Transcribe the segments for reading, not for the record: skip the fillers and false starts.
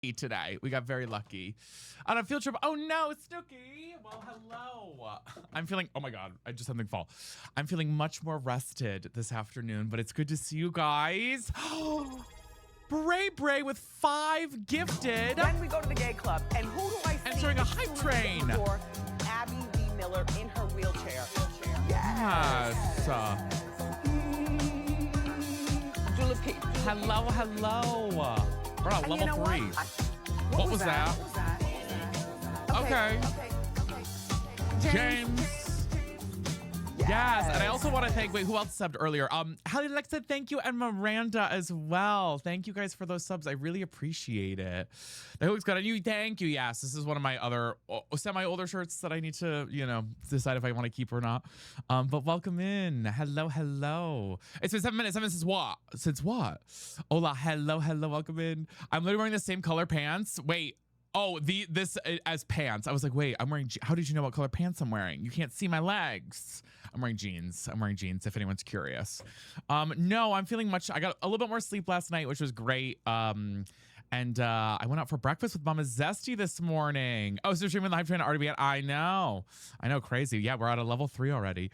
lucky today. We got very lucky. On a field trip. Oh no, Snooki. Well, hello. I'm feeling, oh my God, I just had something fall. I'm feeling much more rested this afternoon, but it's good to see you guys. Bray with 5 gifted. Then we go to the gay club, and who do I see? Entering a hype train. Door, Abby Lee Miller in her wheelchair. Yes. Julie P. Hello. We're on level 3. What was that? Okay. James. Yes, and I also want to thank, wait, who else subbed earlier? Hallie Alexa, thank you, and Miranda as well. Thank you guys for those subs. I really appreciate it. I hope it's good on you. Thank you. Yes, this is one of my other semi-older shirts that I need to, you know, decide if I want to keep or not. But welcome in. Hello. It's been 7 minutes. 7 minutes since what? Since what? Hola, hello. Welcome in. I'm literally wearing the same color pants. Wait. Oh, this as pants. I was like, wait, I'm wearing, how did you know what color pants I'm wearing? You can't see my legs. I'm wearing jeans. If anyone's curious. No, I'm feeling much, I got a little bit more sleep last night, which was great. And I went out for breakfast with Mama Zesty this morning. Oh, so streaming the hype train already began. I know, crazy. Yeah, we're at a level 3 already.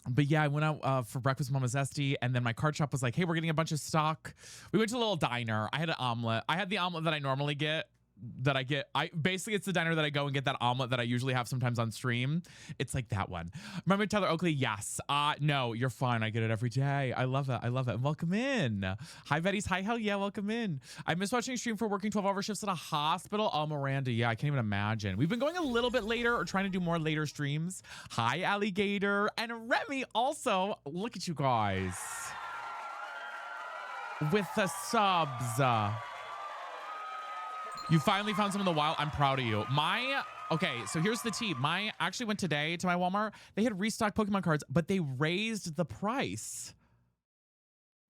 But yeah, I went out for breakfast with Mama Zesty, and then my card shop was like, hey, we're getting a bunch of stock. We went to a little diner. I had an omelet. I had the omelet that I normally get, basically it's the diner that I go and get that omelet that I usually have sometimes on stream. It's like that one. Remember Tyler Oakley? Yes. No, you're fine. I get it every day. I love it. And welcome in. Hi, Betty's. Hi, hell yeah, welcome in. I miss watching a stream for working 12-hour shifts at a hospital. Oh, Miranda, yeah, I can't even imagine. We've been going a little bit later or trying to do more later streams. Hi, Alligator. And Remy also. Look at you guys. With the subs. You finally found some in the wild. I'm proud of you. Okay, so here's the tea. I actually went today to my Walmart. They had restocked Pokemon cards, but they raised the price.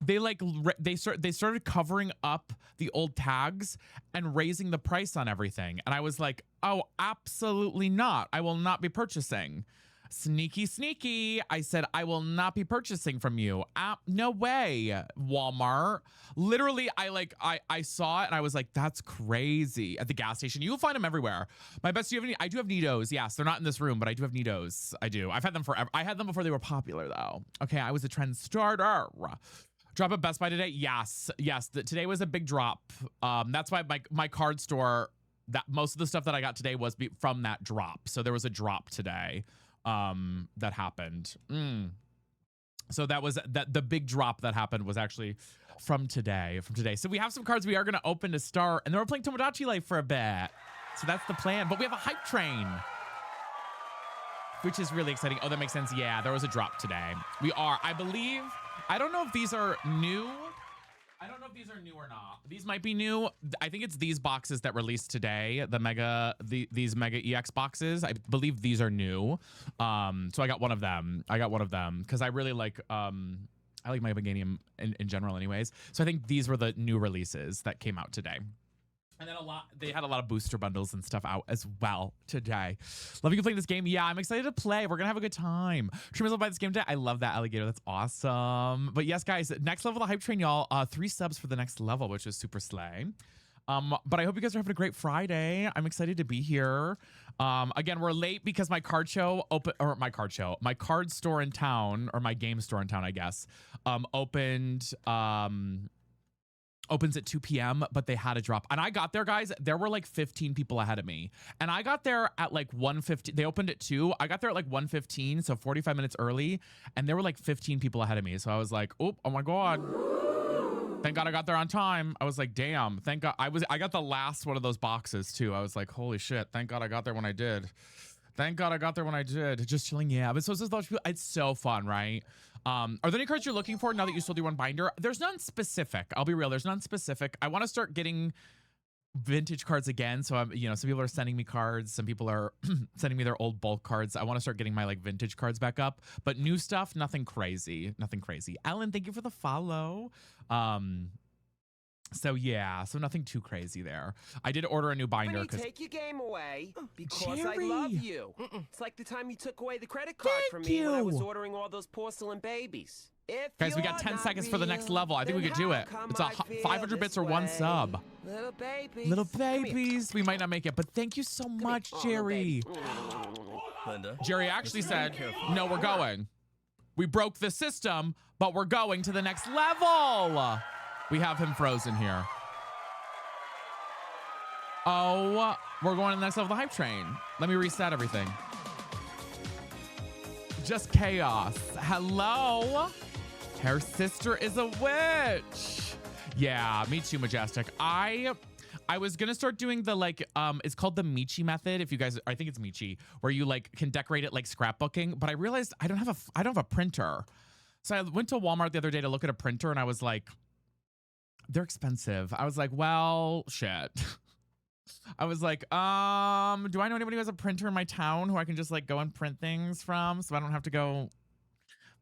They started covering up the old tags and raising the price on everything. And I was like, oh, absolutely not. I will not be purchasing. Sneaky. I said, I will not be purchasing from you. No way, Walmart. Literally, I saw it and I was like, that's crazy. At the gas station, you'll find them everywhere. My best, I do have Nidos. Yes, they're not in this room, but I do have Nidos. I do. I've had them forever. I had them before they were popular though. Okay, I was a trend starter. Drop at Best Buy today? Yes. Today was a big drop. That's why my card store, that most of the stuff that I got today was from that drop. So there was a drop today. That happened. So that was the big drop that happened was actually from today. So we have some cards we are going to open to start, and then we're playing Tomodachi Life for a bit. So that's the plan. But we have a hype train, which is really exciting. Oh, that makes sense. Yeah, there was a drop today. We are, I believe. I don't know if these are new. Or not. These might be new. I think it's these boxes that released today, these Mega EX boxes. I believe these are new. So I got one of them. Because I really like I like my Meganium in general anyways. So I think these were the new releases that came out today. And then they had a lot of booster bundles and stuff out as well today. Love you playing this game. Yeah, I'm excited to play. We're gonna have a good time. Streamers will buy this game today. I love that, Alligator. That's awesome. But yes, guys, next level of the hype train, y'all. 3 subs for the next level, which is super slay. But I hope you guys are having a great Friday. I'm excited to be here. Again, we're late because my card store in town, or my game store in town, I guess, opens at 2 p.m., but they had a drop. And I got there, guys. There were like 15 people ahead of me. And I got there at like 1:15. They opened at 2. I got there at like 1:15, so 45 minutes early. And there were like 15 people ahead of me. So I was like, oh my God. Thank God I got there on time. I was like, damn. Thank God. I got the last one of those boxes too. I was like, holy shit. Thank God I got there when I did. Just chilling. Yeah. But so it's so fun, right? Are there any cards you're looking for now that you sold your one binder? There's none specific. I'll be real. There's none specific. I want to start getting vintage cards again. So some people are sending me cards. Some people are sending me their old bulk cards. I want to start getting my like vintage cards back up, but new stuff, nothing crazy. Ellen, thank you for the follow. So yeah, so nothing too crazy there. I did order a new binder. Take your game away because Jerry. I love you. It's like the time you took away the credit card from me when I was ordering all those porcelain babies. Guys, we got 10 seconds for the next level. I think we could do it. It's 500 bits or 1 sub. little babies. Little Come here. babies. We might not make it, but thank you so much, Oh, little Jerry. baby. Linda. Jerry actually said, no, we're going. We broke the system, but we're going to the next level. We have him frozen here. Oh, we're going to the next level of the hype train. Let me reset everything. Just chaos. Hello. Her sister is a witch. Yeah, me too, Majestic. I was gonna start doing the it's called the Michi method. If you guys, I think it's Michi, where you like can decorate it like scrapbooking. But I realized I don't have a printer. So I went to Walmart the other day to look at a printer, and I was like, they're expensive. I was like, well, shit. I was like, do I know anybody who has a printer in my town who I can just like go and print things from, so I don't have to go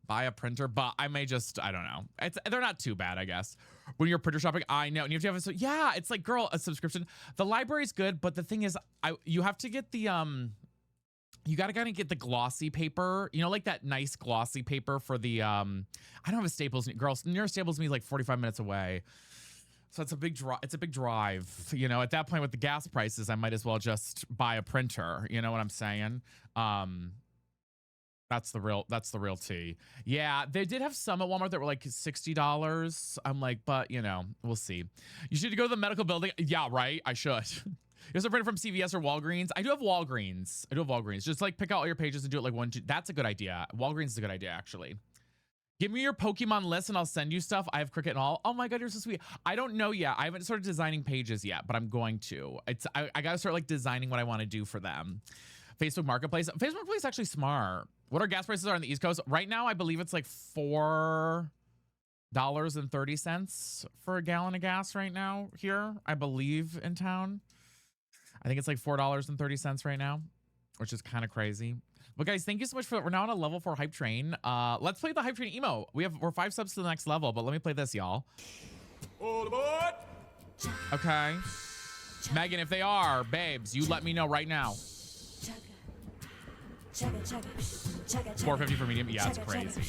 buy a printer? But I may just, I don't know. They're not too bad, I guess. When you're printer shopping, I know. And you have to have yeah, it's like, girl, a subscription. The library's good, but the thing is, you have to get the you gotta kind of get the glossy paper, you know, like that nice glossy paper for the I don't have a Staples. Girls, nearest Staples to me is like 45 minutes away. So it's a big drive, you know. At that point with the gas prices, I might as well just buy a printer. You know what I'm saying? That's the real tea. Yeah, they did have some at Walmart that were like $60. I'm like, but you know, we'll see. You should go to the medical building. Yeah, right. I should. You also print it from CVS or Walgreens. I do have Walgreens. Just like pick out all your pages and do it like 1, 2. That's a good idea. Walgreens is a good idea, actually. Give me your Pokemon list and I'll send you stuff. I have Cricket and all. Oh my God, you're so sweet. I don't know yet. I haven't started designing pages yet, but I'm going to. I gotta start like designing what I want to do for them. Facebook Marketplace. Facebook Marketplace is actually smart. What our gas prices are on the East Coast right now? I believe it's like $4.30 for a gallon of gas right now here. I believe in town. I think it's like $4.30 right now, which is kind of crazy. But guys, thank you so much for. We're now on a level 4 hype train. Let's play the hype train emo. We're 5 subs to the next level, but let me play this, y'all. All aboard! Okay, Megan, if they are babes, you let me know right now. 450 for medium. Yeah, it's crazy.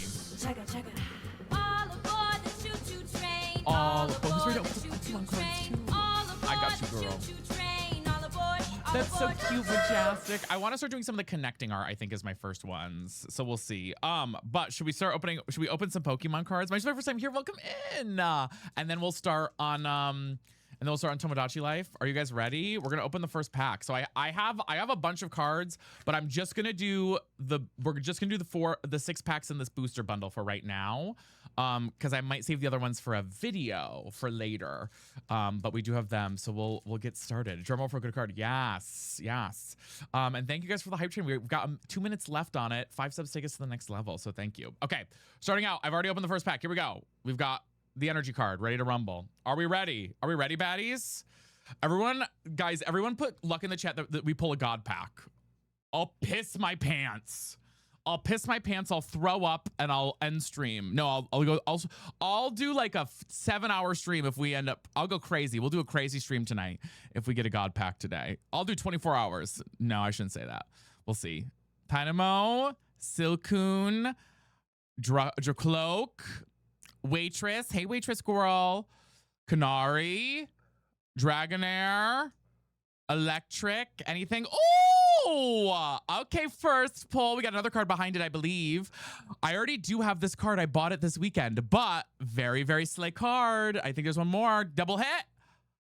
All aboard the choo-choo train. All aboard the choo-choo train. I got you, girl. That's so cute, Majestic. I want to start doing some of the connecting art, I think, is my first ones. So we'll see. But should we open some Pokemon cards? My first time here. Welcome in. And then we'll start on Tomodachi Life. Are you guys ready? We're gonna open the first pack. So I have a bunch of cards, but I'm just gonna do the 6 packs in this booster bundle for right now. Because I might save the other ones for a video for later. But we do have them, so we'll get started. Drum roll for a good card. Yes. And thank you guys for the hype train. We've got 2 minutes left on it. 5 subs take us to the next level, so thank you. Okay, starting out. I've already opened the first pack. Here we go. We've got the energy card ready to rumble. Are we ready? Are we ready, baddies? Everyone put luck in the chat that we pull a god pack. I'll piss my pants. I'll throw up and I'll end stream. No, I'll do like a 7-hour stream if we end up. I'll go crazy. We'll do a crazy stream tonight if we get a god pack today. I'll do 24 hours. No, I shouldn't say that. We'll see. Dynamo, Silcoon, Dracloak, Waitress. Hey, Waitress girl. Canary, Dragonair, Electric. Anything? Oh, okay. First pull. We got another card behind it, I believe. I already do have this card. I bought it this weekend, but very, very slay card. I think there's one more. Double hit.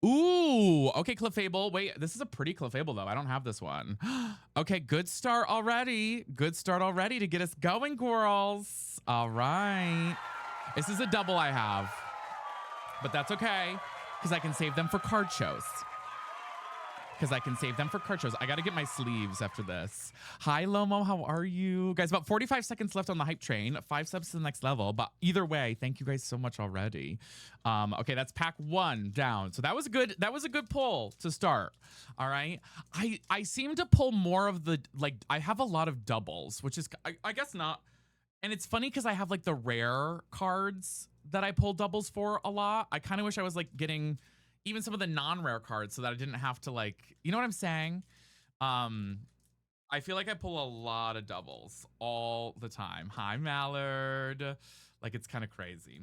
Ooh, okay, Clefable. Wait, this is a pretty Clefable, though. I don't have this one. Okay, good start already. Good start already to get us going, girls. All right. This is a double I have, but that's okay because I can save them for card shows. I got to get my sleeves after this. Hi, Lomo. How are you? Guys, about 45 seconds left on the hype train. 5 subs to the next level. But either way, thank you guys so much already. Okay, that's pack 1 down. So that was a good pull to start. All right. I seem to pull more of the, I have a lot of doubles, which is, I guess not. And it's funny because I have like the rare cards that I pull doubles for a lot. I kind of wish I was like getting even some of the non-rare cards so that I didn't have to you know what I'm saying? I feel like I pull a lot of doubles all the time. Hi, Mallard. Like, it's kind of crazy.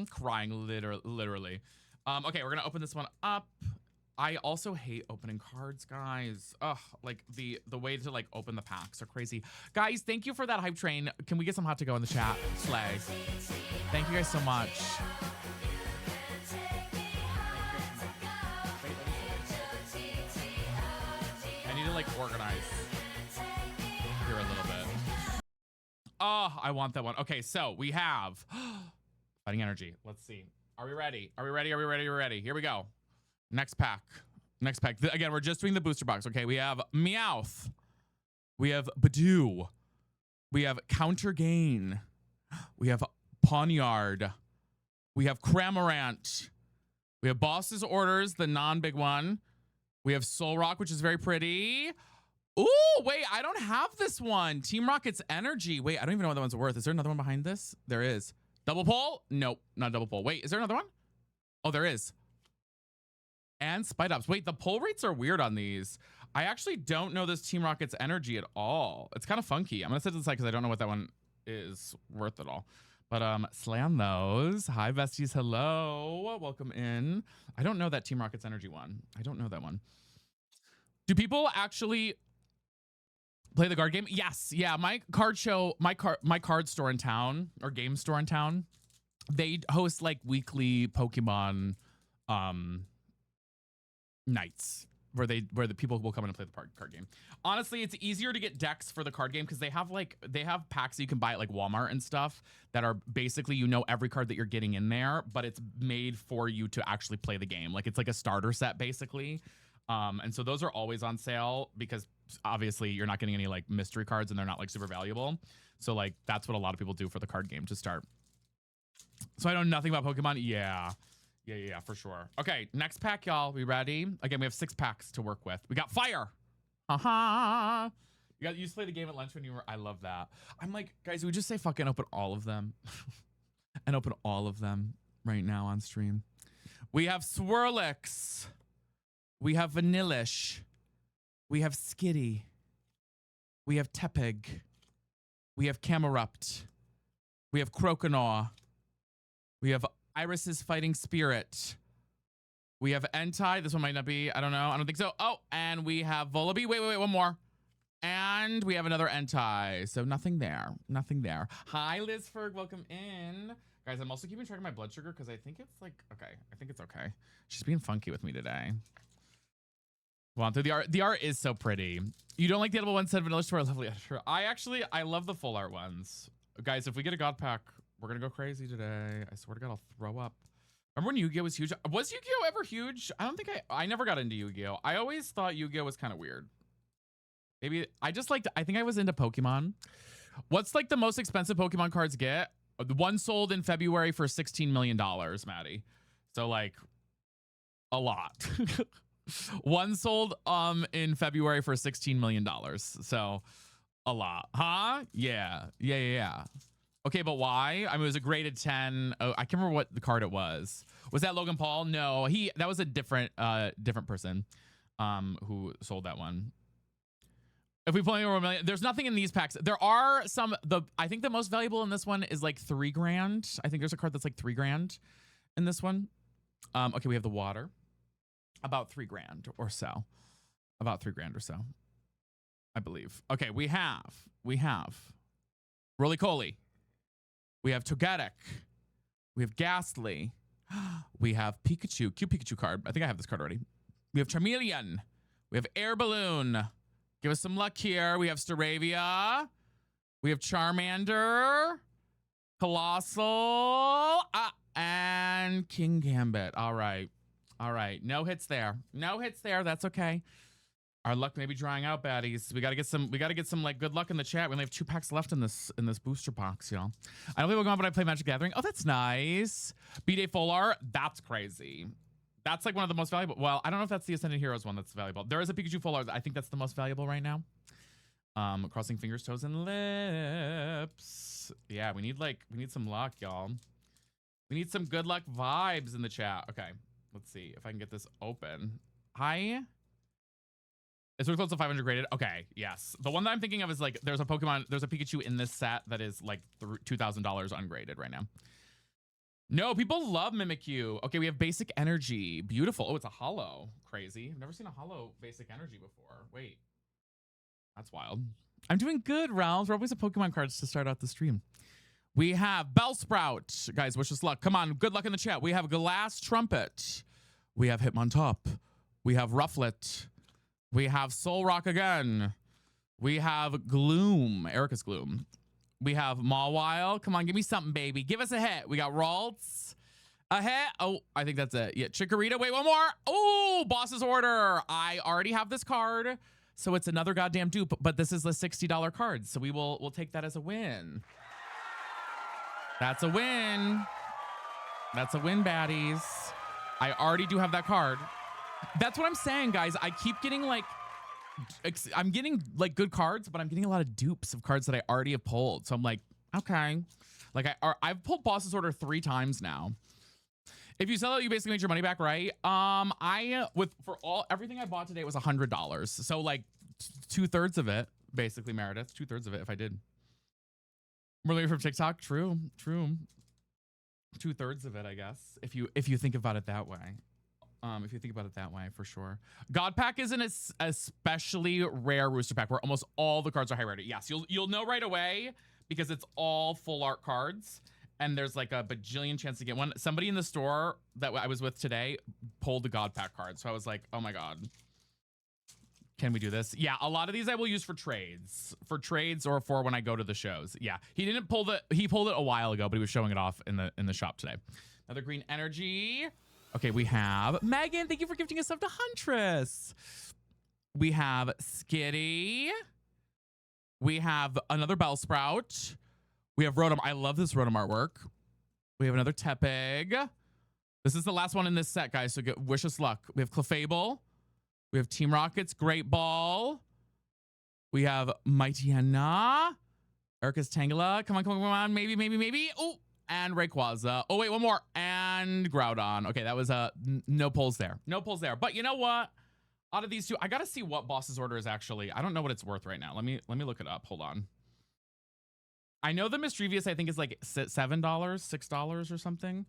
Crying literally. Okay, we're gonna open this one up. I also hate opening cards, guys. Ugh, like the way to like open the packs are crazy. Guys, thank you for that hype train. Can we get some hot to go in the chat? Slay. Thank you guys so much. I need to like organize here a little bit. Oh, I want that one. Okay, so we have Fighting Energy. Let's see. Are we ready? Are we ready? Are we ready? Are we ready? Here we go. Next pack. Next pack. Again, we're just doing the booster box. Okay, we have Meowth. We have Badoo. We have Counter Gain. We have Pawniard. We have Cramorant. We have Boss's Orders, the non-big one. We have Solrock, which is very pretty. Ooh, wait, I don't have this one. Team Rocket's Energy. Wait, I don't even know what that one's worth. Is there another one behind this? There is. Double pull? Nope, not double pull. Wait, is there another one? Oh, there is. And Spite Ups. Wait, the pull rates are weird on these. I actually don't know this Team Rocket's Energy at all. It's kind of funky. I'm gonna set this aside because I don't know what that one is worth at all. But slam those. Hi, besties. Hello. Welcome in. I don't know that Team Rocket's Energy one. I don't know that one. Do people actually play the card game? Yes. Yeah. My card show, my card store in town or game store in town, they host like weekly Pokemon nights where the people will come in and play the card game. Honestly, it's easier to get decks for the card game because they have packs that you can buy at like Walmart and stuff that are basically, you know, every card that you're getting in there, but it's made for you to actually play the game. Like it's like a starter set basically. And so those are always on sale because obviously you're not getting any like mystery cards and they're not like super valuable. So like that's what a lot of people do for the card game to start. So I know nothing about Pokemon. Yeah, for sure. Okay, next pack, y'all. We ready? Again, we have 6 packs to work with. We got Fire. You used to play the game at lunch when you were. I love that. I'm like, guys, we just say fucking open all of them and open all of them right now on stream. We have Swirlix. We have Vanillish. We have Skitty. We have Tepig. We have Camerupt. We have Croconaw. We have Iris's Fighting Spirit. We have Entei. This one might not be. I don't know. I don't think so. Oh, and we have Volibee. Wait, one more. And we have another Entei. So nothing there. Nothing there. Hi, Lizferg. Welcome in. Guys, I'm also keeping track of my blood sugar because I think it's like, okay. I think it's okay. She's being funky with me today. Well, the art is so pretty. You don't like the edible ones, said Vanilla Store. Lovely. I love the full art ones. Guys, if we get a God Pack, we're going to go crazy today. I swear to God, I'll throw up. Remember when Yu-Gi-Oh was huge? Was Yu-Gi-Oh ever huge? I don't think I never got into Yu-Gi-Oh. I always thought Yu-Gi-Oh was kind of weird. Maybe I think I was into Pokemon. What's like the most expensive Pokemon cards get? The one sold in February for $16 million, Maddie. So like a lot. One sold in February for $16 million. So a lot. Huh? Yeah. Okay, but why? I mean, it was a graded 10. Oh, I can't remember what the card it was. Was that Logan Paul? No, that was a different person who sold that one. If we play over $1 million, there's nothing in these packs. There are some. I think the most valuable in this one is like $3,000. I think there's a card that's like $3,000 in this one. Okay, we have the water. About $3,000 or so. About $3,000 or so, I believe. Okay, we have Roly-Coly. We have Togetic. We have Ghastly. We have Pikachu. Cute Pikachu card. I think I have this card already. We have Charmeleon. We have Air Balloon. Give us some luck here. We have Staravia. We have Charmander. Colossal. And King Gambit. All right. No hits there. That's okay. Our luck may be drying out, baddies. We gotta get some like good luck in the chat. We only have 2 packs left in this booster box, y'all. I don't play Pokemon, but I play Magic Gathering. Oh, that's nice. B-Day Full Art. That's crazy. That's like one of the most valuable. Well, I don't know if that's the Ascended Heroes one that's valuable. There is a Pikachu Full Art. I think that's the most valuable right now. Crossing fingers, toes, and lips. Yeah, we need some luck, y'all. We need some good luck vibes in the chat. Okay, let's see if I can get this open. Hi. It's really close to 500 graded. Okay, yes. The one that I'm thinking of is like there's a Pikachu in this set that is like $2,000 ungraded right now. No, people love Mimikyu. Okay, we have basic energy. Beautiful. Oh, it's a hollow. Crazy. I've never seen a hollow basic energy before. Wait. That's wild. I'm doing good, Ralph. We're always at Pokemon cards to start out the stream. We have Bellsprout. Guys, wish us luck. Come on, good luck in the chat. We have Glass Trumpet. We have Hitmontop. We have Rufflet. We have Solrock again. We have Gloom. Erica's Gloom. We have Mawile. Come on, give me something, baby. Give us a hit. We got Ralts. A hit. Oh, I think that's it. Yeah, Chikorita. Wait, one more. Oh, Boss's Order. I already have this card, so it's another goddamn dupe, but this is the $60 card, so we'll take that as a win. That's a win. That's a win, baddies. I already do have that card. That's what I'm saying, guys. I keep getting like, I'm getting like good cards, but I'm getting a lot of dupes of cards that I already have pulled. So I'm like, okay. Like I've pulled Boss's Order 3 times now. If you sell it, you basically make your money back, right? Everything I bought today was $100. So like 2/3 of it, basically, Meredith, 2/3 of it if I did. We're looking from TikTok. True. 2/3 of it, I guess. If you think about it that way. If you think about it that way, for sure. God Pack is an especially rare Rooster Pack where almost all the cards are high rarity. Yes, you'll know right away because it's all full art cards, and there's like a bajillion chance to get one. Somebody in the store that I was with today pulled the God Pack card, so I was like, oh my god. Can we do this? Yeah, a lot of these I will use for trades. For trades or for when I go to the shows. Yeah, he pulled it a while ago, but he was showing it off in the shop today. Another green energy. Okay, we have Megan. Thank you for gifting us up to Huntress. We have Skitty. We have another Bellsprout. We have Rotom. I love this Rotom artwork. We have another Tepig. This is the last one in this set, guys, so wish us luck. We have Clefable. We have Team Rocket's Great Ball. We have Mightyena. Erica's Tangela. Come on. Maybe. Oh, and Rayquaza. Oh, wait, one more. And Groudon. Okay, that was no pulls there. No pulls there. But you know what? Out of these two, I got to see what Boss's Order is actually. I don't know what it's worth right now. Let me look it up. Hold on. I know the Mischievous, I think, is like $7, $6 or something.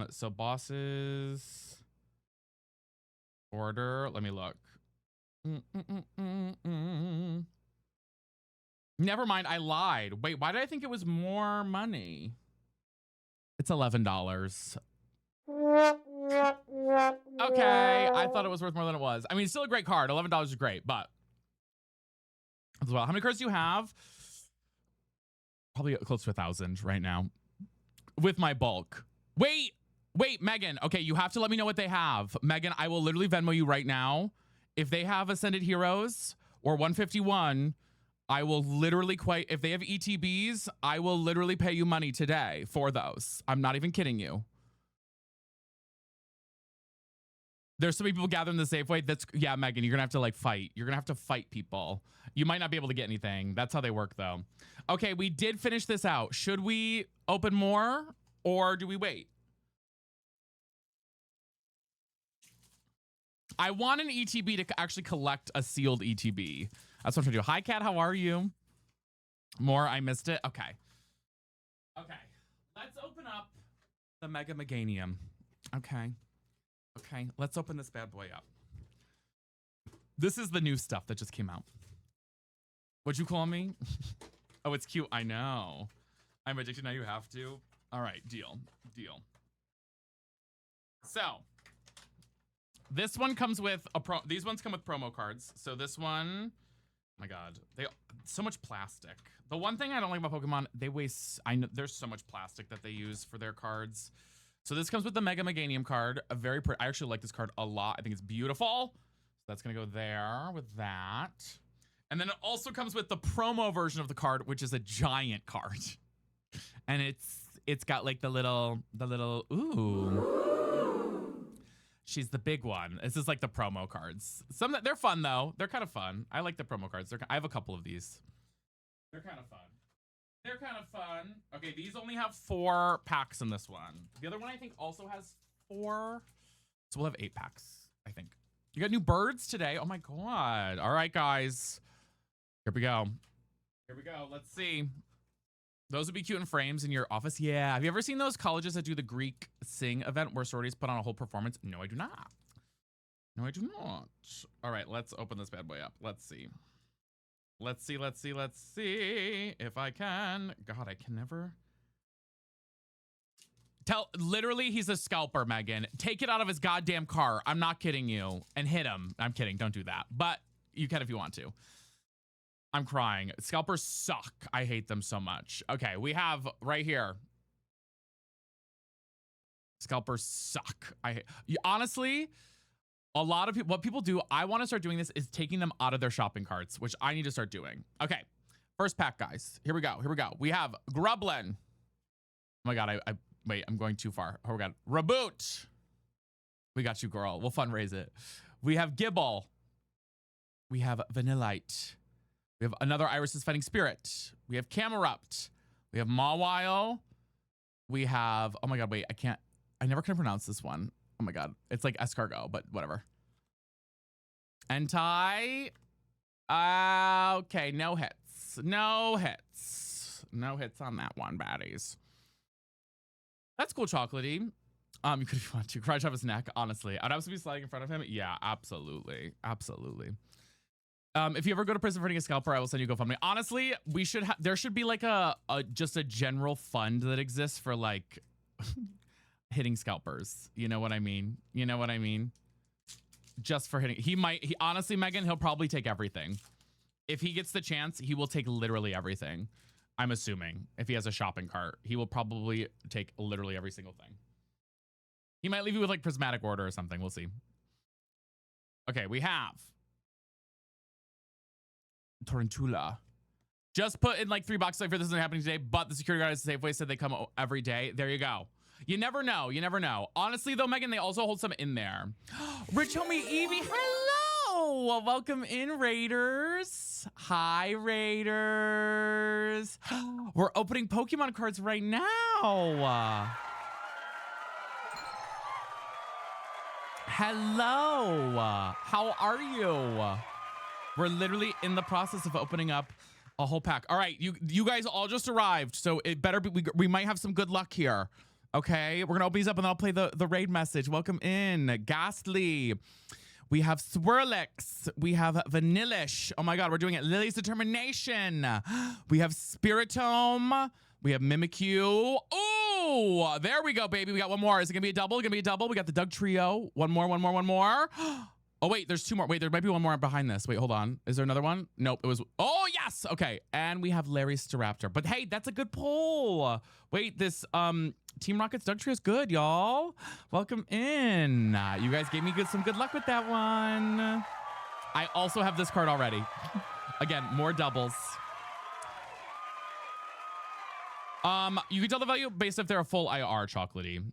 So Boss's Order. Let me look. Never mind. I lied. Wait, why did I think it was more money? It's $11. Okay, I thought it was worth more than it was. I mean, it's still a great card. $11 is great, but as well. How many cards do you have? Probably close to 1,000 right now with my bulk. Wait, Megan. Okay, you have to let me know what they have. Megan, I will literally Venmo you right now. If they have Ascended Heroes or 151, I will literally if they have ETBs, I will literally pay you money today for those. I'm not even kidding you. There's so many people gathering the Safeway. Yeah, Megan, you're gonna have to like fight. You're gonna have to fight people. You might not be able to get anything. That's how they work though. Okay, we did finish this out. Should we open more or do we wait? I want an ETB to actually collect a sealed ETB. That's what I'm trying to do. Hi, Kat. How are you? More? I missed it. Okay. Let's open up the Mega Meganium. Okay. Let's open this bad boy up. This is the new stuff that just came out. What'd you call me? Oh, it's cute. I know. I'm addicted. Now you have to. All right. Deal. So this one comes with these ones come with promo cards. So this one, oh my God, so much plastic. The one thing I don't like about Pokemon, they waste. I know there's so much plastic that they use for their cards. So this comes with the Mega Meganium card. A very pretty. I actually like this card a lot. I think it's beautiful. So that's gonna go there with that. And then it also comes with the promo version of the card, which is a giant card, and it's got like the little ooh. She's the big one. This is like the promo cards. They're fun though. They're kind of fun. I like the promo cards. I have a couple of these. They're kind of fun. Okay, these only have 4 packs in this one. The other one I think also has 4. So we'll have 8 packs, I think. You got new birds today. Oh my God. All right, guys. Here we go. Let's see. Those would be cute in frames in your office. Yeah. Have you ever seen those colleges that do the Greek Sing event where sororities put on a whole performance? No, I do not. No, I do not. All right, let's open this bad boy up. Let's see. Let's see if I can. God, I can never. Literally, he's a scalper, Megan. Take it out of his goddamn car. I'm not kidding you. And hit him. I'm kidding. Don't do that. But you can if you want to. I'm crying. Scalpers suck. I hate them so much. Okay, we have right here. Scalpers suck. Honestly, a lot of people, what people do, I want to start doing this, is taking them out of their shopping carts, which I need to start doing. Okay, first pack, guys. Here we go. We have Grublin. Oh my God, wait, I'm going too far. Oh my God. Reboot. We got you, girl. We'll fundraise it. We have Gibble. We have Vanillite. We have another Iris's Fighting Spirit. We have Camerupt. We have Mawile. We have, oh my God, wait, I never can pronounce this one. Oh my God. It's like escargot, but whatever. Entei. Okay, no hits. No hits. No hits on that one, baddies. That's cool, chocolatey. You could if you want to. Crunch off his neck, honestly. I'd absolutely be sliding in front of him. Yeah, absolutely. Absolutely. If you ever go to prison for hitting a scalper, I will send you GoFundMe. Honestly, there should be like just a general fund that exists for like hitting scalpers. You know what I mean? You know what I mean? Just for hitting. Honestly, Megan, he'll probably take everything. If he gets the chance, he will take literally everything. I'm assuming if he has a shopping cart, he will probably take literally every single thing. He might leave you with like prismatic order or something. We'll see. Okay, we have Tarantula. Just put in like $3 like for this isn't happening today, but the security guard at Safeway said they come every day. There you go. You never know. You never know. Honestly, though, Megan, they also hold some in there. Rich homie Evie, hello. Well, welcome in, Raiders. Hi, Raiders. We're opening Pokemon cards right now. Hello. How are you? We're literally in the process of opening up a whole pack. All right, you guys all just arrived, so it better be, we might have some good luck here. Okay, we're gonna open these up and then I'll play the raid message. Welcome in, Ghastly. We have Swirlix. We have Vanillish. Oh my God, we're doing it. Lily's Determination. We have Spiritome. We have Mimikyu. Oh, there we go, baby. We got one more. Is it gonna be a double? Gonna be a double? We got the Doug Trio. One more. Oh, wait, there's two more. Wait, there might be one more behind this. Wait, hold on. Is there another one? Nope, it was, oh, yes. Okay, and we have Larry Staraptor. But hey, that's a good poll. Wait, this Team Rocket's Doug Trio is good, y'all. Welcome in. You guys gave me some good luck with that one. I also have this card already. Again, more doubles. You can tell the value based if they're a full IR, chocolatey.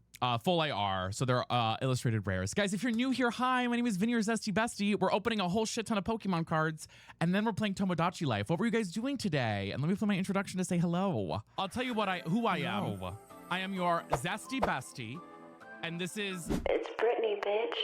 Full IR, so they're illustrated rares. Guys, if you're new here, hi, my name is Vinny, your Zesty Bestie. We're opening a whole shit ton of Pokemon cards, and then we're playing Tomodachi Life. What were you guys doing today? And let me play my introduction to say hello. I'll tell you who I am. I am your Zesty Bestie, and this is... It's Brittany, bitch.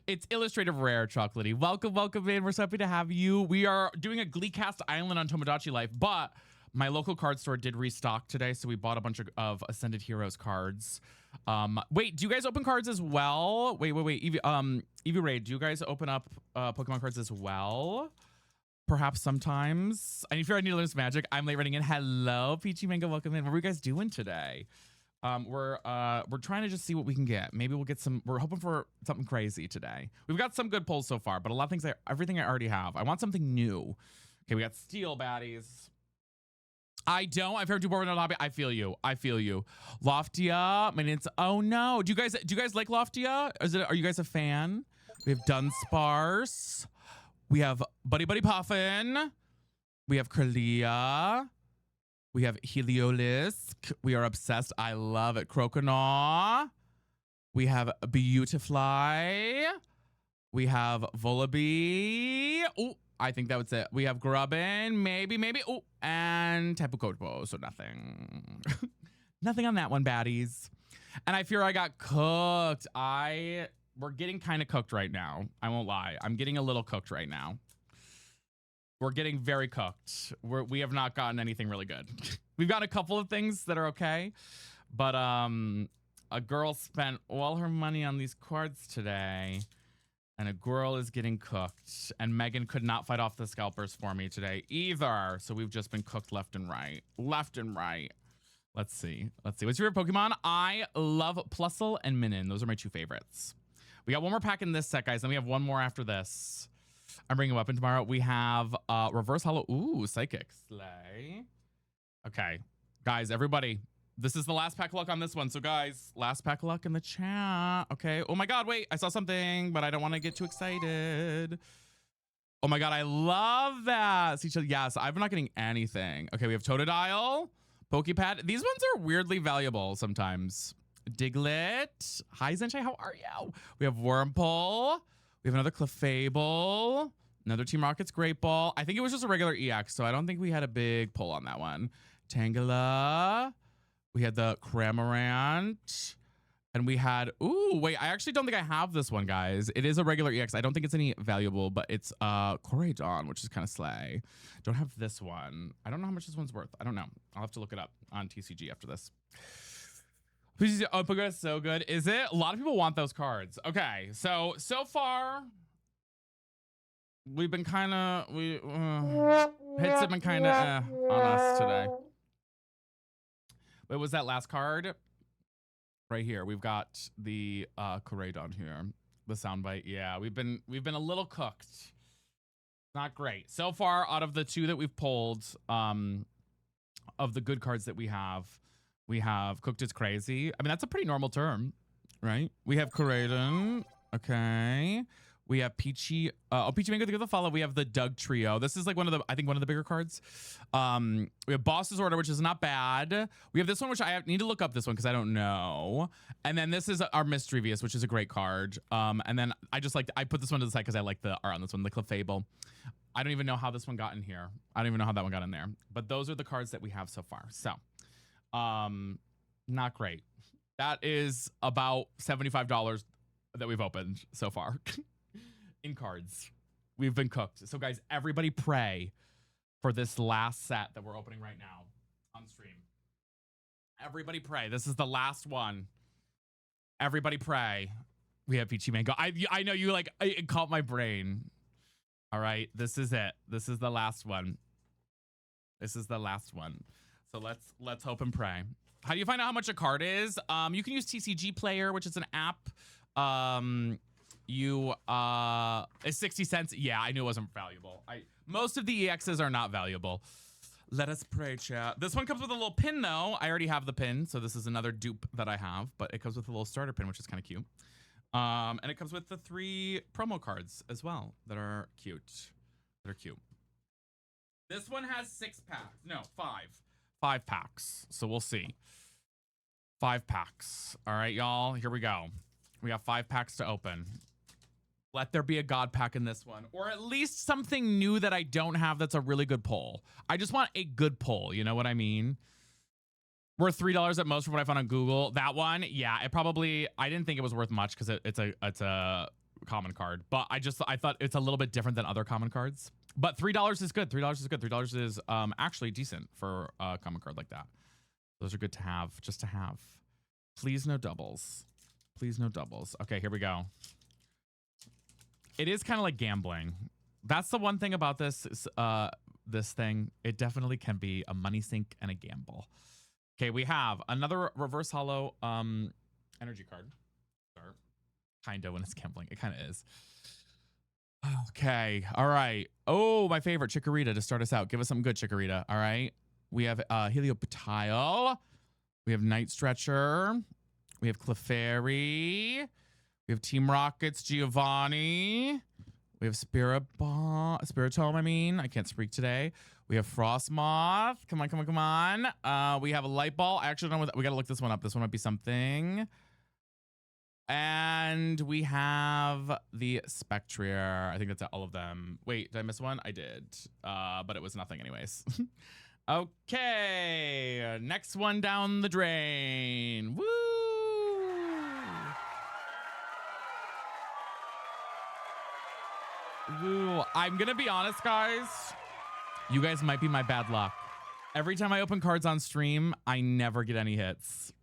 It's illustrative rare, chocolatey. Welcome in. We're so happy to have you. We are doing a Gleecast Island on Tomodachi Life, but my local card store did restock today, so we bought a bunch of Ascended Heroes cards. Wait, do you guys open cards as well? Wait. Evie Raid, do you guys open up Pokemon cards as well? Perhaps sometimes. And if you're new to this magic, I'm late running in. Hello, Peachy Mango. Welcome in. What were you guys doing today? We're trying to just see what we can get. Maybe we'll get some. We're hoping for something crazy today. We've got some good pulls so far, but a lot of things, everything I already have. I want something new. Okay, we got Steel baddies. I don't. I've heard you born in a lobby. I feel you. Loftia. My name's. Oh no. Do you guys like Loftia? Are you guys a fan? We have Dunsparce. We have Buddy Puffin. We have Kirlia. We have Heliolisk. We are obsessed. I love it. Croconaw. We have Beautifly. We have Volibee. Oh, I think that was it. We have Grubbin, maybe. Oh, and Tapu Koko, so nothing. Nothing on that one, baddies. And I fear I got cooked. We're getting kind of cooked right now. I won't lie. I'm getting a little cooked right now. We're getting very cooked. We have not gotten anything really good. We've got a couple of things that are okay, but a girl spent all her money on these cards today, and a girl is getting cooked. And Megan could not fight off the scalpers for me today either. So we've just been cooked left and right. Left and right. Let's see. What's your favorite Pokemon? I love Plusle and Minun. Those are my two favorites. We got one more pack in this set, guys. Then we have one more after this. I'm bringing a weapon tomorrow. We have Reverse Hollow. Ooh, Psychic. Slay. Okay. Guys, everybody. This is the last pack of luck on this one. So, guys, last pack of luck in the chat. Okay. Oh, my God. Wait. I saw something, but I don't want to get too excited. Oh, my God. I love that. See, yes, I'm not getting anything. Okay. We have Totodile. Pokepad. These ones are weirdly valuable sometimes. Diglett. Hi, Zenshai. How are you? We have Wurmple. We have another Clefable. Another Team Rocket's Great Ball. I think it was just a regular EX, so I don't think we had a big pull on that one. Tangela. We had the Cramorant. And we had, ooh, wait, I actually don't think I have this one, guys. It is a regular EX. I don't think it's any valuable, but it's Koraidon, which is kind of slay. Don't have this one. I don't know how much this one's worth. I don't know. I'll have to look it up on TCG after this. Oh, Pokemon is so good. Is it? A lot of people want those cards. Okay, so far, we've been kind of, hits have been kind of on us today. What was that last card? Right here, we've got the Koraidon here, the soundbite. Yeah, we've been a little cooked. Not great so far. Out of the two that we've pulled, of the good cards that we have cooked is crazy. I mean, that's a pretty normal term, right? We have Koraidon. Okay. We have Peachy. Peachy Mango, give the follow. We have the Doug Trio. This is like one of the bigger cards. We have Boss's Order, which is not bad. We have this one, which I need to look up this one because I don't know. And then this is our Mischievous, which is a great card. And then I put this one to the side because I like the art on this one, the Clefable. I don't even know how this one got in here. I don't even know how that one got in there. But those are the cards that we have so far. So, not great. That is about $75 that we've opened so far. In cards. We've been cooked. So guys, everybody pray for this last set that we're opening right now on stream. Everybody pray. This is the last one. Everybody pray. We have Peachy Mango. I know you it caught my brain. All right, this is it. This is the last one. This is the last one. So let's hope and pray. How do you find out how much a card is? You can use TCG Player, which is an app. It's 60 cents. Yeah, I knew it wasn't valuable. Most of the EXs are not valuable. Let us pray, chat. This one comes with a little pin, though. I already have the pin, so this is another dupe that I have, but it comes with a little starter pin, which is kind of cute. And it comes with the 3 promo cards as well that are cute. This one has 6 packs. No, 5. 5 packs. So we'll see. 5 packs. All right, y'all. Here we go. We got 5 packs to open. Let there be a God pack in this one, or at least something new that I don't have that's a really good pull. I just want a good pull. You know what I mean? Worth $3 at most from what I found on Google. That one, yeah, I didn't think it was worth much because it's a common card, but I thought it's a little bit different than other common cards. But $3 is good. $3 is good. $3 is actually decent for a common card like that. Those are good to have, just to have. Please no doubles. Please no doubles. Okay, here we go. It is kind of like gambling. That's the one thing about this thing. It definitely can be a money sink and a gamble. Okay, we have another reverse hollow energy card. Or kind of when it's gambling. It kind of is. Okay, all right. Oh, my favorite, Chikorita, to start us out. Give us something good, Chikorita. All right. We have Helioptile. We have Night Stretcher. We have Clefairy. We have Team Rocket's Giovanni. We have Spiritomb, I can't speak today. We have Frostmoth. Come on. We have a Light Ball. I actually don't know. We got to look this one up. This one might be something. And we have the Spectrier. I think that's all of them. Wait, did I miss one? I did. But it was nothing anyways. Okay. Next one down the drain. Woo! Woo. I'm going to be honest, guys. You guys might be my bad luck. Every time I open cards on stream, I never get any hits.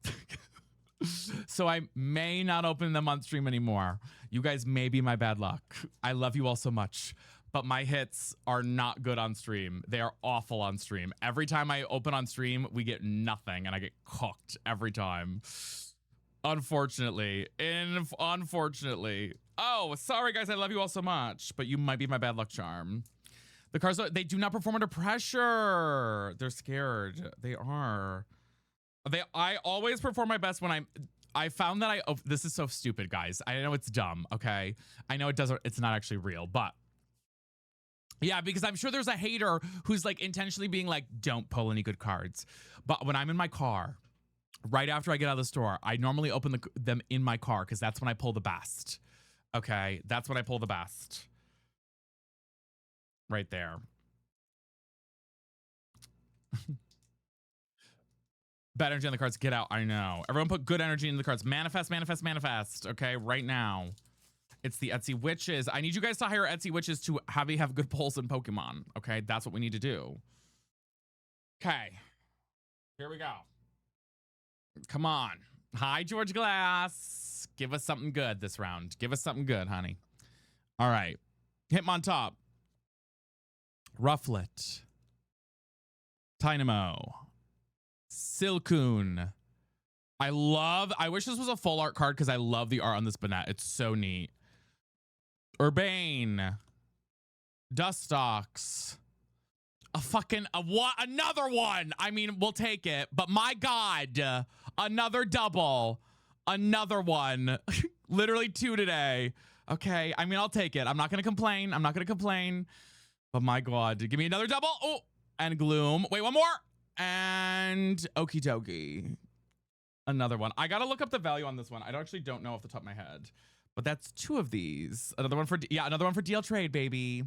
So I may not open them on stream anymore. You guys may be my bad luck. I love you all so much, but my hits are not good on stream. They are awful on stream. Every time I open on stream, we get nothing and I get cooked every time. Unfortunately. Unfortunately. Oh, sorry guys, I love you all so much, but you might be my bad luck charm. The cards, they do not perform under pressure. They're scared. They are. I always perform my best when I found that this is so stupid, guys. I know it's dumb, okay? I know it's not actually real, but yeah, because I'm sure there's a hater who's like intentionally being like, don't pull any good cards. But when I'm in my car, right after I get out of the store, I normally open them in my car because that's when I pull the best. Okay, that's when I pull the best. Right there. Bad energy on the cards. Get out. I know. Everyone put good energy into the cards. Manifest, manifest, manifest. Okay, right now. It's the Etsy witches. I need you guys to hire Etsy witches to have good pulls in Pokemon. Okay, that's what we need to do. Okay. Here we go. Come on. Hi, George Glass. Give us something good this round. Give us something good, honey. All right. Hitmontop. Rufflet. Dynamo. Silcoon. I wish this was a full art card because I love the art on this Banette. It's so neat. Urbane. Dustox. Another one. I mean, we'll take it. But my God, another double. Another one. Literally 2 today. Okay. I mean, I'll take it. I'm not going to complain. I'm not going to complain. But my God, give me another double. Oh, and Gloom. Wait, one more. And Okie dokie. Another one. I got to look up the value on this one. I actually don't know off the top of my head. But that's 2 of these. Another one for DL trade, baby.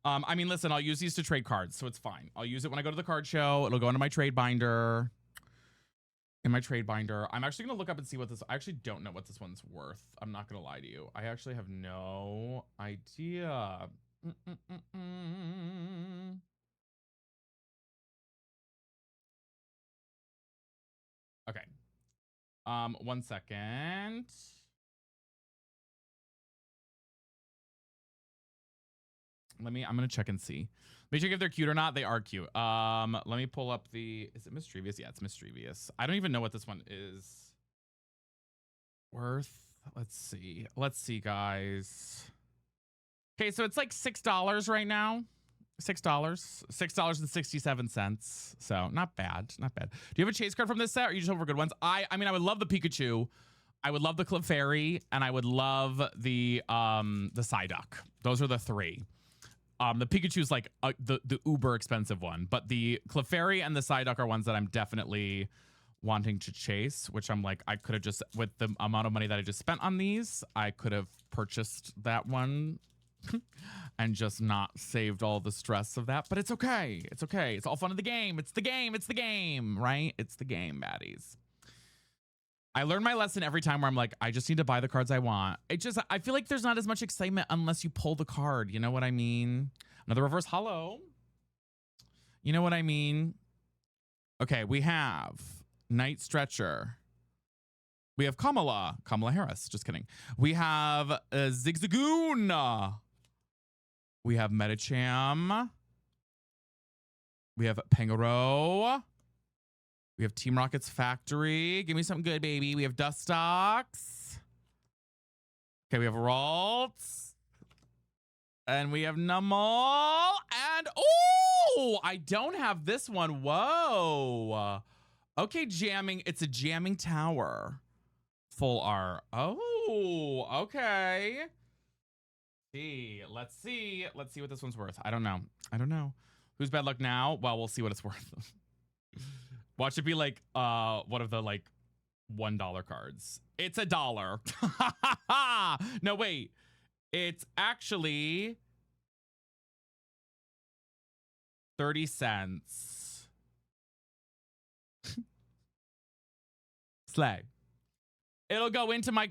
I mean, listen, I'll use these to trade cards, so it's fine. I'll use it when I go to the card show. It'll go into my trade binder. In my trade binder. I'm actually going to look up and see what this... I actually don't know what this one's worth. I'm not going to lie to you. I actually have no idea. Okay. 1 second. I'm gonna check and see. Make sure if they're cute or not. They are cute. Let me pull up is it Mischievous? Yeah, it's Mischievous. I don't even know what this one is worth. Let's see, guys. Okay, so it's like $6 right now. $6.67. So not bad. Do you have a chase card from this set, or are you just over good ones? I mean, I would love the Pikachu. I would love the Clefairy, and I would love the Psyduck. Those are the 3. The Pikachu's like the uber expensive one, but the Clefairy and the Psyduck are ones that I'm definitely wanting to chase, which I'm like, I could have just, with the amount of money that I just spent on these, I could have purchased that one and just not saved all the stress of that, but it's okay. It's okay. It's all fun in the game. It's the game. It's the game, right? It's the game, baddies. I learn my lesson every time where I'm like, I just need to buy the cards I want. I feel like there's not as much excitement unless you pull the card. You know what I mean? Another reverse hollow. You know what I mean? Okay, we have Night Stretcher. We have Kamala Harris. Just kidding. We have Zigzagoon. We have Medicham. We have Pangoro. We have Team Rocket's Factory. Give me something good, baby. We have Dustox. Okay, we have Ralts. And we have Numel. And, oh, I don't have this one. Whoa. Okay, jamming. It's a jamming tower. Full R. Oh, okay. Let's see what this one's worth. I don't know. Who's bad luck now? Well, we'll see what it's worth. Watch it be like one of the like $1 cards. It's $1. No, wait. It's actually 30 cents. Slay. It'll go into my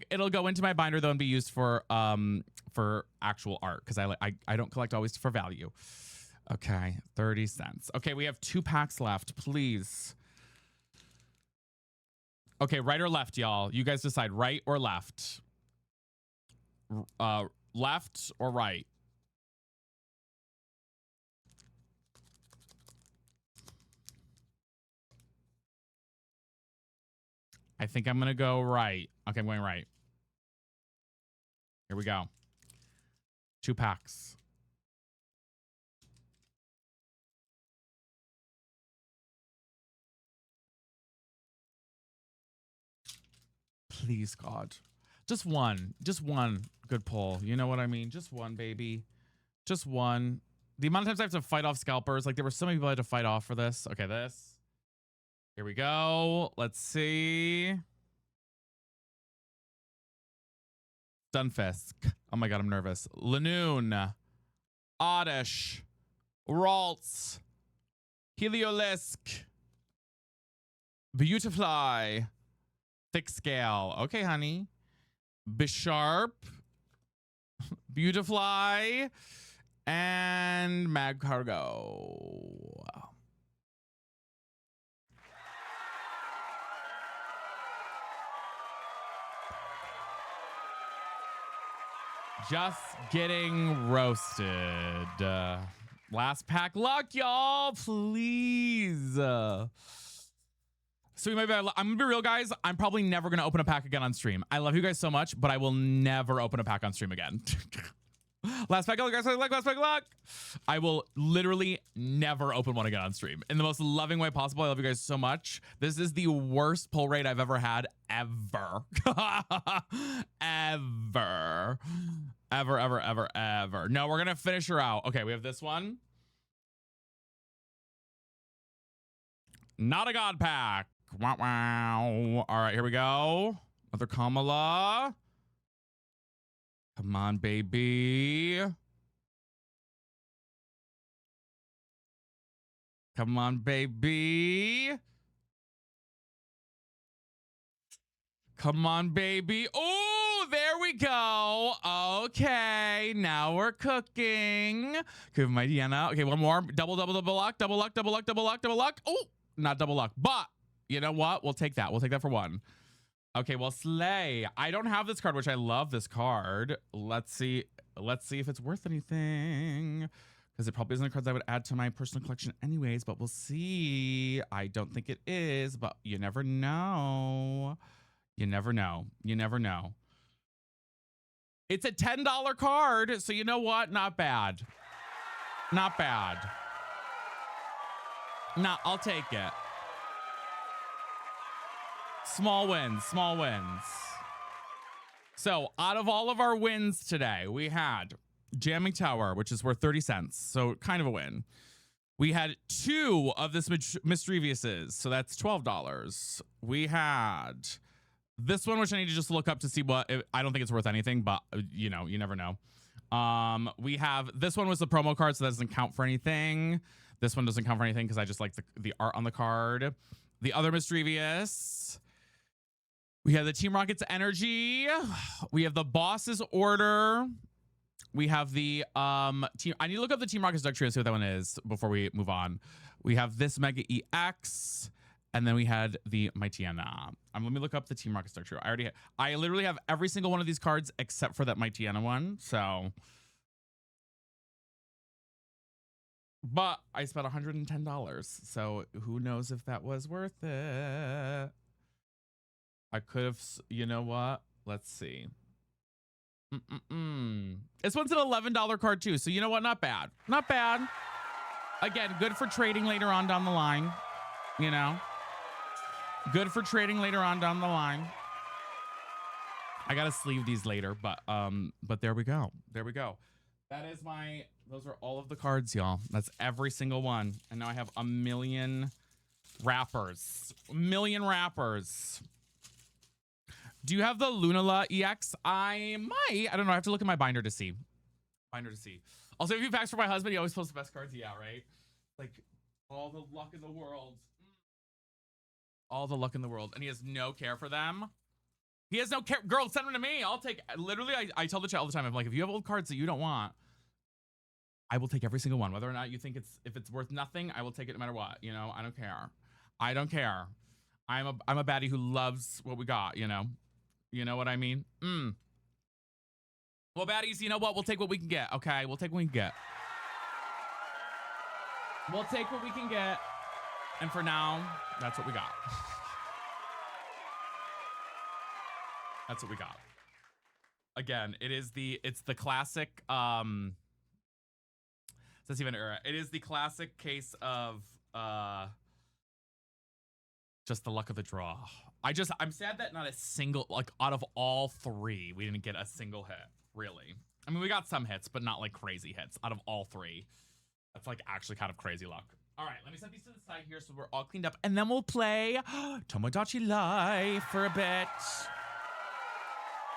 binder though and be used for actual art because I don't collect always for value. Okay, 30 cents. Okay, we have 2 packs left, please. Okay, right or left, y'all? You guys decide, right or left? Left or right? I think I'm gonna go right. Okay, I'm going right. Here we go. 2 packs. Please, God. Just one good pull. You know what I mean? Just one, baby. Just one. The amount of times I have to fight off scalpers, like there were so many people I had to fight off for this. Okay, this. Here we go. Let's see. Stunfisk. Oh my God, I'm nervous. Lanoon. Oddish. Ralts. Heliolisk. Beautifly. Thick scale. Okay, honey. Bisharp. Beautifly. And Mag Cargo. Just getting roasted. Last pack luck, y'all. Please. So we might be, I'm gonna be real, guys. I'm probably never gonna open a pack again on stream. I love you guys so much, but I will never open a pack on stream again. Last pack luck, guys. Last pack luck. I will literally never open one again on stream in the most loving way possible. I love you guys so much. This is the worst pull rate I've ever had, ever. Ever. No, we're gonna finish her out. Okay, we have this one. Not a god pack. Wow, wow. All right, here we go. Another Kamala. Come on, baby. Come on, baby. Come on, baby. Oh, there we go. Okay, now we're cooking. Give my Deanna. Okay, one more. Double luck. Oh, not double luck, but you know what? We'll take that. We'll take that for one. Okay, well, slay. I don't have this card, which I love this card. Let's see if it's worth anything. Because it probably isn't the cards I would add to my personal collection anyways, but we'll see. I don't think it is, but you never know. You never know. You never know. It's a $10 card, so you know what? Not bad. Not bad. Nah, I'll take it. Small wins, small wins. So out of all of our wins today, we had Jamming Tower, which is worth 30 cents. So kind of a win. We had 2 of this Mischievouses. So that's $12. We had this one, which I need to just look up to see what, I don't think it's worth anything, but you know, you never know. We have, this one was the promo card, so that doesn't count for anything. This one doesn't count for anything because I just like the art on the card. The other Mischievous. We have the Team Rocket's Energy. We have the Boss's Order. We have the team. I need to look up the Team Rocket's Duck Trio and see what that one is before we move on. We have this Mega EX, and then we had the Mightyena. Let me look up the Team Rocket's Duck Trio. I literally have every single one of these cards except for that Mightyena one. So, but I spent $110. So who knows if that was worth it? I could have, you know what? Let's see. This one's an $11 card too. So you know what? Not bad. Not bad. Again, good for trading later on down the line. You know? Good for trading later on down the line. I gotta sleeve these later, but there we go. There we go. That is those are all of the cards, y'all. That's every single one. And now I have a million wrappers. A million wrappers. Do you have the Lunala EX? I might. I don't know. I have to look at my binder to see. Also, if you packs for my husband, he always posts the best cards. Yeah, right? Like, all the luck in the world. All the luck in the world. And he has no care for them. He has no care. Girl, send them to me. I'll take, literally, I tell the chat all the time. I'm like, if you have old cards that you don't want, I will take every single one. Whether or not you think if it's worth nothing, I will take it no matter what. You know, I don't care. I don't care. I'm a baddie who loves what we got, you know? You know what I mean? Well, baddies, you know what? We'll take what we can get, okay? We'll take what we can get. We'll take what we can get. And for now, that's what we got. That's what we got. Again, it's the classic, Says even era. It is the classic case of just the luck of the draw. I'm sad that not a single, like, out of all three, we didn't get a single hit, really. I mean, we got some hits, but not like crazy hits out of all three. That's like actually kind of crazy luck. All right, let me set these to the side here so we're all cleaned up, and then we'll play Tomodachi Life for a bit.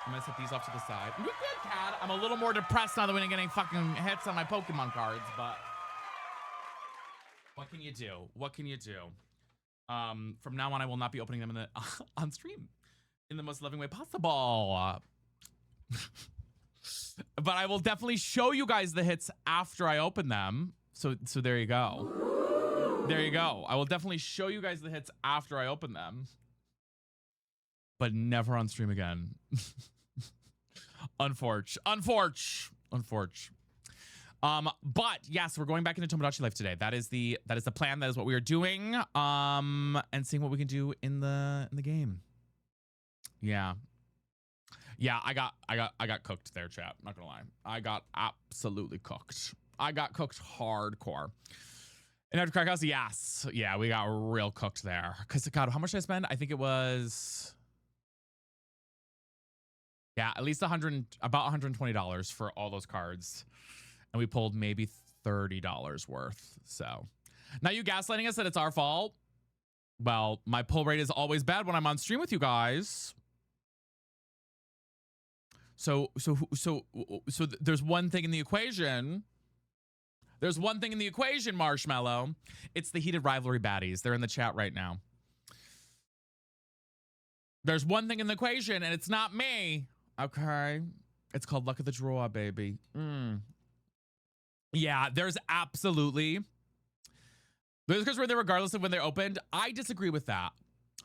I'm gonna set these off to the side. You're good, Cat. I'm a little more depressed now that we didn't get any fucking hits on my Pokemon cards, but what can you do? What can you do? From now on, I will not be opening them in the on stream in the most loving way possible. But I will definitely show you guys the hits after I open them. So there you go. There you go. I will definitely show you guys the hits after I open them. But never on stream again. Unforge. But yes, we're going back into Tomodachi Life today. That is the plan. That is what we are doing. And seeing what we can do in the game. Yeah. Yeah, I got cooked there, chat. Not gonna lie. I got absolutely cooked. I got cooked hardcore. And after Crackhouse, yes. Yeah, we got real cooked there. Because, God, how much did I spend? I think it was... Yeah, at least about $120 for all those cards. And we pulled maybe $30 worth. So now you gaslighting us that it's our fault. Well, my pull rate is always bad when I'm on stream with you guys. So there's one thing in the equation. There's one thing in the equation, Marshmallow. It's the heated rivalry baddies. They're in the chat right now. There's one thing in the equation, and it's not me. Okay. It's called luck of the draw, baby. Yeah, there's absolutely. Those cards were there regardless of when they're opened. I disagree with that.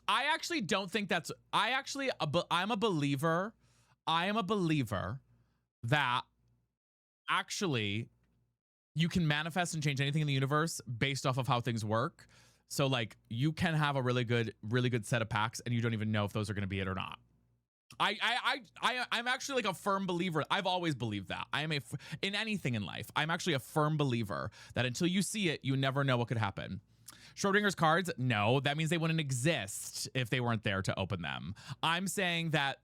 I actually don't think that's. I'm a believer. I am a believer that actually you can manifest and change anything in the universe based off of how things work. So like you can have a really good set of packs and you don't even know if those are going to be it or not. I'm actually like a firm believer. I've always believed that. In anything in life, I'm actually a firm believer that until you see it, you never know what could happen. Schrodinger's cards, no, that means they wouldn't exist if they weren't there to open them. I'm saying that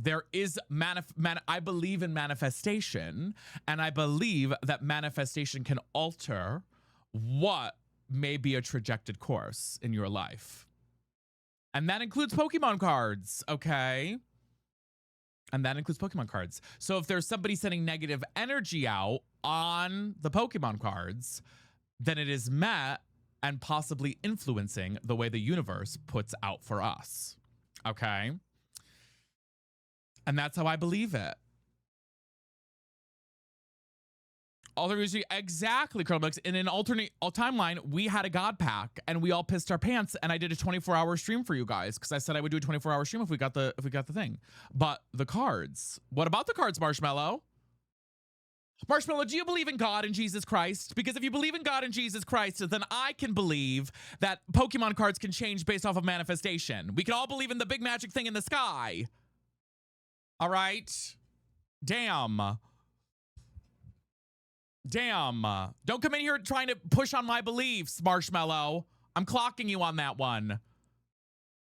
there is I believe in manifestation, and I believe that manifestation can alter what may be a trajected course in your life. And that includes Pokemon cards, okay? And that includes Pokemon cards. So if there's somebody sending negative energy out on the Pokemon cards, then it is met and possibly influencing the way the universe puts out for us, okay? And that's how I believe it. Exactly, Curlbooks. In an alternate timeline, we had a God pack and we all pissed our pants, and I did a 24-hour stream for you guys because I said I would do a 24-hour stream if we got the thing. But the cards. What about the cards, Marshmallow? Marshmallow, do you believe in God and Jesus Christ? Because if you believe in God and Jesus Christ, then I can believe that Pokemon cards can change based off of manifestation. We can all believe in the big magic thing in the sky. All right? Damn. Don't come in here trying to push on my beliefs, Marshmallow. I'm clocking you on that one.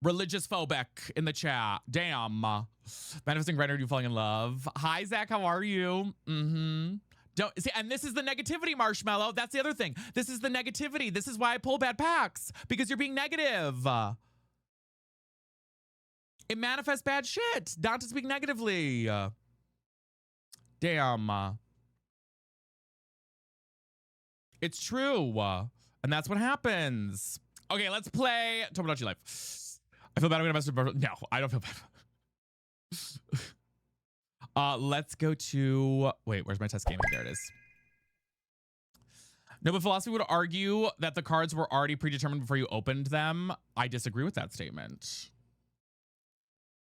Religious phobic in the chat. Damn. Manifesting Grinder, you falling in love. Hi, Zach. How are you? Don't see, and this is the negativity, Marshmallow. That's the other thing. This is the negativity. This is why I pull bad packs, because you're being negative. It manifests bad shit. Not to speak negatively. Damn. It's true. And that's what happens. Okay, let's play Tomodachi Life. I feel bad. I'm gonna mess with. No, I don't feel bad. Let's go to. Wait, where's my test game? There it is. No, but philosophy would argue that the cards were already predetermined before you opened them. I disagree with that statement.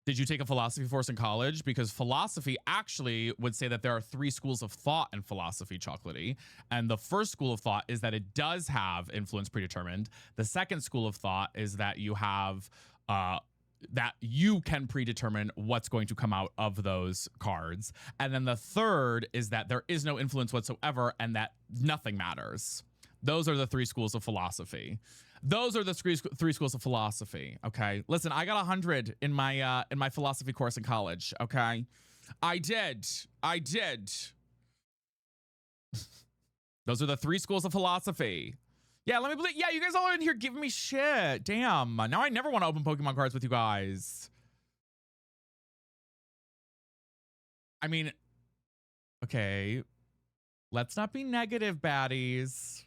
Did you take a philosophy course in college? Because philosophy actually would say that there are 3 schools of thought in philosophy, Chocolatey. And the first school of thought is that it does have influence predetermined. The second school of thought is that you have that you can predetermine what's going to come out of those cards. And then the third is that there is no influence whatsoever and that nothing matters. Those are the 3 schools of philosophy. Those are the 3 schools of philosophy. Okay. Listen, I got 100 in my philosophy course in college. Okay. I did. Those are the 3 schools of philosophy. Yeah, let me believe. Yeah, you guys all in here giving me shit. Damn. Now I never want to open Pokemon cards with you guys. I mean, okay. Let's not be negative, baddies.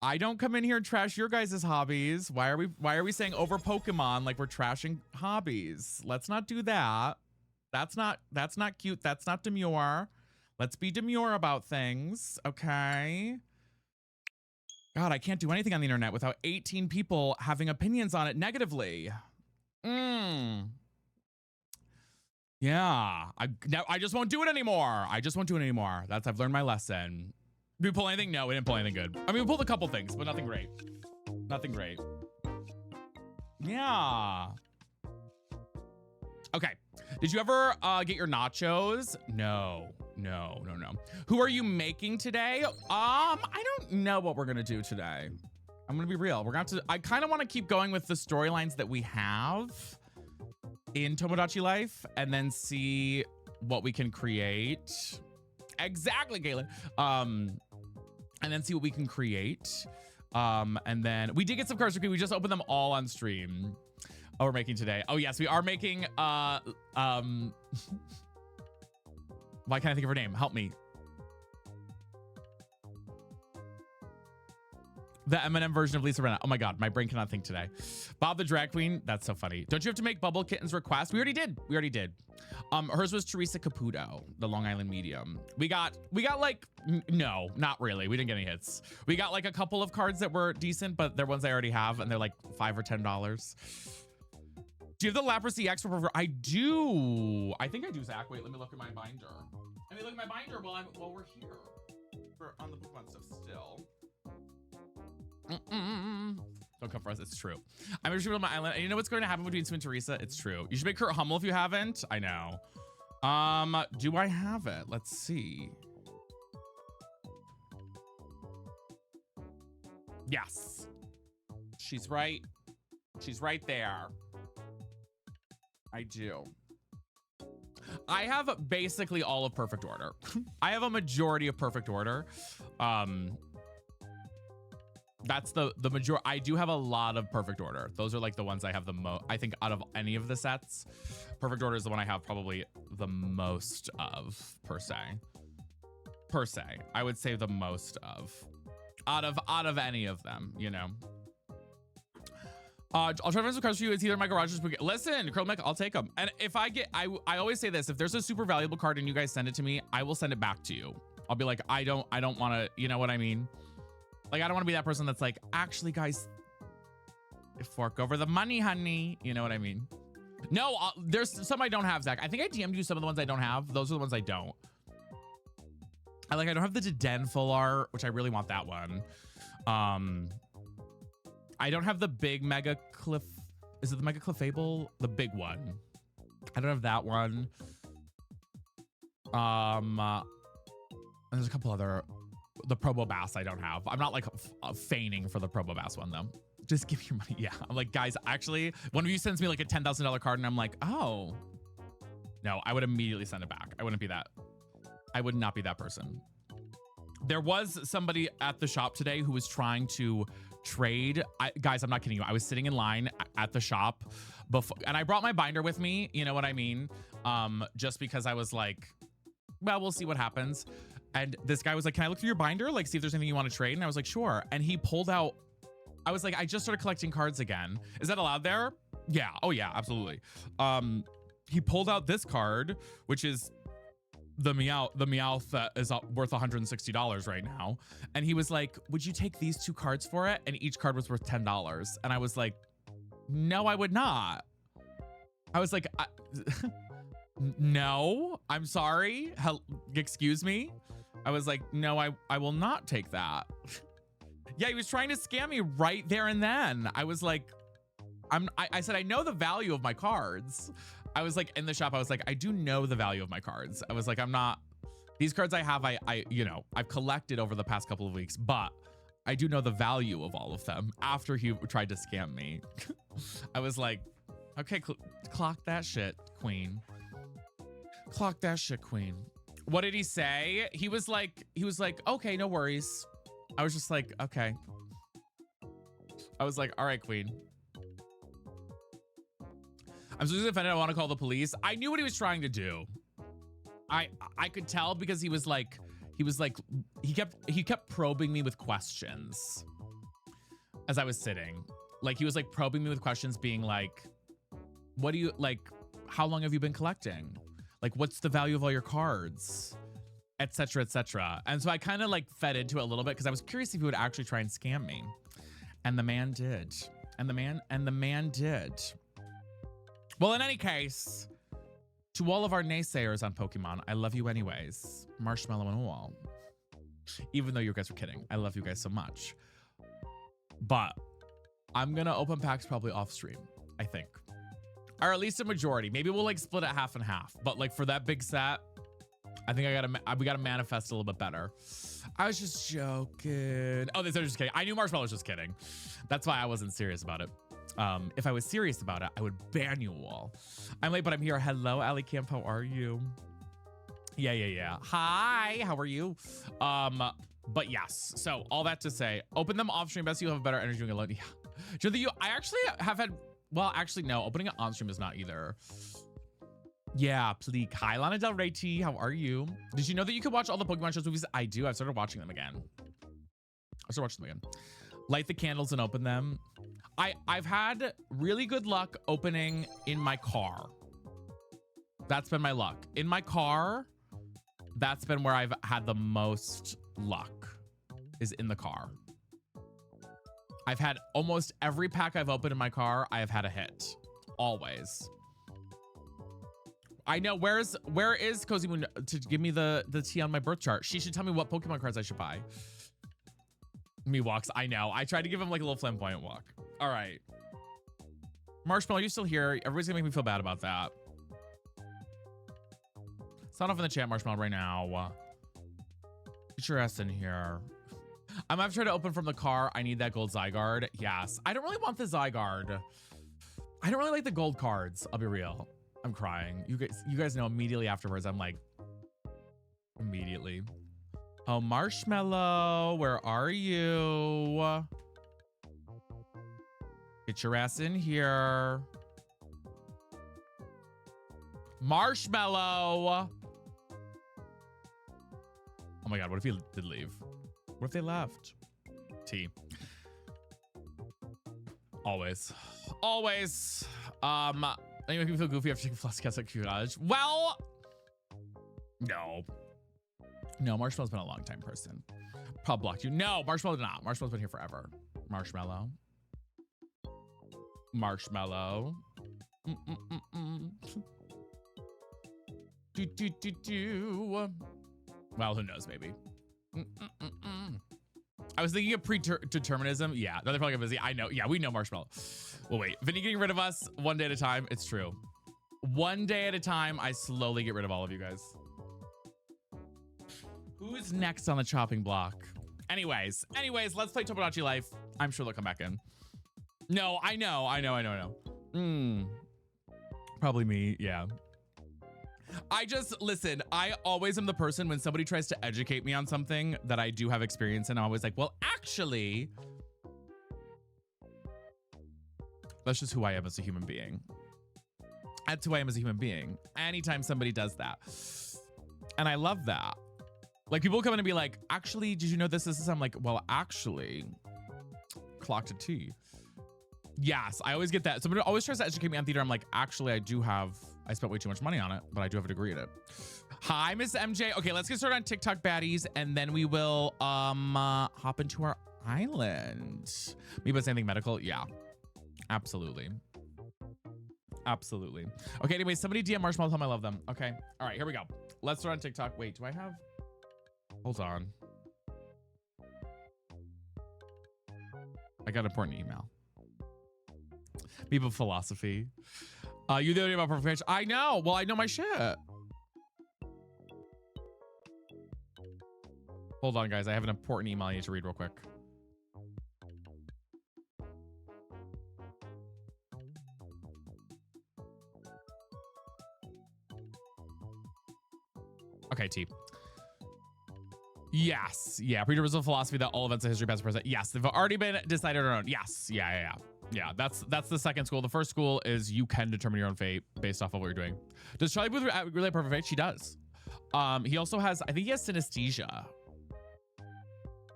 I don't come in here and trash your guys' hobbies. Why are we saying over Pokemon like we're trashing hobbies? Let's not do that. That's not cute. That's not demure. Let's be demure about things, okay? God, I can't do anything on the internet without 18 people having opinions on it negatively. Yeah. I just won't do it anymore. I've learned my lesson. Did we pull anything? No, we didn't pull anything good. I mean, we pulled a couple things, but nothing great. Yeah. Okay. Did you ever get your nachos? No. Who are you making today? I don't know what we're gonna do today. I'm gonna be real. I kind of want to keep going with the storylines that we have in Tomodachi Life and then see what we can create. Exactly, Galen. And then see what we can create. And then we did get some cards. We just opened them all on stream. Oh, we're making today. Oh yes, we are making. Why can't I think of her name? Help me. The Eminem version of Lisa Rinna. Oh my God, my brain cannot think today. Bob the Drag Queen. That's so funny. Don't you have to make Bubble Kitten's request? We already did. Hers was Teresa Caputo, the Long Island medium. We got like, no, not really. We didn't get any hits. We got like a couple of cards that were decent, but they're ones I already have and they're like $5 or $10. Do you have the Lapras EX? I do. I think I do, Zach. Wait, let me look at my binder. While we're here on the Pokemon stuff still. Don't come for us. It's true. I'm going to shoot on my island. And you know what's going to happen between Sue and Teresa? It's true. You should make Kurt Hummel if you haven't. I know. Do I have it? Let's see. Yes. She's right. She's right there. I do. I have basically all of Perfect Order. I have a majority of Perfect Order. That's the majority. I do have a lot of Perfect Order. Those are like the ones I have the most. I think out of any of the sets, Perfect Order is the one I have probably the most of per se. I would say the most of out of any of them, you know. I'll try to find some cards for you. It's either my garage or spaghetti. Listen, Curl Mech, I'll take them. And if I get, I always say this: if there's a super valuable card and you guys send it to me, I will send it back to you. I'll be like, I don't want to, you know what I mean? Like, I don't want to be that person that's like, actually, guys, fork over the money, honey. You know what I mean? No, there's some I don't have, Zach. I think I DM'd you some of the ones I don't have. Those are the ones I don't. I don't have the Deden full art, which I really want that one. I don't have the big Mega Cliff. Is it the Mega Clefable? The big one. I don't have that one. And there's a couple other. The Probobass I don't have. I'm not like feigning for the Probobass one though. Just give your money. Yeah. I'm like, guys, actually, one of you sends me like a $10,000 card and I'm like, oh. No, I would immediately send it back. I wouldn't be that. I would not be that person. There was somebody at the shop today who was trying to trade. Guys, I'm not kidding you. I was sitting in line at the shop before, and I brought my binder with me, you know what I mean? Just because I was like, well, we'll see what happens. And this guy was like, can I look through your binder? Like, see if there's anything you want to trade? And I was like, sure. And he pulled out, I was like, I just started collecting cards again. Is that allowed there? Yeah. Oh yeah, absolutely. He pulled out this card, which is the Meowth that is worth $160 right now. And he was like, would you take these 2 cards for it? And each card was worth $10. And I was like, no, I would not. I was like, no, I'm sorry. Excuse me. I was like, no, I will not take that. Yeah, he was trying to scam me right there and then. I was like, I said, I know the value of my cards. I was like, in the shop, I was like, I do know the value of my cards. I was like, I'm not, these cards I have, you know, I've collected over the past couple of weeks, but I do know the value of all of them. After he tried to scam me, I was like, okay, clock that shit, queen. Clock that shit, queen. What did he say? He was like, okay, no worries. I was just like, okay. I was like, all right, queen. I'm so offended. I want to call the police. I knew what he was trying to do. I could tell because he kept probing me with questions as I was sitting. Like he was like probing me with questions, being like, what do you like? How long have you been collecting? Like, what's the value of all your cards? Etc. etc. And so I kind of like fed into it a little bit because I was curious if he would actually try and scam me. And the man did. And the man did. Well, in any case, to all of our naysayers on Pokemon, I love you anyways. Marshmallow and all. Even though you guys were kidding. I love you guys so much. But I'm going to open packs probably off stream, I think. Or at least a majority. Maybe we'll like split it half and half. But like for that big set, I think we gotta manifest a little bit better. I was just joking. Oh, they're just kidding. I knew Marshmallow was just kidding. That's why I wasn't serious about it. If I was serious about it, I would ban you all. I'm late, but I'm here. Hello, Ali Camp. How are you? Yeah. Hi, how are you? But yes. So all that to say, open them off stream. Best you have a better energy doing alone. Yeah. I actually have had. Well, actually, no. Opening it on stream is not either. Yeah, please. Hi, Lana Del Rey T. How are you? Did you know that you could watch all the Pokemon shows movies? I do. I've started watching them again. Light the candles and open them. I've had really good luck opening in my car. That's been my luck. In my car, that's been where I've had the most luck, is in the car. I've had almost every pack I've opened in my car, I have had a hit. Always. I know. Where is Cozy Moon to give me the tea on my birth chart? She should tell me what Pokemon cards I should buy. Me walks. I know. I tried to give him like a little flamboyant walk. All right. Marshmallow, you still here? Everybody's gonna make me feel bad about that. Sound off in the chat, Marshmallow, right now. Get your ass in here. I'm gonna try to open from the car. I need that gold Zygarde. Yes. I don't really want the Zygarde. I don't really like the gold cards. I'll be real. I'm crying. You guys know immediately afterwards. I'm like, immediately. Oh, Marshmallow, where are you? Get your ass in here. Marshmallow. Oh my God, what if he did leave? What if they left? T. Always. Always. You make me feel goofy after taking floss cats at Cottage. Well, no. No, Marshmallow's been a long time person. Probably blocked you. No, Marshmallow did not. Marshmallow's been here forever. Marshmallow. Marshmallow. Do. Well, who knows, maybe. I was thinking of predeterminism. Yeah, they're probably busy. I know. Yeah, we know Marshmallow. Well, wait. Vinny getting rid of us one day at a time. It's true. One day at a time, I slowly get rid of all of you guys. Who's next on the chopping block? Anyways, let's play Tomodachi Life. I'm sure they'll come back in. No, I know. Probably me. Yeah. Listen, I always am the person when somebody tries to educate me on something that I do have experience in. I'm always like, well, actually, That's just who I am as a human being. That's who I am as a human being. Anytime somebody does that. And I love that. Like, people come in and be like, actually, did you know this? I'm like, well, actually, clocked a T. Yes, I always get that. Somebody always tries to educate me on theater. I'm like, actually, I spent way too much money on it, but I do have a degree in it. Hi, Miss MJ. Okay, let's get started on TikTok baddies, and then we will hop into our island. Me about anything medical? Yeah, absolutely. Absolutely. Okay, anyway, somebody DM Marshmallow, tell them I love them. Okay, all right, here we go. Let's start on TikTok. Wait, do I have? Hold on. I got an important email. People philosophy. You know about perfect pitch? I know. Well, I know my shit. Hold on, guys. I have an important email I need to read real quick. Okay, T. Yes. Yeah. Predeterminism philosophy that all events in history, past and present. Yes. They've already been decided on. Yes. Yeah. That's the second school. The first school is you can determine your own fate based off of what you're doing. Does Charlie Booth relate perfect fate? She does. He also has, I think he has synesthesia.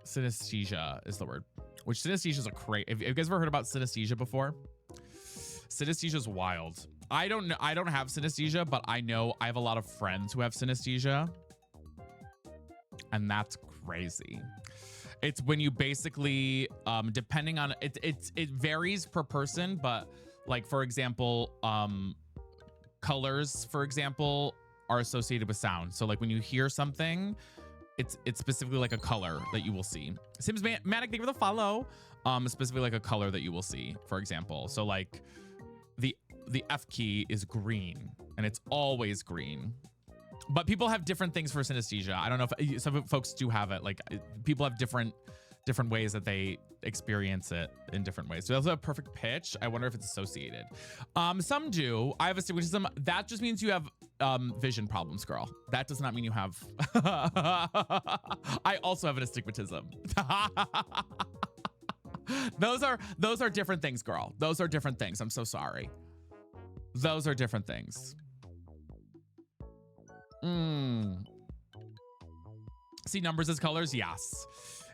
Synesthesia is the word. Which synesthesia is a crazy. Have you guys ever heard about synesthesia before? Synesthesia is wild. I don't have synesthesia, but I know I have a lot of friends who have synesthesia. And that's crazy. It's when you basically, depending on, it varies per person, but like, for example, colors, for example, are associated with sound. So like when you hear something, it's specifically like a color that you will see. Sims Manic, thank you for the follow. Specifically like a color that you will see, for example. So like the F key is green and it's always green. But people have different things for synesthesia. I don't know if some folks do have it. Like people have different ways that they experience it in different ways. So that's a perfect pitch. I wonder if it's associated. Some do. I have astigmatism. That just means you have vision problems, girl. That does not mean you have. I also have an astigmatism. Those are different things, girl. Those are different things. I'm so sorry. Those are different things. See numbers as colors? Yes.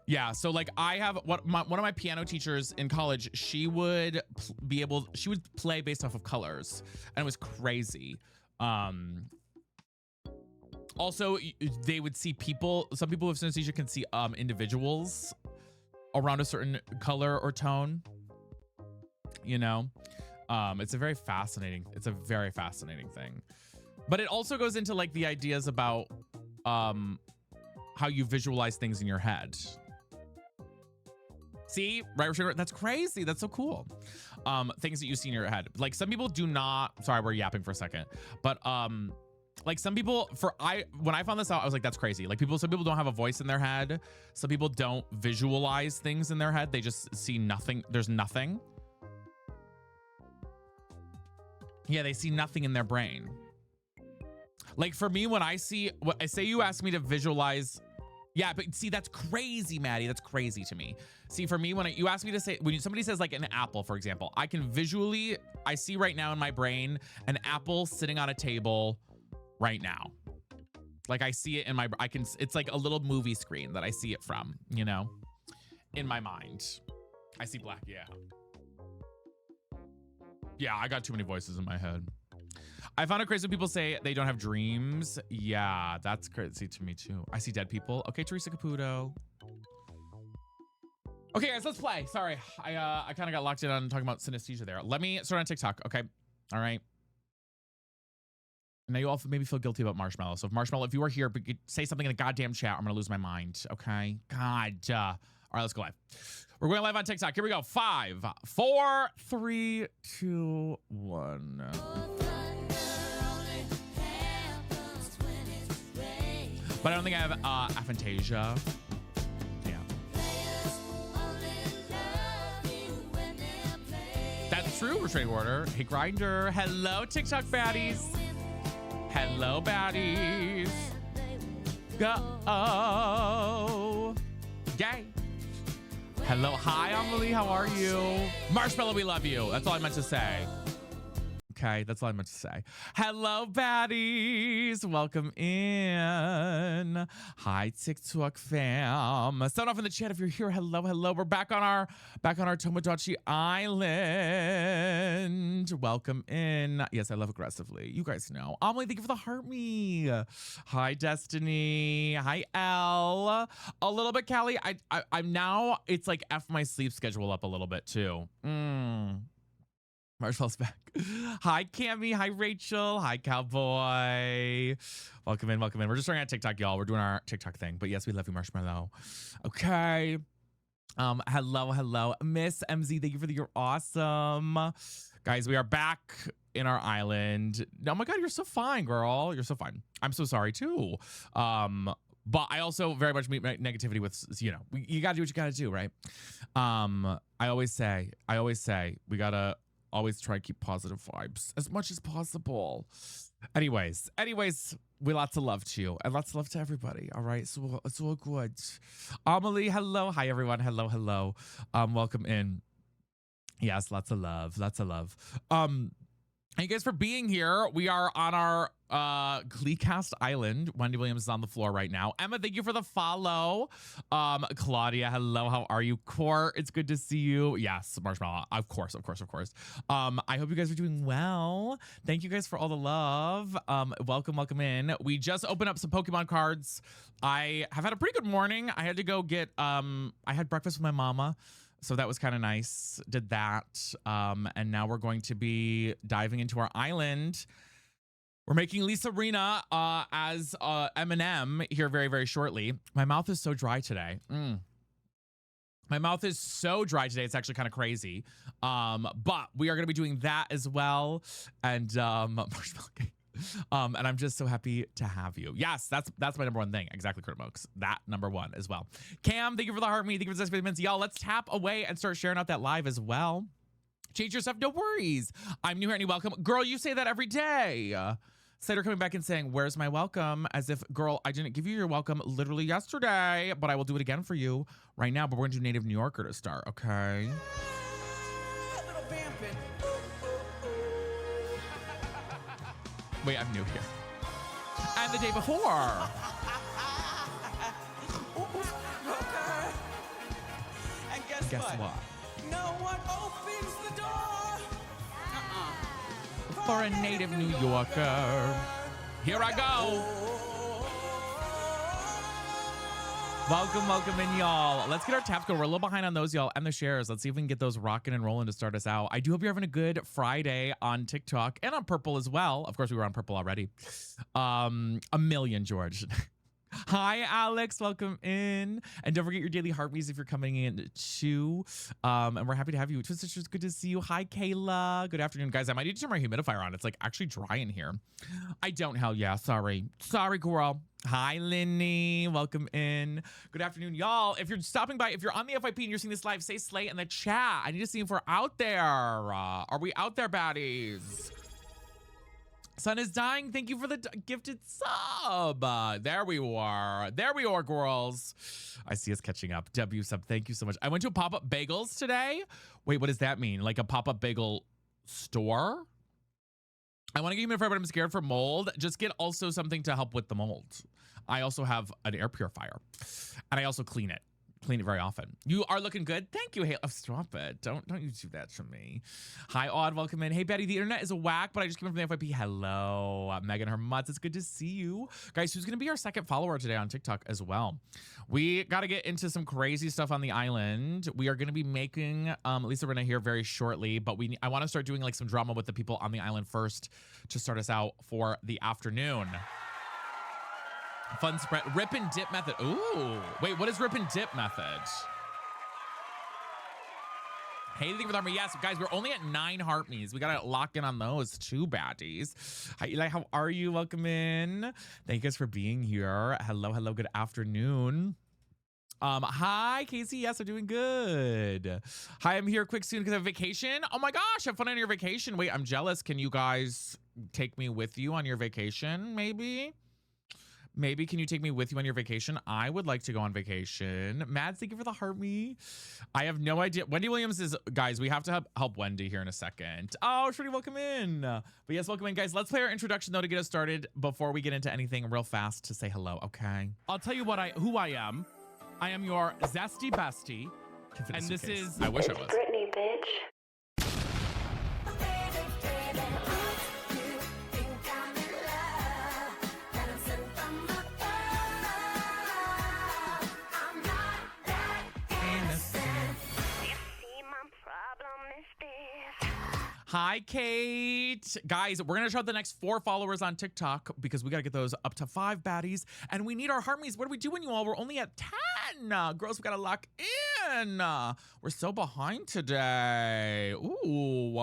Yeah, so like I have one of my piano teachers in college, she would play based off of colors, and it was crazy. Also, they would see people, some people with synesthesia can see individuals around a certain color or tone, you know? It's a very fascinating thing. But it also goes into like the ideas about how you visualize things in your head. See, right? That's crazy. That's so cool. Things that you see in your head. Like some people do not. Sorry, we're yapping for a second. But like some people, when I found this out, I was like, that's crazy. Like some people don't have a voice in their head. Some people don't visualize things in their head. They just see nothing. There's nothing. Yeah, they see nothing in their brain. Like for me, when I say you ask me to visualize, yeah, but see, that's crazy, Maddie. That's crazy to me. See, for me, when you ask me to say, when somebody says like an apple, for example, I see right now in my brain, an apple sitting on a table right now. Like I see it in it's like a little movie screen that I see it from, you know, in my mind. I see black, yeah. Yeah, I got too many voices in my head. I found it crazy when people say they don't have dreams. Yeah, that's crazy to me too. I see dead people. Okay, Teresa Caputo. Okay, guys, let's play. Sorry, I kind of got locked in on talking about synesthesia there. Let me start on TikTok, okay? All right. Now you all maybe feel guilty about Marshmallow. So if Marshmallow, if you are here, but you say something in the goddamn chat, I'm gonna lose my mind, okay? God. All right, let's go live. We're going live on TikTok. Here we go. 5, 4, 3, 2, 1. But I don't think I have aphantasia. Yeah. That's true, Restraining Order. Hey, Grinder. Hello, TikTok baddies. Hello, baddies. Go. Yay. Hello. Hi, Amelie. How are you? Marshmallow, we love you. That's all I meant to say. Okay, that's all I meant to say. Hello, baddies. Welcome in. Hi, TikTok fam. Sound off in the chat if you're here. Hello, hello. We're back on our Tomodachi Island. Welcome in. Yes, I love aggressively. You guys know. Amelie, thank you for the heart me. Hi, Destiny. Hi, Elle. A little bit, Callie. I'm now. It's like F my sleep schedule up a little bit too. Marshall's back. Hi, Cammy. Hi, Rachel. Hi, Cowboy. Welcome in. Welcome in. We're just starting at TikTok, y'all. We're doing our TikTok thing. But yes, we love you, Marshmallow. Okay. Hello, hello. Miss MZ, thank you for you're awesome. Guys, we are back in our island. Oh my God, you're so fine, girl. You're so fine. I'm so sorry too. But I also very much meet negativity with, you know, you gotta do what you gotta do, right? I always say, we gotta always try to keep positive vibes as much as possible. Anyways, we lots of love to you and lots of love to everybody. All right, so it's all good. Amelie, hello. Hi, everyone. Hello, hello. Welcome in. Yes, lots of love. Lots of love. Thank you guys for being here. We are on our Gleecast Island. Wendy Williams is on the floor right now. Emma, thank you for the follow. Claudia, hello. How are you? Court, it's good to see you. Yes, Marshmallow, of course. I hope you guys are doing well. Thank you guys for all the love. Welcome in. We just opened up some Pokemon cards. I have had a pretty good morning. I had to go get I had breakfast with my mama. So that was kind of nice. Did that. And now we're going to be diving into our island. We're making Lisa Rena as Eminem here very, very shortly. My mouth is so dry today. My mouth is so dry today. It's actually kind of crazy. But we are going to be doing that as well. And marshmallow cake. And I'm just so happy to have you. Yes, that's my number one thing. Exactly, Critmokes. That number one as well. Cam, thank you for the heart me. Thank you for the minutes. Y'all, let's tap away and start sharing out that live as well. Change your stuff, no worries. I'm new here and you welcome. Girl, you say that every day. Slater coming back and saying, where's my welcome? As if, girl, I didn't give you your welcome literally yesterday, but I will do it again for you right now. But we're gonna do Native New Yorker to start, okay? Wait, I'm new here. And the day before. And guess what? No one opens the door. For a native New Yorker. Here I go. Welcome in, y'all. Let's get our taps going. We're a little behind on those, y'all, and the shares. Let's see if we can get those rocking and rolling to start us out. I do hope you're having a good Friday on TikTok and on Purple as well. Of course, we were on Purple already. A million, George. Hi, Alex. Welcome in. And don't forget your daily heartbeats if you're coming in too. And we're happy to have you. Twin Sisters, good to see you. Hi, Kayla. Good afternoon, guys. I might need to turn my humidifier on. It's like actually dry in here. I don't. Hell yeah. Sorry, girl. Hi, Linny. Welcome in. Good afternoon, y'all. If you're stopping by, if you're on the FYP and you're seeing this live, say slay in the chat. I need to see if we're out there. Are we out there, baddies? Sun is dying. Thank you for the gifted sub. There we are. There we are, girls. I see us catching up. W sub, thank you so much. I went to a pop-up bagels today. Wait, what does that mean? Like a pop-up bagel store? I want to give you for everybody. I'm scared for mold. Just get also something to help with the mold. I also have an air purifier. And I also clean it very often. You are looking good. Thank you. Hey, oh, stop it. Don't you do that to me. Hi, Odd. Welcome in. Hey, Betty. The internet is a whack, but I just came in from the FYP. Hello. Megan her mutts. It's good to see you. Guys, who's going to be our second follower today on TikTok as well? We got to get into some crazy stuff on the island. We are going to be making Lisa Rinna here very shortly, but I want to start doing like some drama with the people on the island first to start us out for the afternoon. Fun spread. Rip and dip method. Ooh. Wait, what is rip and dip method? Hey, thank you for the armor. Yes, guys, we're only at 9 heart me's. We got to lock in on those 2 baddies. Hi, Eli. How are you? Welcome in. Thank you guys for being here. Hello. Good afternoon. Hi, Casey. Yes, I'm doing good. Hi, I'm here quick soon because I have vacation. Oh my gosh, have fun on your vacation. Wait, I'm jealous. Can you guys take me with you on your vacation, maybe? Maybe can you take me with you on your vacation? I would like to go on vacation. Mads, thank you for the heart me. I have no idea. Wendy Williams is, guys, we have to help Wendy here in a second. Oh, Shreddy, welcome in. But yes, welcome in, guys. Let's play our introduction though to get us started before we get into anything real fast to say hello, okay? I'll tell you who I am. I am your zesty bestie. And this is... I wish I was. Britney, bitch. Hi, Kate. Guys, we're going to shout the next 4 followers on TikTok because we got to get those up to 5 baddies. And we need our Harmies. What are we doing, you all? We're only at 10. Girls, we got to lock in. We're so behind today. Ooh.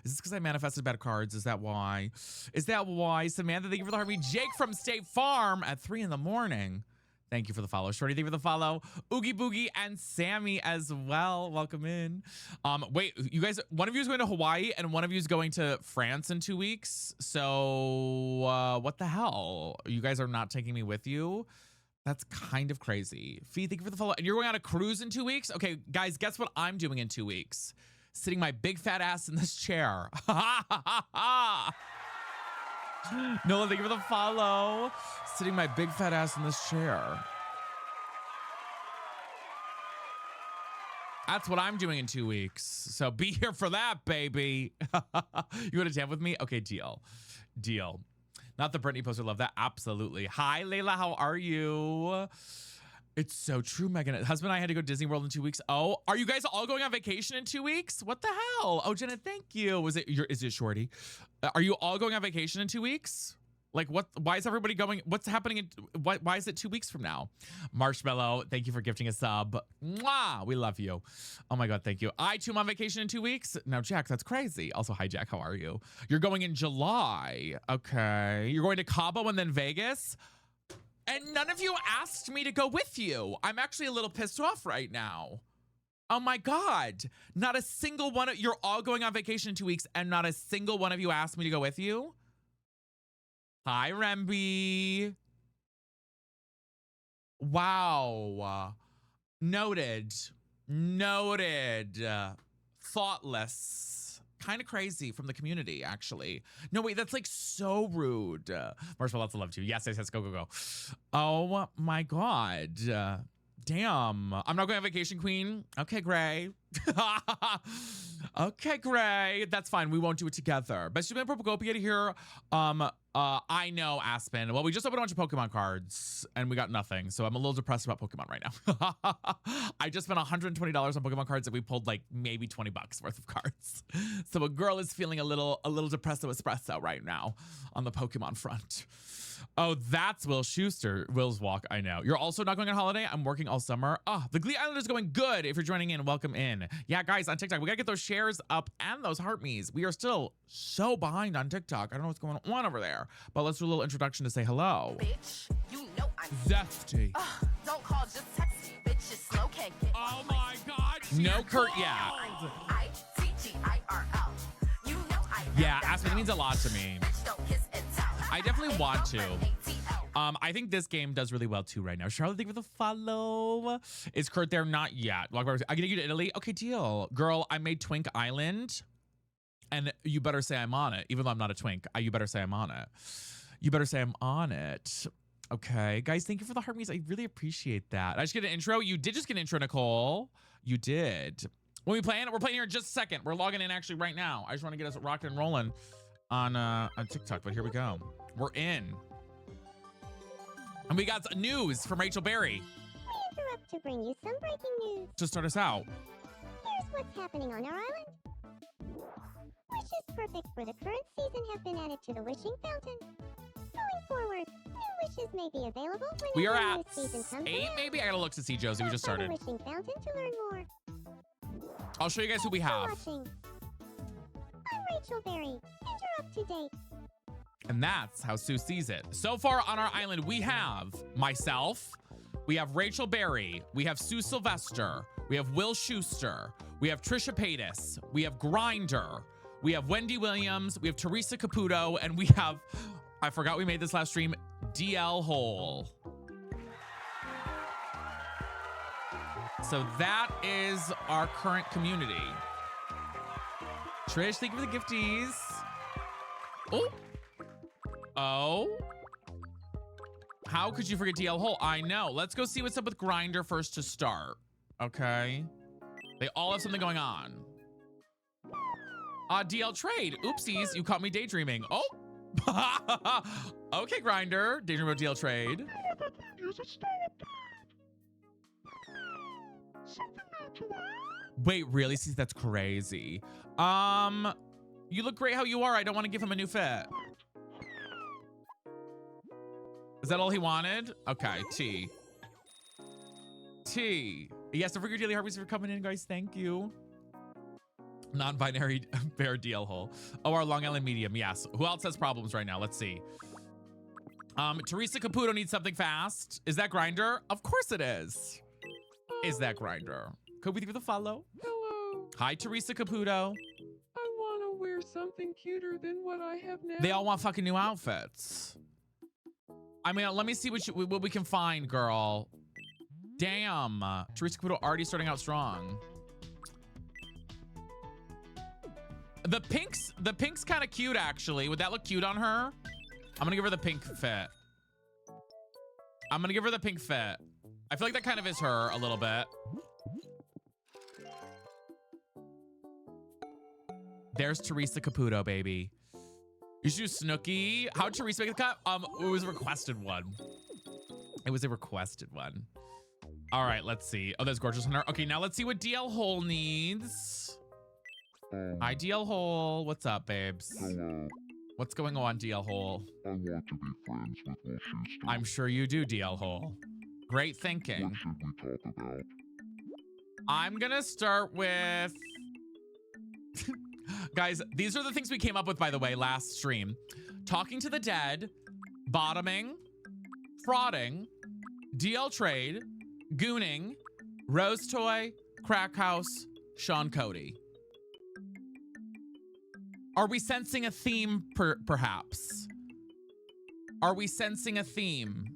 Is this because I manifested bad cards? Is that why? Is that why? Samantha, thank you for the Harmie. Jake from State Farm at 3 in the morning. Thank you for the follow. Shorty, thank you for the follow. Oogie Boogie and Sammy as well. Welcome in. Wait, you guys, one of you is going to Hawaii and one of you is going to France in 2 weeks. So what the hell? You guys are not taking me with you? That's kind of crazy. Fee, thank you for the follow. And you're going on a cruise in 2 weeks? Okay, guys, guess what I'm doing in 2 weeks? Sitting my big fat ass in this chair. Nolan, thank you for the follow. Sitting my big fat ass in this chair. That's what I'm doing in 2 weeks. So be here for that, baby. You want to jam with me? Okay, deal. Deal. Not the Britney poster. Love that. Absolutely. Hi, Layla. How are you? It's so true, Megan. Husband and I had to go to Disney World in 2 weeks. Oh, are you guys all going on vacation in 2 weeks? What the hell? Oh, Jenna, thank you. Is it Shorty? Are you all going on vacation in 2 weeks? Like what? Why is everybody going? What's happening? Why is it 2 weeks from now? Marshmallow, thank you for gifting a sub. Mwah, we love you. Oh my God, thank you. I too am on vacation in 2 weeks. Now, Jack, that's crazy. Also, hi, Jack. How are you? You're going in July. Okay. You're going to Cabo and then Vegas. And none of you asked me to go with you. I'm actually a little pissed off right now. Oh my God. Not a single one of you're all going on vacation in 2 weeks and not a single one of you asked me to go with you. Hi, Remby. Wow. Noted. Thoughtless. Kind of crazy from the community, actually. No, wait, that's like so rude. Marshmallow, lots of love too. Yes, go. Oh my God. Damn. I'm not going on vacation, Queen. Okay, Gray. Okay, Gray. That's fine. We won't do it together. Best human Propagopia here. I know, Aspen. Well, we just opened a bunch of Pokemon cards and we got nothing. So I'm a little depressed about Pokemon right now. I just spent $120 on Pokemon cards and we pulled like maybe 20 bucks worth of cards. So a girl is feeling a little depresso espresso right now on the Pokemon front. Oh, that's Will Schuster. Will's walk, I know. You're also not going on holiday? I'm working all summer. Oh, the Glee Island is going good. If you're joining in, welcome in. Yeah, guys, on TikTok, we gotta get those shares up and those heart me's. We are still so behind on TikTok. I don't know what's going on over there. But let's do a little introduction to say hello. Bitch, you know I'm Zesty. don't call, just text me. Bitch, it's slow, can't get Oh my God. No Kurt, yeah. ITGIRL. You know I Yeah, Aspen, it means a lot to me. Bitch, don't kiss and tell. I definitely want to. I think this game does really well too right now. Charlotte, thank you for the follow. Is Kurt there? Not yet. I can take you to Italy. Okay, deal. Girl, I made Twink Island. And you better say I'm on it. Even though I'm not a twink. You better say I'm on it. You better say I'm on it. Okay. Guys, thank you for the heart me's. I really appreciate that. I just get an intro. You did just get an intro, Nicole. You did. When we playing, we're playing here in just a second. We're logging in actually right now. I just want to get us rocking and rolling on TikTok. But here we go. We're in. And we got news from Rachel Berry. We interrupt to bring you some breaking news. To start us out. Here's what's happening on our island. Wishes perfect for the current season have been added to the wishing fountain. Going forward, new wishes may be available whenever We are a new at season comes 8, around. maybe? I gotta look to see, Josie. We just Tap on started. the wishing fountain to learn more. I'll show you guys who we Thanks for have. watching. I'm Rachel Berry. Interrupt to date. And that's how Sue sees it. So far on our island, we have myself, we have Rachel Berry, we have Sue Sylvester, we have Will Schuster, we have Trisha Paytas, we have Grinder, we have Wendy Williams, we have Teresa Caputo, and we have, I forgot we made this last stream, DL Hole. So that is our current community. Trish, thank you for the gifties. Oh. Oh. How could you forget DL Hole? I know. Let's go see what's up with Grindr first to start. Okay. They all have something going on. DL Trade. Oopsies, you caught me daydreaming. Oh. Okay, Grindr. Daydream about DL Trade. Wait, really? See, that's crazy. You look great how you are. I don't want to give him a new fit. Is that all he wanted? Okay, T. Yes, don't forget your daily heartbeats for coming in, guys. Thank you. Non-binary bear DL Hole. Oh, our Long Island medium. Yes. Who else has problems right now? Let's see. Teresa Caputo needs something fast. Is that Grindr? Of course it is. Is that Grindr? Could we give the follow? Hello. Hi, Teresa Caputo. I want to wear something cuter than what I have now. They all want fucking new outfits. I mean, let me see what we can find, girl. Damn. Teresa Caputo already starting out strong. The pink's kind of cute, actually. Would that look cute on her? I'm gonna give her the pink fit. I'm gonna give her the pink fit. I feel like that kind of is her a little bit. There's Teresa Caputo, baby. You should do Snooki. How'd Teresa make the cut? It was a requested one. It was a requested one. All right, let's see. Oh, that's gorgeous on her. Okay, now let's see what DL Hole needs. Hi, DL Hole. What's up, babes? Hello. What's going on, DL Hole? I want to be friends with Will Schuester. I'm sure you do, DL Hole. Great thinking. What should we talk about? I'm gonna start with... Guys, these are the things we came up with, by the way, last stream. Talking to the dead, bottoming, frauding, DL Trade, gooning, Rose Toy, Crack House, Sean Cody. Are we sensing a theme, perhaps? Are we sensing a theme?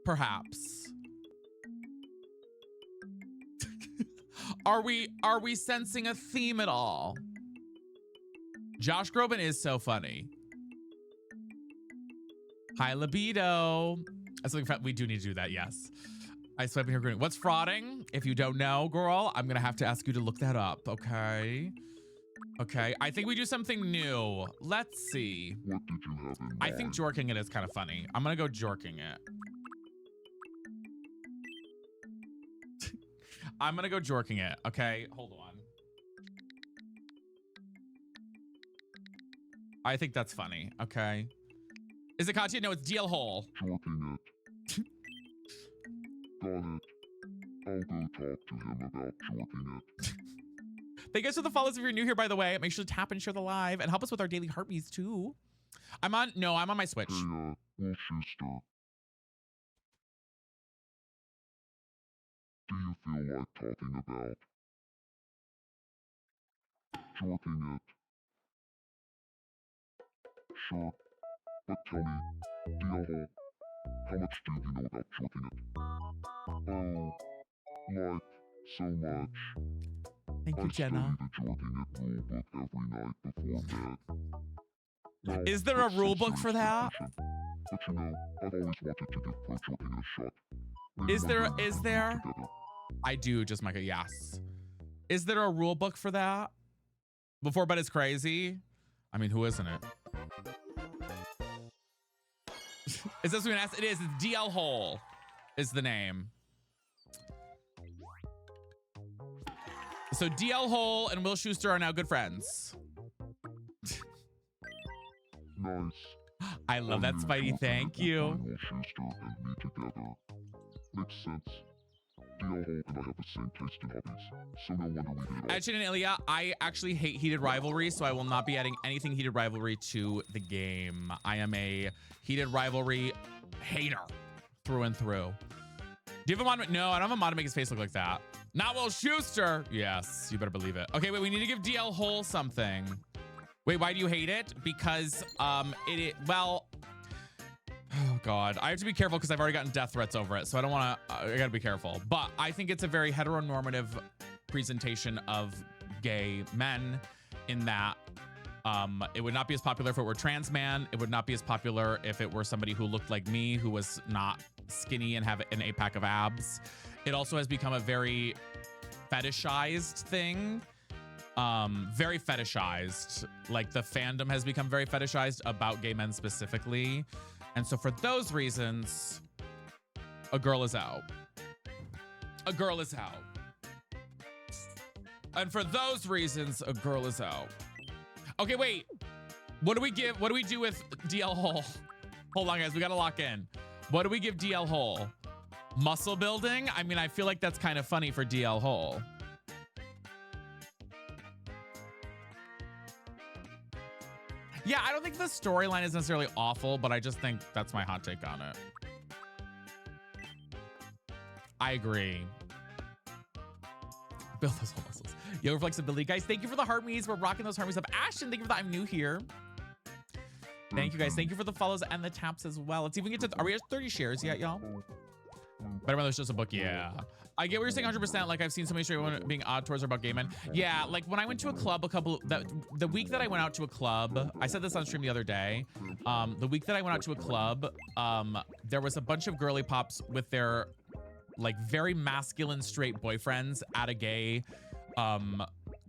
Perhaps. Are we sensing a theme at all? Josh Groban is so funny. Hi, libido. We do need to do that, yes. I swipe in here green. What's frauding? If you don't know, girl, I'm gonna have to ask you to look that up, okay? Okay, I think we do something new. Let's see. What did you have in mind? I think jorking it is kind of funny. I'm gonna go jorking it. I'm gonna go jorking it, okay? Hold on. I think that's funny, okay? Is it Katya? No, it's DL Hole. Jorking it. Got it. I'll go talk to him about jorking it. Thank you guys for the follows if you're new here, by the way. Make sure to tap and share the live and help us with our daily heartbeats too. I'm on my Switch. Hey, Will Schuester. Do you feel like talking about jorking it? Sure, but tell me, DL Hole, how much do you know about jorking it? Oh, like, so much. Thank you, Jenna. I study the jorking it rulebook every night before bed. Well, is there a rule book for that? But you know, I've always wanted to give pro jorking a shot. Is there? I do, just Micah, yes. Is there a rule book for that? Before Bed is Crazy? I mean, who isn't it? Is this what you ask? It is. It's DL Hole is the name. So DL Hole and Will Schuester are now good friends. Nice. I love that, Spidey. Thank you. Will Schuester and me together. Makes sense. DL Hole and I have the same taste in hobbies, so no wonder we hit it Etchin and Ilya, I actually hate Heated Rivalry, so I will not be adding anything Heated Rivalry to the game. I am a Heated Rivalry hater through and through. Do you have a mod? No, I don't have a mod to make his face look like that. Not Will Schuester. Yes, you better believe it. Okay, wait, we need to give DL Hole something. Wait, why do you hate it? Because well, oh God. I have to be careful because I've already gotten death threats over it. So I don't want to, I gotta be careful. But I think it's a very heteronormative presentation of gay men in that it would not be as popular if it were trans man. It would not be as popular if it were somebody who looked like me, who was not skinny and have an 8-pack of abs. It also has become a very fetishized thing. Very fetishized. Like the fandom has become very fetishized about gay men specifically. And so for those reasons, a girl is out. A girl is out. And for those reasons, a girl is out. Okay, wait. What do we do with DL Hole? Hold on, guys. We got to lock in. What do we give DL Hole? Muscle building? I mean, I feel like that's kind of funny for DL Hole. Yeah, I don't think the storyline is necessarily awful, but I just think that's my hot take on it. I agree. Build those whole muscles. Yo, flexibility. Guys, thank you for the heart me's. We're rocking those heart me's up. Ashton, thank you for the I'm new here. Thank you, guys. Thank you for the follows and the taps as well. Let's see if we can get to... Are we at 30 shares yet, y'all? Better Mother's just a book. Yeah. I get what you're saying 100%. Like, I've seen so many straight women being odd towards her about gay men. Yeah, like when I went to a club the week that I went out to a club, I said this on stream the other day. The week that I went out to a club, there was a bunch of girly pops with their like very masculine straight boyfriends at a gay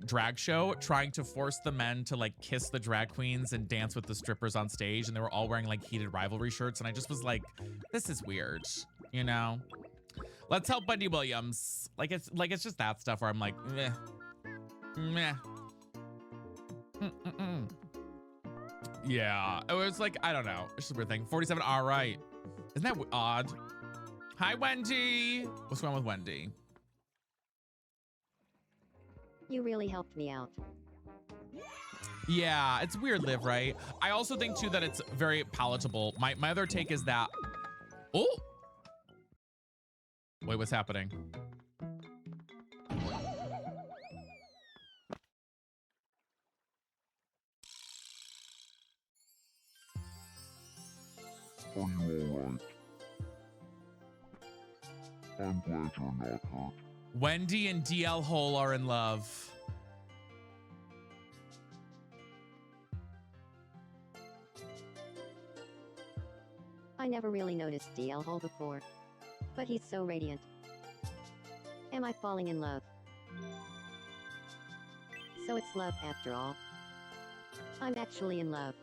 drag show, trying to force the men to like kiss the drag queens and dance with the strippers on stage, and they were all wearing like heated rivalry shirts, and I just was like, this is weird, you know? Let's help Wendy Williams. Like it's just that stuff where I'm like, meh. Meh. Yeah, it was like, I don't know. It's just a weird thing. 47, all right. Isn't that odd? Hi, Wendy. What's going on with Wendy? You really helped me out. Yeah, it's weird, Liv, right? I also think too that it's very palatable. My other take is that, oh, wait, what's happening? Are you alright? I'm glad you're not hurt. Wendy and DL Hole are in love. I never really noticed DL Hole before, but he's so radiant. Am I falling in love? So it's love after all. I'm actually in love.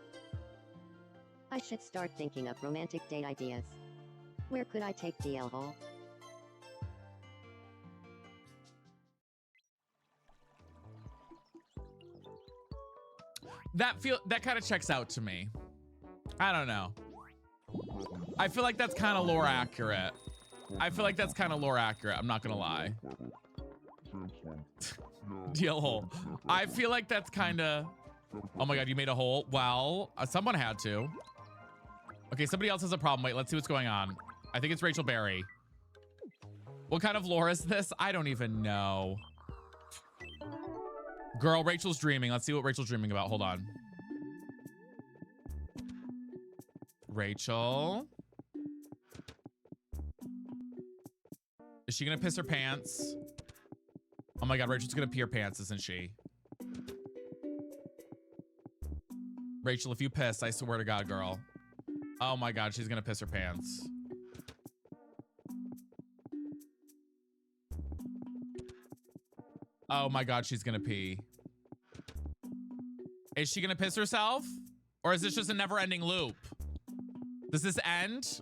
I should start thinking of romantic date ideas. Where could I take DL Hole? That kind of checks out to me. I don't know. I feel like that's kind of lore accurate. I'm not gonna lie. DL Hole. I feel like that's kind of... Oh my God, you made a hole? Well, someone had to. Okay, somebody else has a problem. Wait, let's see what's going on. I think it's Rachel Berry. What kind of lore is this? I don't even know. Girl, Rachel's dreaming. Let's see what Rachel's dreaming about. Hold on. Rachel. Is she gonna piss her pants? Oh my God, Rachel's gonna pee her pants, isn't she? Rachel, if you piss, I swear to God, girl. Oh my God, she's gonna piss her pants. Oh my God, she's gonna pee. Is she gonna piss herself? Or is this just a never-ending loop? Does this end?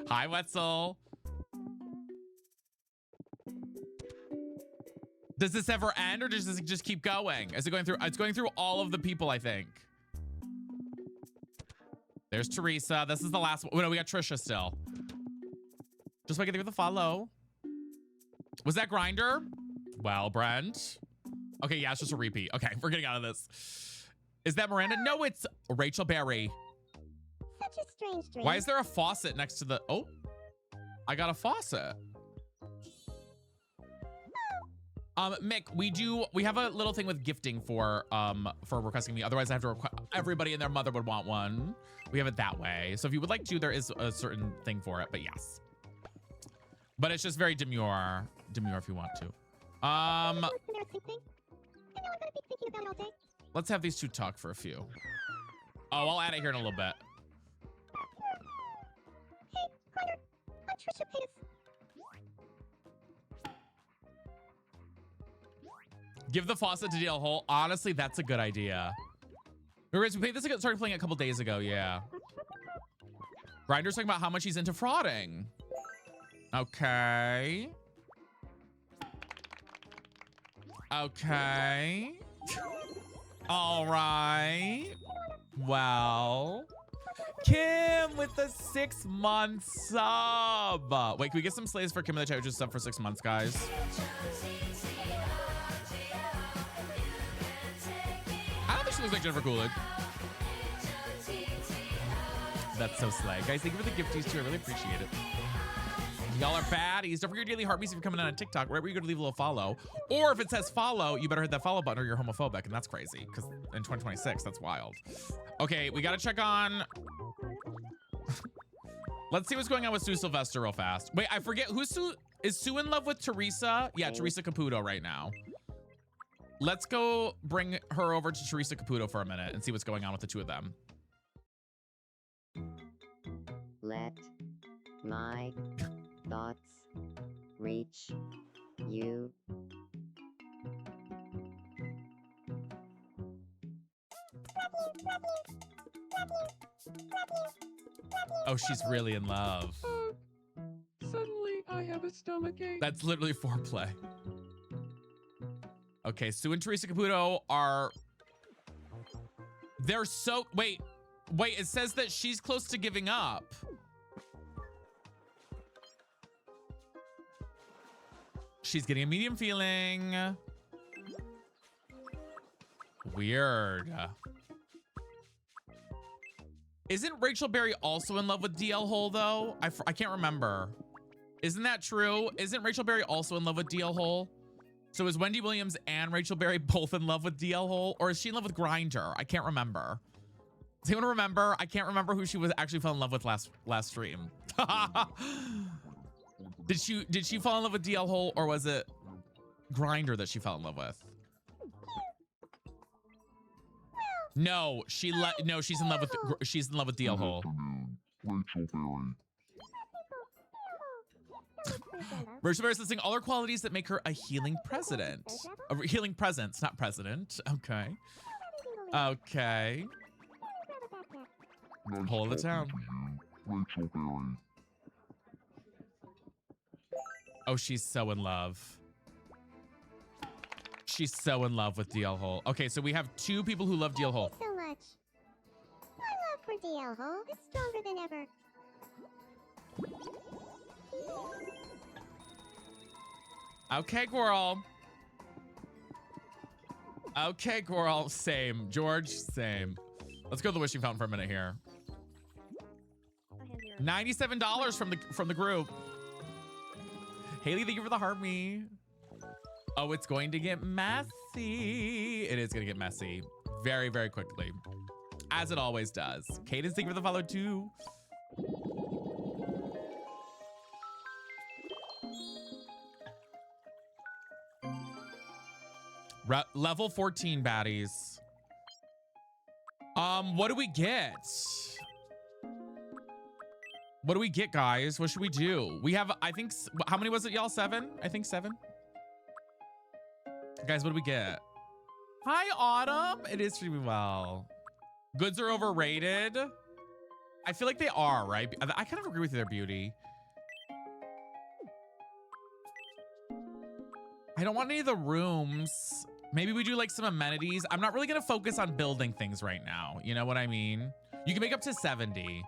Hi, Wetzel. Does this ever end, or does this just keep going? Is it going through? It's going through all of the people, I think. There's Teresa. This is the last one. Oh, no, we got Trisha still. Just so I can think of the follow. Was that Grinder? Well, Brent. Okay, yeah, it's just a repeat. Okay, we're getting out of this. Is that Miranda? No, it's Rachel Berry. Such a strange dream. Why is there a faucet next to the... Oh, I got a faucet. Mick, we have a little thing with gifting for requesting me. Otherwise I have to request, everybody and their mother would want one. We have it that way. So if you would like to, there is a certain thing for it, but yes. But it's just very demure if you want to. Let's have these two talk for a few. Oh, I'll add it here in a little bit. Hey, Connor, I'm Trisha Paytas. Give the faucet to DL Hole. Honestly, that's a good idea. Whereas we played this, started playing it a couple days ago. Yeah. Grinder's talking about how much he's into frauding. Okay. Okay. All right. Well, Kim with the 6-month sub. Wait, can we get some slaves for Kim in the chat? Just sub for 6 months, guys. I don't think she looks like Jennifer Coolidge. That's so slay. Guys, thank you for the gifties too. I really appreciate it. Y'all are baddies. Don't forget your daily heartbeats if you're coming on TikTok. Right where you're going to leave a little follow. Or if it says follow, you better hit that follow button or you're homophobic. And that's crazy because in 2026, that's wild. Okay, we got to check on... Let's see what's going on with Sue Sylvester real fast. Wait, I forget. Who's Sue? Is Sue in love with Teresa? Yeah, Teresa Caputo right now. Let's go bring her over to Teresa Caputo for a minute and see what's going on with the two of them. Let my thoughts reach you. Oh, she's really in love. Suddenly, I have a stomachache. That's literally foreplay. Okay, Sue and Teresa Caputo are... They're so... Wait, it says that she's close to giving up. She's getting a medium feeling. Weird. Isn't Rachel Berry also in love with DL Hole, though? I can't remember. Isn't that true? Isn't Rachel Berry also in love with DL Hole? So is Wendy Williams and Rachel Berry both in love with DL Hole? Or is she in love with Grindr? I can't remember. Does anyone remember? I can't remember who she was actually fell in love with last stream. Did she fall in love with DL Hole, or was it Grindr that she fell in love with? No, she's in love with DL Hole. Rachel Berry. Rachel Berry's listing all her qualities that make her a healing president. A healing presence, not president. Okay. Okay. Nice Whole of the town. talking to you, Rachel Berry. Oh, she's so in love. She's so in love with DL Hole. Okay, so we have two people who love DL Hole. Thank you so much. My love for DL Hole is stronger than ever. Okay, girl. Okay, girl. Same. George, same. Let's go to the wishing fountain for a minute here. $97 from the group. Haley, thank you for the heart me. Oh, it's going to get messy. It is going to get messy very, very quickly, as it always does. Cadence, thank you for the follow too. Level 14 baddies. What do we get? What do we get, guys? What should we do? We have, I think, how many was it, y'all? 7? I think 7. Guys, what do we get? Hi, Autumn. It is treating me well. Goods are overrated. I feel like they are, right? I kind of agree with their beauty. I don't want any of the rooms. Maybe we do like some amenities. I'm not really going to focus on building things right now. You know what I mean? You can make up to 70.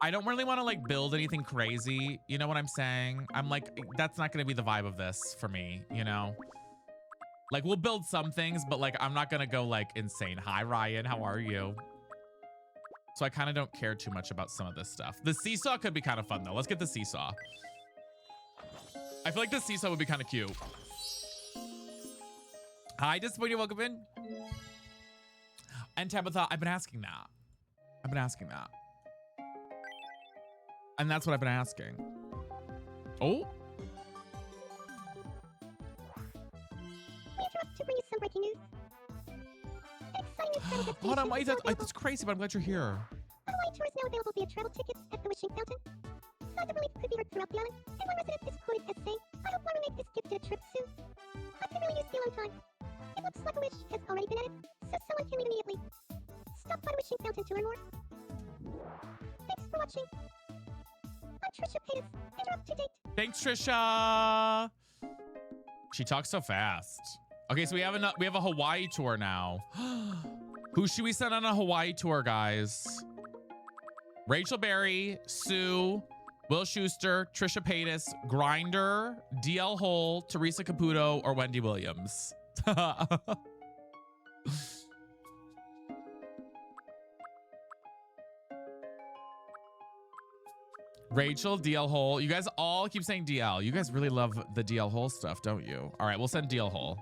I don't really want to like build anything crazy. You know what I'm saying? I'm like, that's not going to be the vibe of this for me, you know? Like we'll build some things, but like, I'm not going to go like insane. Hi, Ryan. How are you? So I kind of don't care too much about some of this stuff. The seesaw could be kind of fun though. Let's get the seesaw. I feel like the seesaw would be kind of cute. Hi, disappointed. Welcome in. And Tabitha, I've been asking that. And that's what I've been asking. Oh. We interrupt to bring you some breaking news. An exciting new travel Hold on, destination is that's crazy, but I'm glad you're here. Hawaii tour is now available via travel tickets at the Wishing Fountain. Sounds of relief could be heard throughout the island, and one resident is quoted as saying, I hope Maru make this gifted trip soon. I could really use the alone time. It looks like a wish has already been added, so someone can leave immediately. Stop by the Wishing Fountain to learn more. Thanks for watching. I'm Trisha Paytas, and you're up to date. Thanks, Trisha. She talks so fast. Okay, so we have a Hawaii tour now. Who should we send on a Hawaii tour, guys? Rachel Berry, Sue, Will Schuster, Trisha Paytas, Grinder, DL Hole, Teresa Caputo, or Wendy Williams. Rachel, DL Hole. You guys all keep saying DL. You guys really love the DL Hole stuff, don't you? All right, we'll send DL Hole.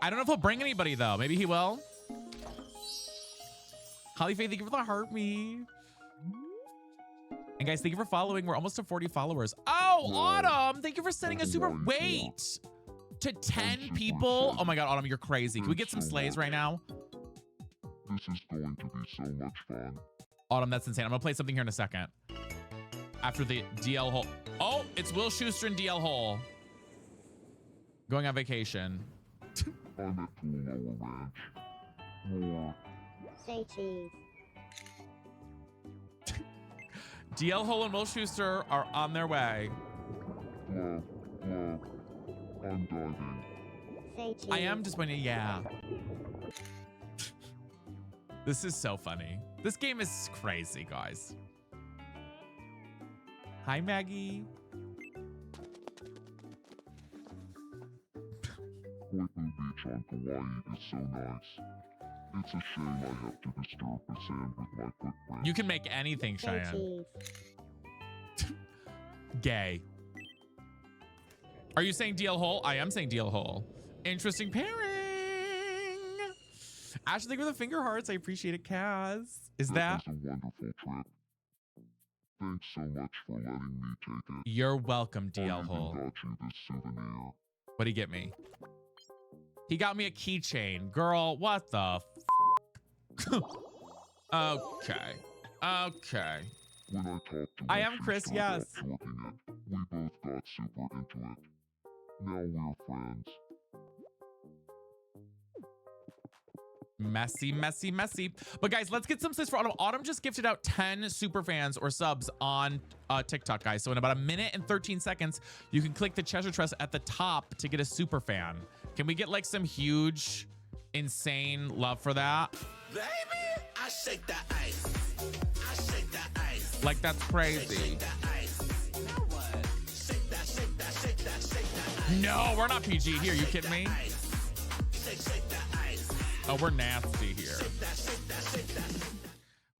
I don't know if he'll bring anybody, though. Maybe he will. Holly Faye, thank you for the heart me. And guys, thank you for following. We're almost to 40 followers. Oh, Autumn, thank you for sending a super wait to 10 people. Oh my God, Autumn, you're crazy. Can we get some slays right now? This is going to be so much fun. Autumn, that's insane. I'm gonna play something here in a second. After the DL Hole. Oh, it's Will Schuster and DL Hole. Going on vacation. I'm at Tualawa Ranch. More. Say cheese. DL Hole and Will Schuster are on their way. Blah, blah. I'm diving. Say cheese. I am disappointed, yeah. This is so funny. This game is crazy, guys. Hi, Maggie. Point Blue Beach on Kauai is so nice. It's a shame I have to disturb the sand with my footprint. You can make anything, Say Cheyenne. cheese. Gay. Are you saying DL Hole? I am saying DL Hole. Interesting pairing. Ashley, thank you for the finger hearts. I appreciate it, Kaz. Is that? It was a wonderful trip. Thanks so much for letting me take it. You're welcome, I DL even Hole. got you this souvenir. What'd he get me? He got me a keychain. Girl, what the f? Okay. Okay. When I talked to I am Chris, Schuster yes. about shorting it, we both got super into it. Now we're friends. Messy, messy, messy. But guys, let's get some slays for Autumn. Autumn just gifted out 10 super fans or subs on TikTok, guys. So in about a minute and 13 seconds, you can click the treasure chest at the top to get a super fan. Can we get like some huge, insane love for that? Baby, I shake that ice. I shake that ice. Like that's crazy. Shake that ice. Now what? Shake that, shake that, shake that, shake that ice. No, we're not PG here. You kidding me? Shake, shake that ice. Oh, we're nasty here. Shake that, shake that, shake that.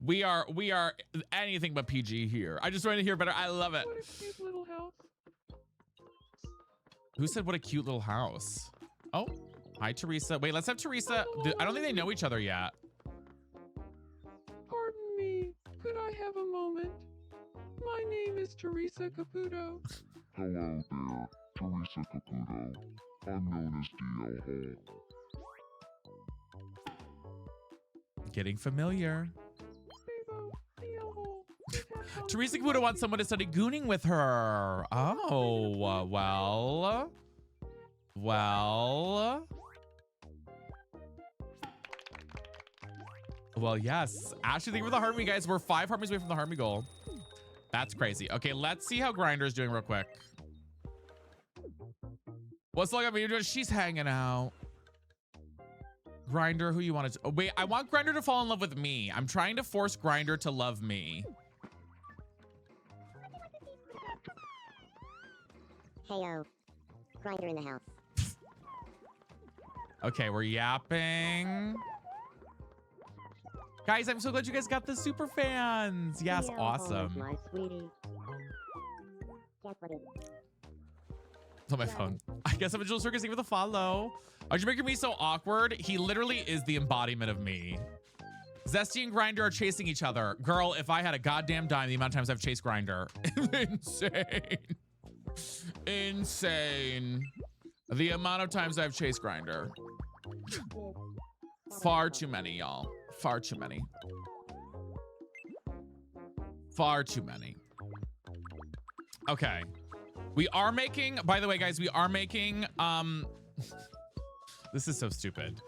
We are anything but PG here. I just wanted to hear better. I love it. What a cute little house. Who said what a cute little house? Oh, hi, Teresa. Wait, let's have Teresa. I don't think they know each other yet. Pardon me. Could I have a moment? My name is Teresa Caputo. Hello there, Teresa Caputo. I'm known as DL Hole. Getting familiar. Bevo, the hole. Teresa Caputo wants someone to study gooning with her. Oh, well. Well, yes. Ashley, thank you for the Harmony, guys. We're 5 Harmonies away from the Harmony goal. That's crazy. Okay, let's see how Grinder's doing real quick. What's the look at? She's hanging out. Grinder, who you wanted to? Oh, wait, I want Grinder to fall in love with me. I'm trying to force Grinder to love me. Heyo. Grinder in the house. Okay, we're yapping. Guys, I'm so glad you guys got the super fans. Yes, DL awesome. Hole, my sweetie. Guess what it is? on my phone. I guess I'm a Jewel Circus. Thank you for the follow. Are you making me so awkward? He literally is the embodiment of me. Zesty and Grinder are chasing each other. Girl, if I had a goddamn dime, the amount of times I've chased Grinder. Insane. Insane. The amount of times I've chased Grinder. Far too many, y'all. Far too many. Far too many. Okay. We are making, by the way, guys, we are making, this is so stupid.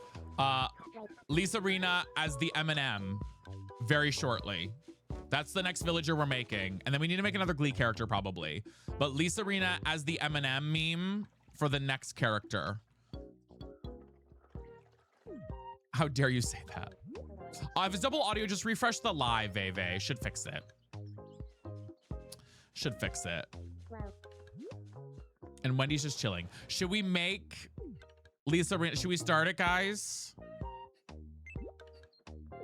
Lisa Rena as the M&M very shortly. That's the next villager we're making. And then we need to make another Glee character probably. But Lisa Rena as the M&M meme for the next character. How dare you say that? If it's double audio, just refresh the live, Veve. Should fix it. Should fix it. And Wendy's just chilling. Should we make Lisa Rena? Should we start it, guys?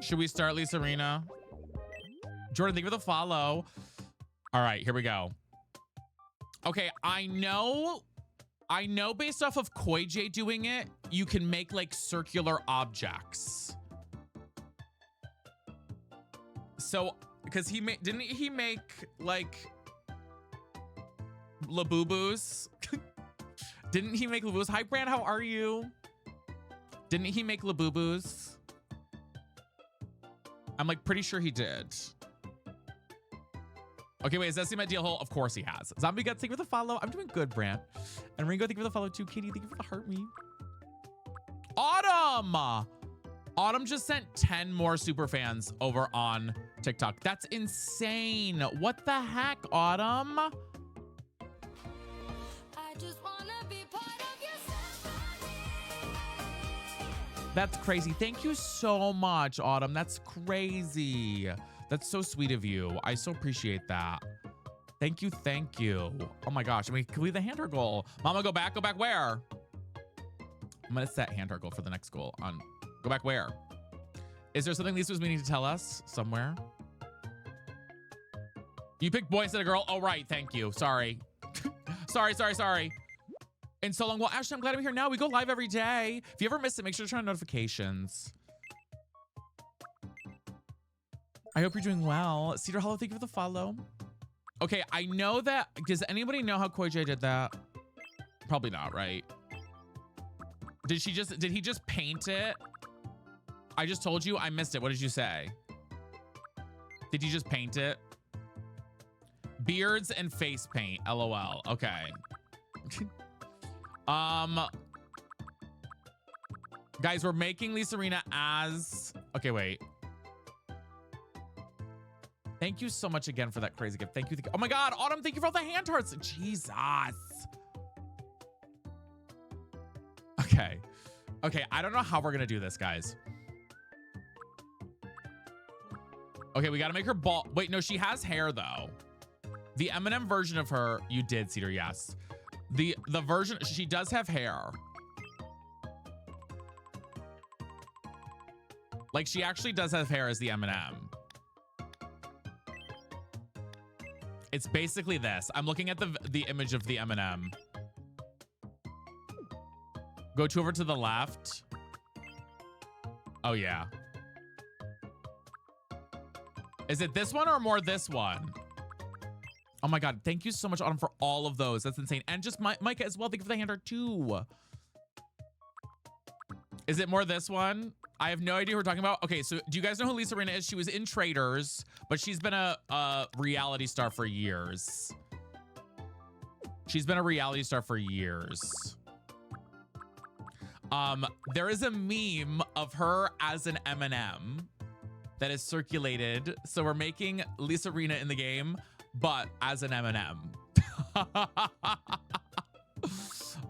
Should we start Lisa Rena? Jordan, thank you for the follow. All right, here we go. Okay, I know based off of Koi J doing it, you can make like circular objects. So, because didn't he make like Labubu's? Didn't he make Labubu's? Hi, Brand, how are you? Didn't he make Labubu's? I'm like pretty sure he did. Okay, wait, is that Zesty Deal Hole? Of course he has. Zombie Guts, thank you for the follow. I'm doing good, Brand. And Ringo, thank you for the follow too. Katie, thank you for the heart me. Autumn! Autumn just sent 10 more super fans over on TikTok. That's insane. What the heck, Autumn? I just wanna be part of your symphony. That's crazy. Thank you so much, Autumn. That's crazy. That's so sweet of you. I so appreciate that. Thank you, thank you. Oh my gosh, I mean, complete the hand-her goal. Mama, go back where? I'm gonna set hand-her goal for the next goal on, go back where? Is there something Lisa was meaning to tell us somewhere? You picked boy instead of girl? Oh, right, thank you, sorry. sorry. And so long, well, Ashley, I'm glad I'm here now. We go live every day. If you ever miss it, make sure to turn on notifications. I hope you're doing well. Cedar Hollow, thank you for the follow. Okay, I know that. Does anybody know how Koi J did that? Probably not, right? Did he just paint it? I just told you, I missed it. What did you say? Did you just paint it? Beards and face paint, LOL. Okay. Guys, we're making Lisa Rena as, okay, wait. Thank you so much again for that crazy gift. Thank you. Oh my God, Autumn, thank you for all the hand hearts. Jesus. Okay. Okay, I don't know how we're gonna do this, guys. Okay, we gotta make her bald. Wait, no, she has hair though. The M&M version of her, you did, Cedar, yes. The version, she does have hair. Like, she actually does have hair as the M&M. It's basically this. I'm looking at the image of the M&M. Go over to the left. Oh, yeah. Is it this one or more this one? Oh my God. Thank you so much, Autumn, for all of those. That's insane. And just Micah as well. Thank you for the hand art too. Is it more this one? I have no idea who we're talking about. Okay, so do you guys know who Lisa Rena is? She was in Traders, but she's been a reality star for years. She's been a reality star for years. There is a meme of her as an M&M that is circulated. So we're making Lisa Rena in the game, but as an M&M.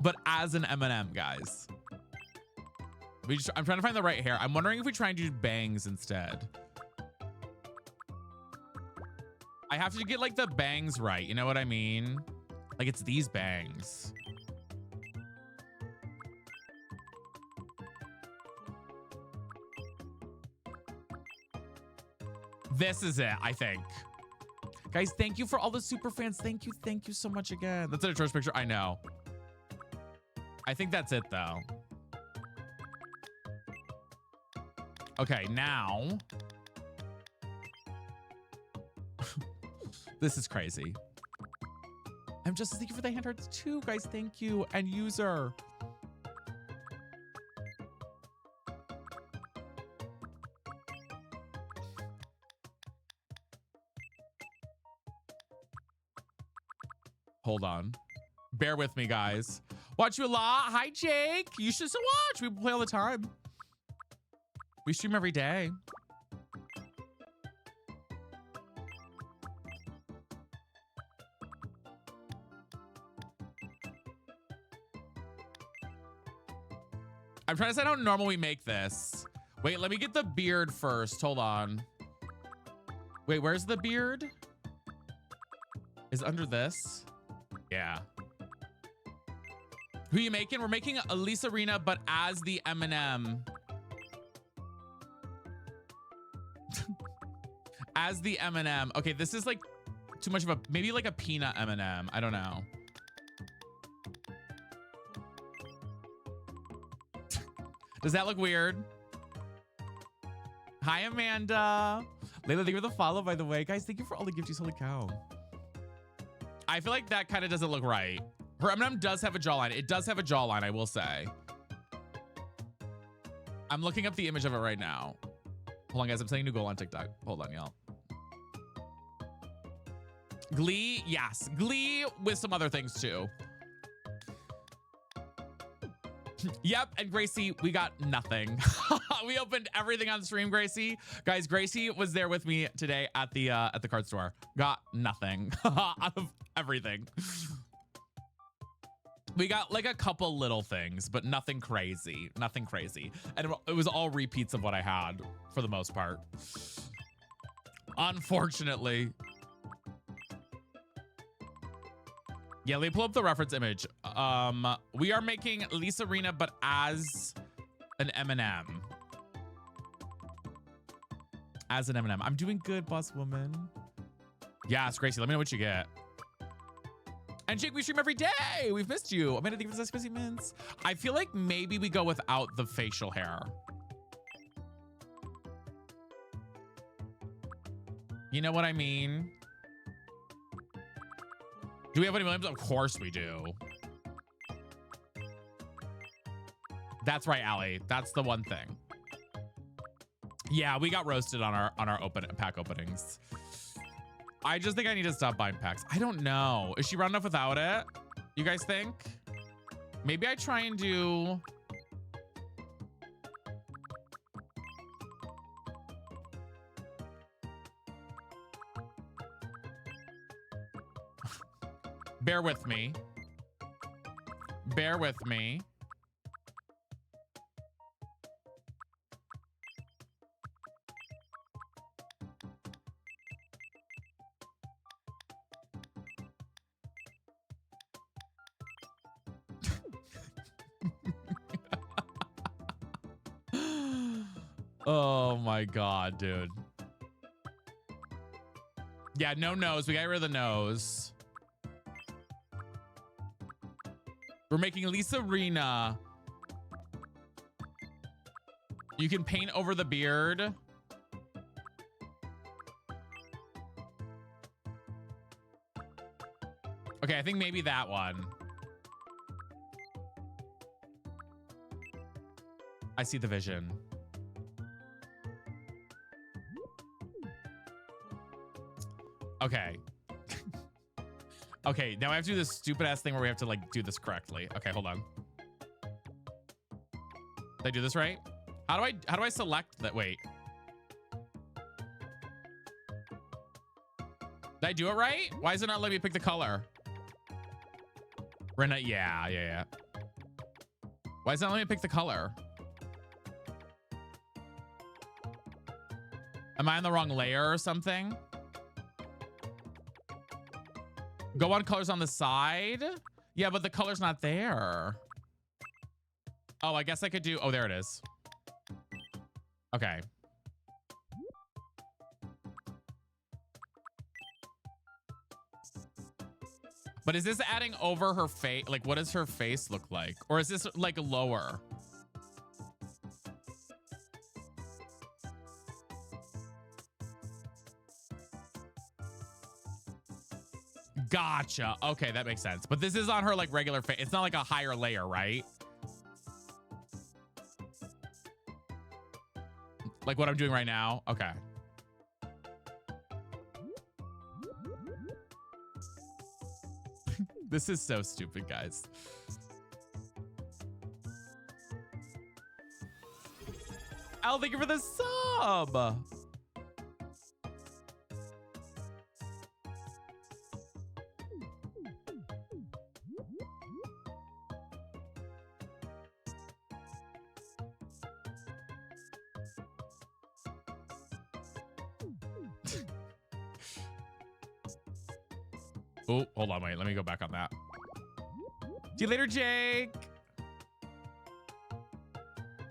But as an M&M, guys. I'm trying to find the right hair. I'm wondering if we try and do bangs instead. I have to get like the bangs right. You know what I mean? Like it's these bangs. This is it, I think. Guys, thank you for all the super fans. Thank you so much again. That's an atrocious picture, I know. I think that's it though. Okay, now. This is crazy. I'm just thank you for the hand hearts too, guys. Thank you. And user. Hold on. Bear with me, guys. Watch you a lot. Hi, Jake. You should still watch. We play all the time. We stream every day. I'm trying to decide how normal we make this. Wait, let me get the beard first. Hold on. Wait, where's the beard? Is it under this? Yeah. Who are you making? We're making a Lisa Rina, but as the M&M. As the M&M. Okay, this is like too much of a, maybe like a peanut M&M. I don't know. Does that look weird? Hi, Amanda. Layla, thank you for the follow, by the way. Guys, thank you for all the gifties. Holy cow. I feel like that kind of doesn't look right. Her M&M does have a jawline. It does have a jawline, I will say. I'm looking up the image of it right now. Hold on, guys. I'm setting a new goal on TikTok. Hold on, y'all. Glee, yes. Glee with some other things, too. Yep, and Gracie, we got nothing. We opened everything on stream, Gracie. Guys, Gracie was there with me today at the card store. Got nothing out of everything. We got like a couple little things, but nothing crazy. Nothing crazy. And it was all repeats of what I had for the most part. Unfortunately. Yeah, let me pull up the reference image. We are making Lisa Rina, but as an M&M. As an M&M. I'm doing good, boss woman. Yes, Gracie, let me know what you get. And Jake, we stream every day. We've missed you. Amanda, thank you for the specimens. I feel like maybe we go without the facial hair. You know what I mean? Do we have any Williams? Of course we do. That's right, Allie. That's the one thing. Yeah, we got roasted on our pack openings. I just think I need to stop buying packs. I don't know. Is she round enough without it? You guys think? Maybe I try and do... Bear with me. Bear with me. Oh my God, dude. Yeah, no nose. We got rid of the nose. We're making Lisa Rina. You can paint over the beard. Okay, I think maybe that one. I see the vision. Okay. Okay, now I have to do this stupid ass thing where we have to like do this correctly. Okay, hold on. Did I do this right? How do I select that? Wait. Did I do it right? Why is it not letting me pick the color? Rena, yeah. Why is it not letting me pick the color? Am I on the wrong layer or something? Go on colors on the side? Yeah, but the color's not there. Oh, I guess I could do... Oh, there it is. Okay. But is this adding over her face? Like, what does her face look like? Or is this like lower? Gotcha. Okay, that makes sense. But this is on her like regular face. It's not like a higher layer, right? Like what I'm doing right now? Okay. This is so stupid, guys. Al, thank you for the sub. Oh, hold on, wait. Let me go back on that. See you later, Jake.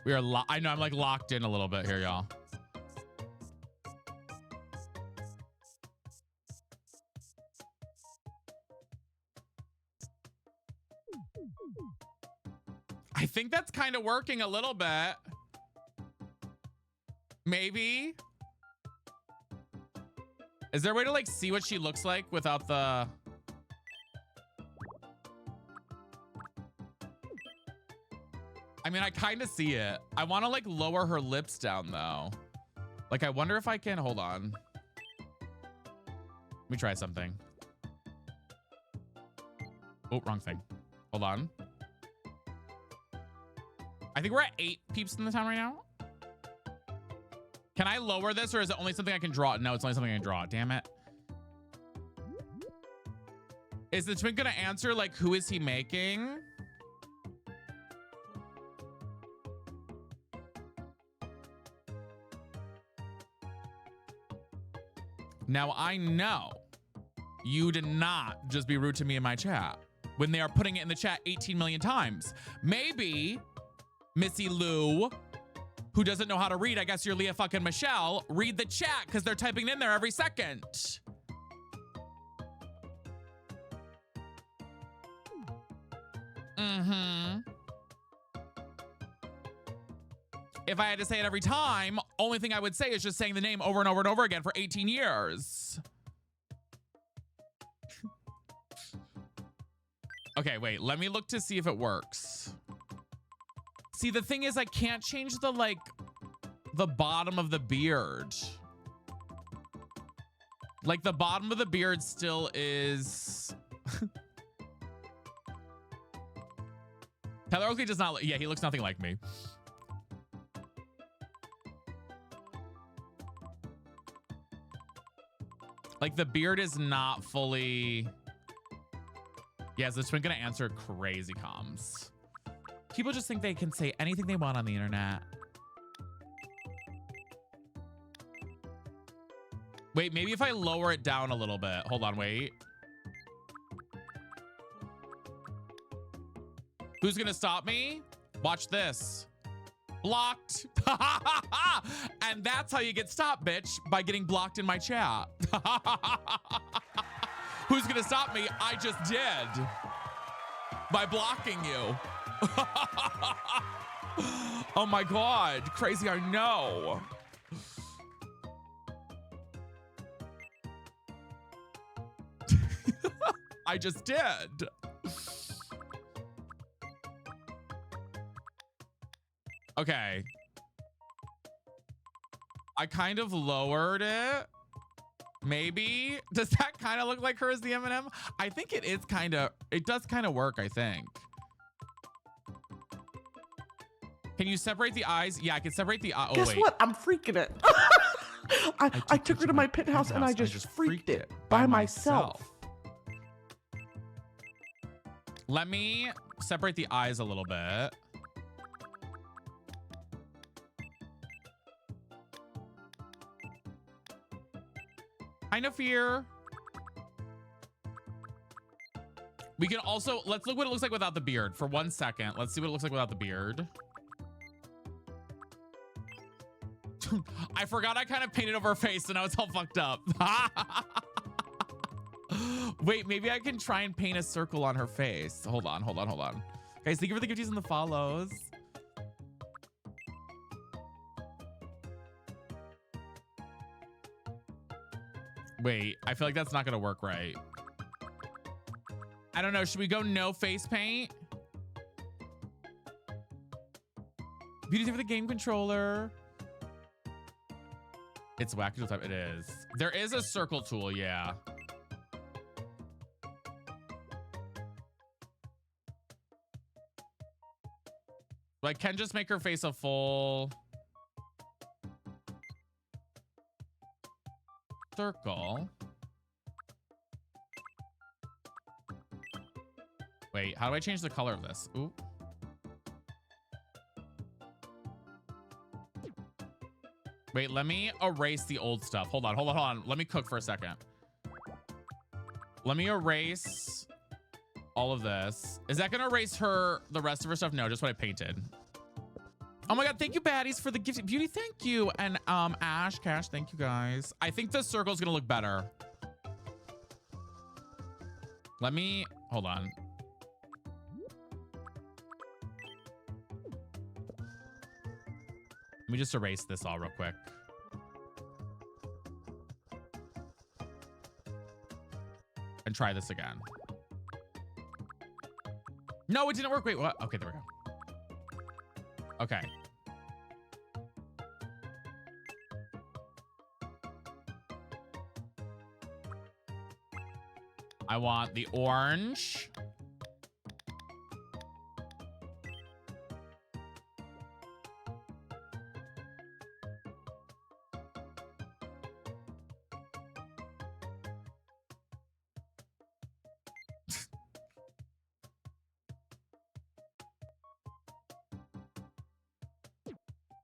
We are I know I'm like locked in a little bit here, y'all. I think that's kind of working a little bit. Maybe. Is there a way to like see what she looks like without the... I mean, I kind of see it. I want to like lower her lips down though. Like, I wonder if I can, hold on. Let me try something. Oh, wrong thing. Hold on. I think we're at 8 peeps in the town right now. Can I lower this or is it only something I can draw? No, it's only something I can draw. Damn it. Is the twin gonna answer like who is he making? Now I know you did not just be rude to me in my chat when they are putting it in the chat 18 million times. Maybe Missy Lou, who doesn't know how to read, I guess you're Leah fucking Michelle, read the chat because they're typing it in there every second. If I had to say it every time, only thing I would say is just saying the name over and over and over again for 18 years. Okay, wait, let me look to see if it works. See, the thing is I can't change the, like, the bottom of the beard. Like, the bottom of the beard still is... Tyler Oakley does not, yeah, he looks nothing like me. Like, the beard is not fully... Yeah, is the twin gonna answer crazy comms? People just think they can say anything they want on the internet. Wait, maybe if I lower it down a little bit. Hold on, wait. Who's gonna stop me? Watch this. Blocked. And that's how you get stopped, bitch, by getting blocked in my chat. Who's gonna stop me? I just did. By blocking you. Oh my God, crazy, I know. I just did. Okay. I kind of lowered it. Maybe. Does that kind of look like her as the M&M? I think it is kind of, it does kind of work, I think. Can you separate the eyes? Yeah, I can separate the eye. Oh, Guess what? I'm freaking it. I took her to my penthouse and I just freaked it by myself. Let me separate the eyes a little bit. Kind of fear. We can also, let's look what it looks like without the beard for 1 second. Let's see what it looks like without the beard. I forgot I kind of painted over her face, so now it's all fucked up. Wait, maybe I can try and paint a circle on her face. Hold on. Guys, thank you for the gifties and the follows. Wait, I feel like that's not gonna work right. I don't know. Should we go no face paint? Beauty for the game controller. It's wackadoodle type. It is. There is a circle tool, yeah. I can just make her face a full circle. Wait, how do I change the color of this? Ooh. Wait, let me erase the old stuff. Hold on. Let me cook for a second. Let me erase all of this. Is that gonna erase the rest of her stuff? No, just what I painted. Oh my God, thank you, baddies, for the gift. Beauty, thank you. And Ash, Cash, thank you, guys. I think the circle's gonna look better. Let me, hold on. Let me just erase this all real quick. And try this again. No, it didn't work. Wait, what? Okay, there we go. Okay. I want the orange.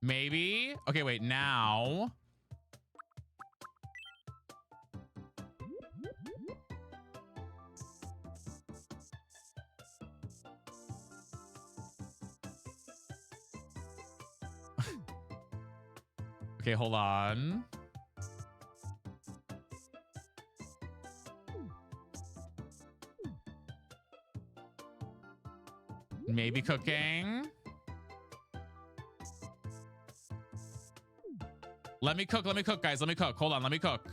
Maybe. Okay, wait, now. Okay, hold on. Maybe cooking. Let me cook, guys. Let me cook. Hold on, let me cook.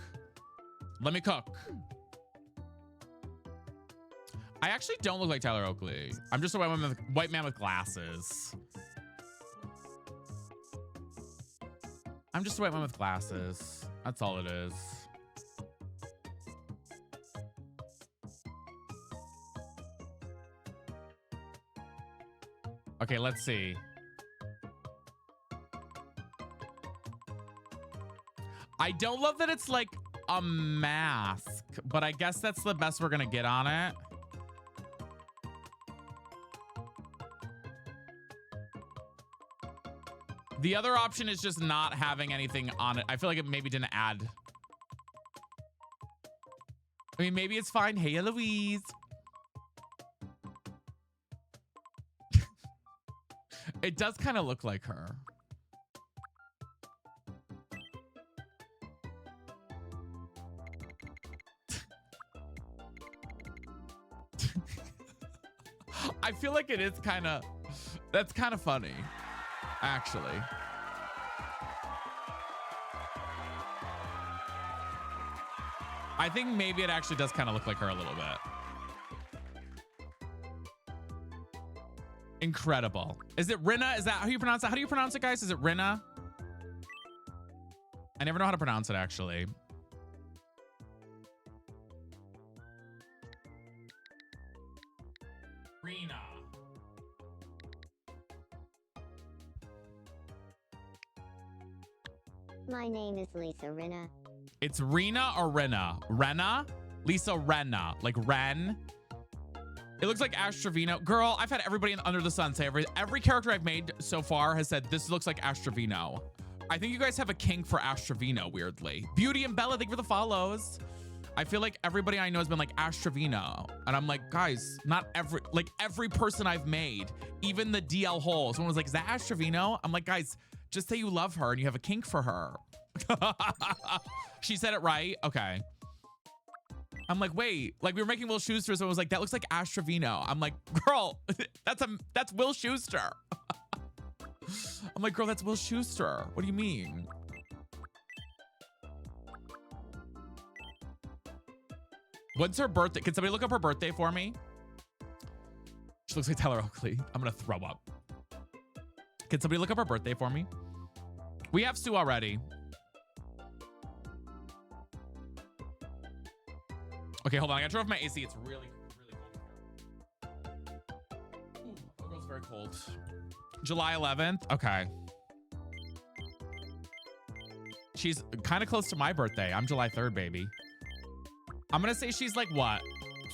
I actually don't look like Tyler Oakley. I'm just a white man with glasses. I'm just a white man with glasses. That's all it is. Okay, let's see. I don't love that it's like a mask, but I guess that's the best we're gonna get on it. The other option is just not having anything on it. I feel like it maybe didn't add. I mean, maybe it's fine. Hey, Eloise. It does kind of look like her. I feel like it is kind of, that's kind of funny, actually. I think maybe it actually does kind of look like her a little bit. Incredible. Is it Rinna? Is that how you pronounce it? How do you pronounce it, guys? Is it Rinna? I never know how to pronounce it, actually. Rena. My name is Lisa Rinna. It's Rena or Renna? Renna? Lisa Renna. Like Ren? It looks like Ash Trevino. Girl, I've had everybody under the sun say every character I've made so far has said this looks like Ash Trevino. I think you guys have a kink for Ash Trevino, weirdly. Beauty and Bella, thank you for the follows. I feel like everybody I know has been like Ash Trevino. And I'm like, guys, not every person I've made, even the DL Hole. Someone was like, is that Ash Trevino? I'm like, guys, just say you love her and you have a kink for her. She said it right. Okay. I'm like, wait, like we were making Will Schuster, so I was like, that looks like Ash Trevino. I'm like, girl, that's Will Schuster. I'm like, girl, that's Will Schuster. What do you mean? When's her birthday? Can somebody look up her birthday for me? She looks like Tyler Oakley. I'm gonna throw up. Can somebody look up her birthday for me? We have Sue already. Okay, hold on. I gotta turn off my AC. It's really, really cold. Ooh, oh, it's very cold. July 11th. Okay. She's kind of close to my birthday. I'm July 3rd, baby. I'm gonna say she's like what?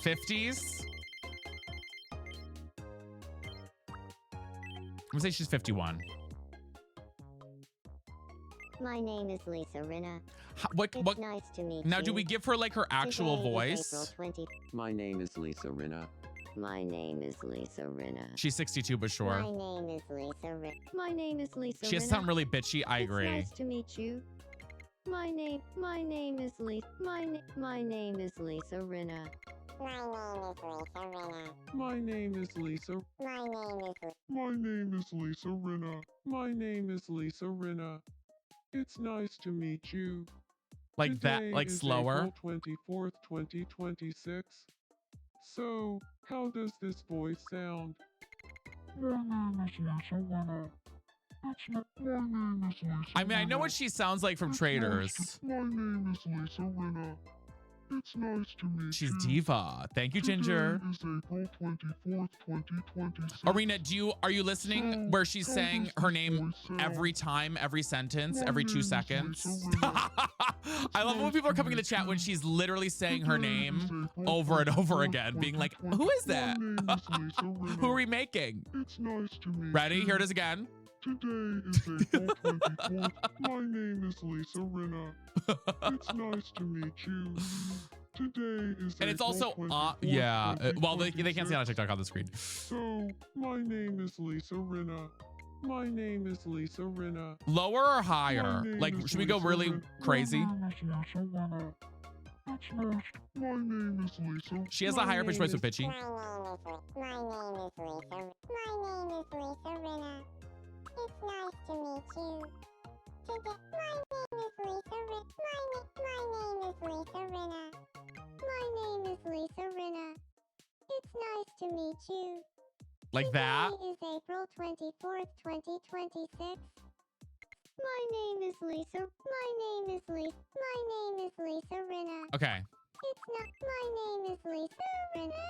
50s? I'm gonna say she's 51. My name is Lisa Rinna. What? Nice to meet Now, you. do we give her like her actual Today is voice? April 20. My name is Lisa Rinna. My name is Lisa Rinna. She's 62, but sure. My name is Lisa Rinna. My name is Lisa She has Rinna. something really bitchy. I It's agree. nice to meet you. My name is Lisa. My name is Lisa Rinna. My name is Lisa. My name is Lisa. My name is Lisa Rinna. My name is Lisa Rinna. It's nice to meet you. Like that, Today like is slower. April 24th, 2026. So, how does this voice sound? My name is Lisa Rinna. My name is Lisa I mean, I know what she sounds like from Traders. My name is Lisa Rinna. It's nice to meet She's you. diva. Thank you, Ginger. Today is April 24th, 2026. Arena, are you listening where she's saying her name every time, every sentence, every 2 seconds? I love when people are coming in the chat when she's literally saying her name over and over again, being like, who is that? Who are we making? It's nice to meet Ready? you. Here it is again. Today is April 24th. My name is Lisa Rinna. It's nice to meet you. Today is And it's April also, 24th, yeah. Well, they can't see it on 2026. TikTok on the screen. So, my name is Lisa Rinna. My name is Lisa Rinna. Lower or higher? My name Like, is should we go Lisa really Rinna. crazy? My name is Lisa Rinna. It's nice. My name is Lisa. She has a My higher pitch name voice with is- bitchy. My name is Lisa. My name is Lisa Rinna. It's nice to meet you. Today, my name is Lisa Rinna. My name is Lisa Rinna. My name is Lisa Rinna. It's nice to meet you. Like that? Today is April 24th, 2026. My name is Lisa. My name is Lisa. My name is Lisa Rinna. Okay. It's not. My name is Lisa Rinna.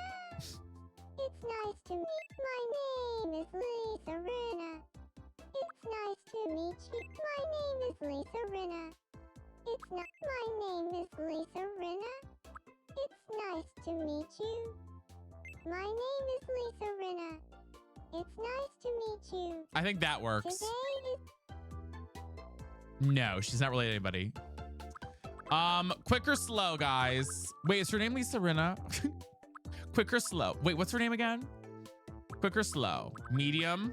It's nice to meet. My name is Lisa Rinna. It's nice to meet you. My name is Lisa Rinna. It's not. My name is Lisa Rinna. It's nice to meet you. My name is Lisa Rinna. It's nice to meet you. I think that works. Today is. No, she's not related to anybody. Quick or slow, guys? Wait, is her name Lisa Rinna? Quick or slow? Wait, what's her name again? Quick or slow? Medium?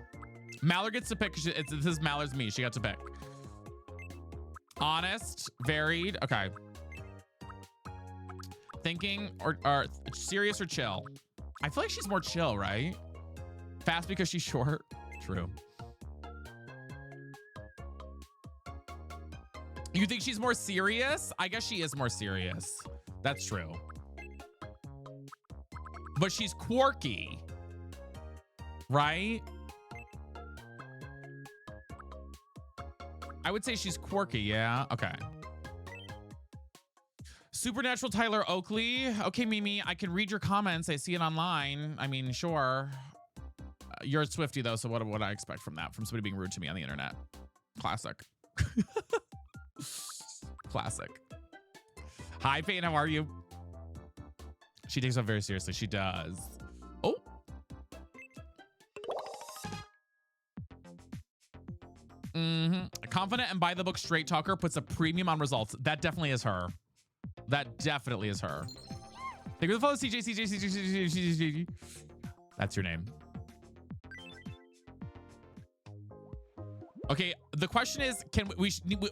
Mallard gets to pick. This is Mallard's me. She got to pick. Honest, varied. Okay. Thinking or serious or chill? I feel like she's more chill, right? Fast because she's short. True. You think she's more serious? I guess she is more serious. That's true. But she's quirky, right? I would say she's quirky, yeah? Okay. Supernatural Tyler Oakley. Okay, Mimi, I can read your comments. I see it online. I mean, sure. You're a Swiftie, though, so what would I expect from that? From somebody being rude to me on the internet. Classic. Classic. Hi, Peyton. How are you? She takes it very seriously. She does. Oh. Confident and by the book straight talker puts a premium on results. That definitely is her. That definitely is her. Thank you for the follow, CJ. That's your name. Okay, the question is,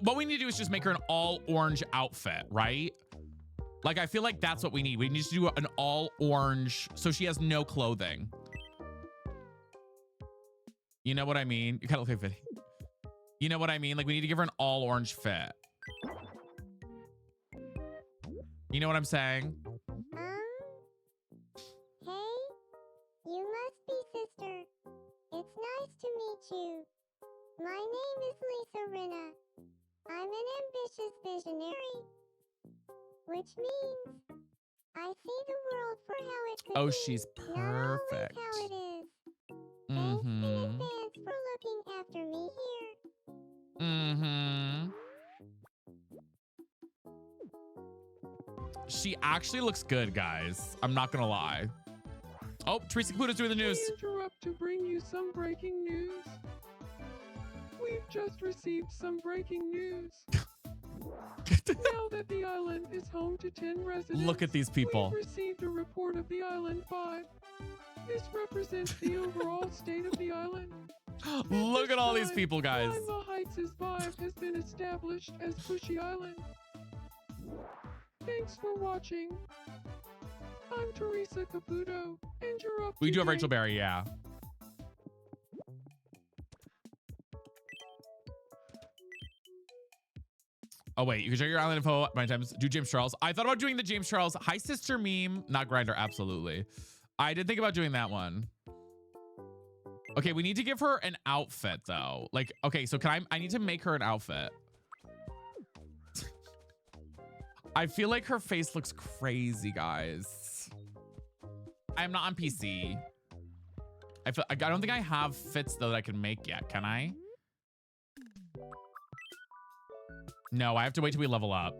what we need to do is just make her an all orange outfit, right? Like, I feel like that's what we need. We need to do an all orange, so she has no clothing. You know what I mean? You kind of look like Vinny. You know what I mean? Like, we need to give her an all orange fit. You know what I'm saying? Hey, you must be sister. It's nice to meet you. My name is Lisa Rinna. I'm an ambitious visionary, which means I see the world for how it could Oh, be, she's not always perfect. how it is. Thanks in Mm-hmm. advance for looking after me here. Mm-hmm. She actually looks good, guys. I'm not gonna lie. Oh, Teresa Caputo's doing the news. We interrupt to bring you some breaking news. We've just received some breaking news. Now that the island is home to 10 residents, Look at these people. we've received a report of the island 5. This represents the overall state of the island. Look at all these time, people, guys. Lima Heights' 5 has been established as Bushy Island. Thanks for watching. I'm Teresa Caputo, and you're up We to do have date. Rachel Berry, yeah. Oh, wait, you can share your island info many times. Do James Charles. I thought about doing the James Charles Hi Sister meme, not Grinder, absolutely. I did think about doing that one. Okay, we need to give her an outfit though. Like, okay, so I need to make her an outfit. I feel like her face looks crazy, guys. I'm not on PC. I don't think I have fits though that I can make yet. Can I? No, I have to wait till we level up.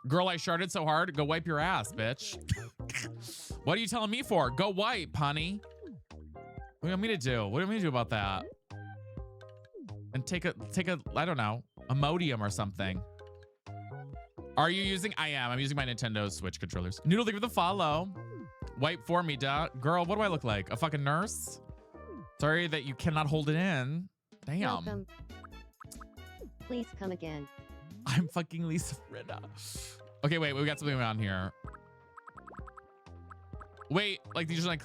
Girl, I sharded so hard. Go wipe your ass, bitch. What are you telling me for? Go wipe, honey. What do you want me to do? What do you want me to do about that? And take a, I don't know, Imodium or something. Are you using? I am. I'm using my Nintendo Switch controllers. Noodle, thank you for the follow. Wipe for me, duh. Girl, what do I look like? A fucking nurse? Sorry that you cannot hold it in. Damn. Welcome. Please come again. I'm fucking Lisa Rinna. Okay, wait, we got something on here. Wait, like these are like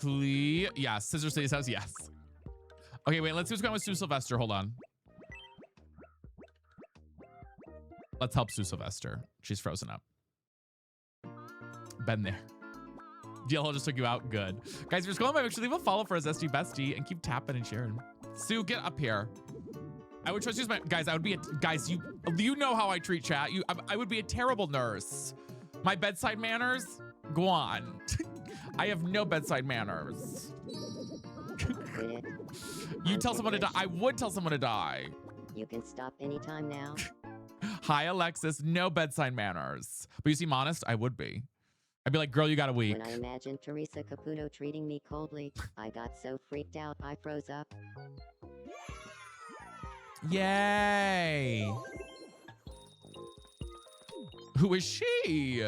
yeah, Scissor City's house, yes. Okay, wait, let's see what's going on with Sue Sylvester. Hold on. Let's help Sue Sylvester. She's frozen up. Been there. DLL just took you out. Good. Guys, if you're scrolling by, make sure to leave a follow for us, SD Bestie, and keep tapping and sharing. Sue, get up here. I would trust you as my guys. I would be guys. You know how I treat chat. I would be a terrible nurse. My bedside manners, go on. I have no bedside manners. You tell someone to die. I would tell someone to die. You can stop anytime now. Hi, Alexis. No bedside manners. But you seem honest. I would be. I'd be like, girl, you got a week. When I imagined Teresa Caputo treating me coldly, I got so freaked out I froze up. Yay. Who is she?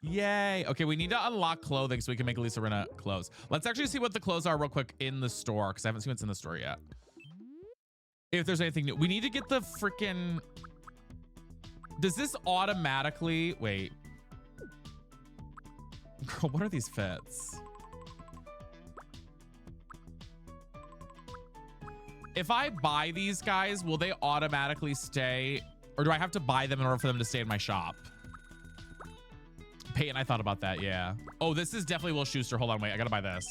Yay. Okay, we need to unlock clothing so we can make Lisa Rinna clothes. Let's actually see what the clothes are real quick in the store, because I haven't seen what's in the store yet. If there's anything new. We need to get the freaking... Does this automatically... Wait. Girl, what are these fits? If I buy these guys, will they automatically stay? Or do I have to buy them in order for them to stay in my shop? Peyton, I thought about that, yeah. Oh, this is definitely Will Schuster. Hold on, wait, I gotta buy this.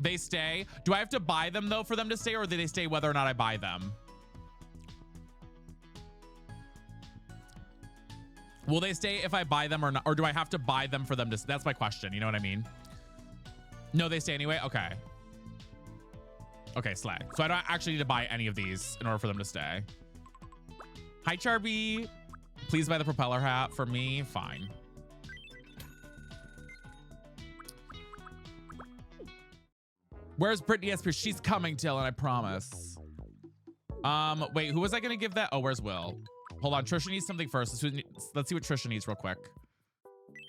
They stay. Do I have to buy them though for them to stay, or do they stay whether or not I buy them? Will they stay if I buy them or not? Or do I have to buy them for them to... That's my question. You know what I mean? No, they stay anyway? Okay. Okay, slay. So I don't actually need to buy any of these in order for them to stay. Hi, Charby. Please buy the propeller hat for me. Fine. Where's Brittany Esper? She's coming, Dylan, I promise. Wait, who was I going to give that? Oh, where's Will? Hold on, Trisha needs something first. Let's see what Trisha needs real quick.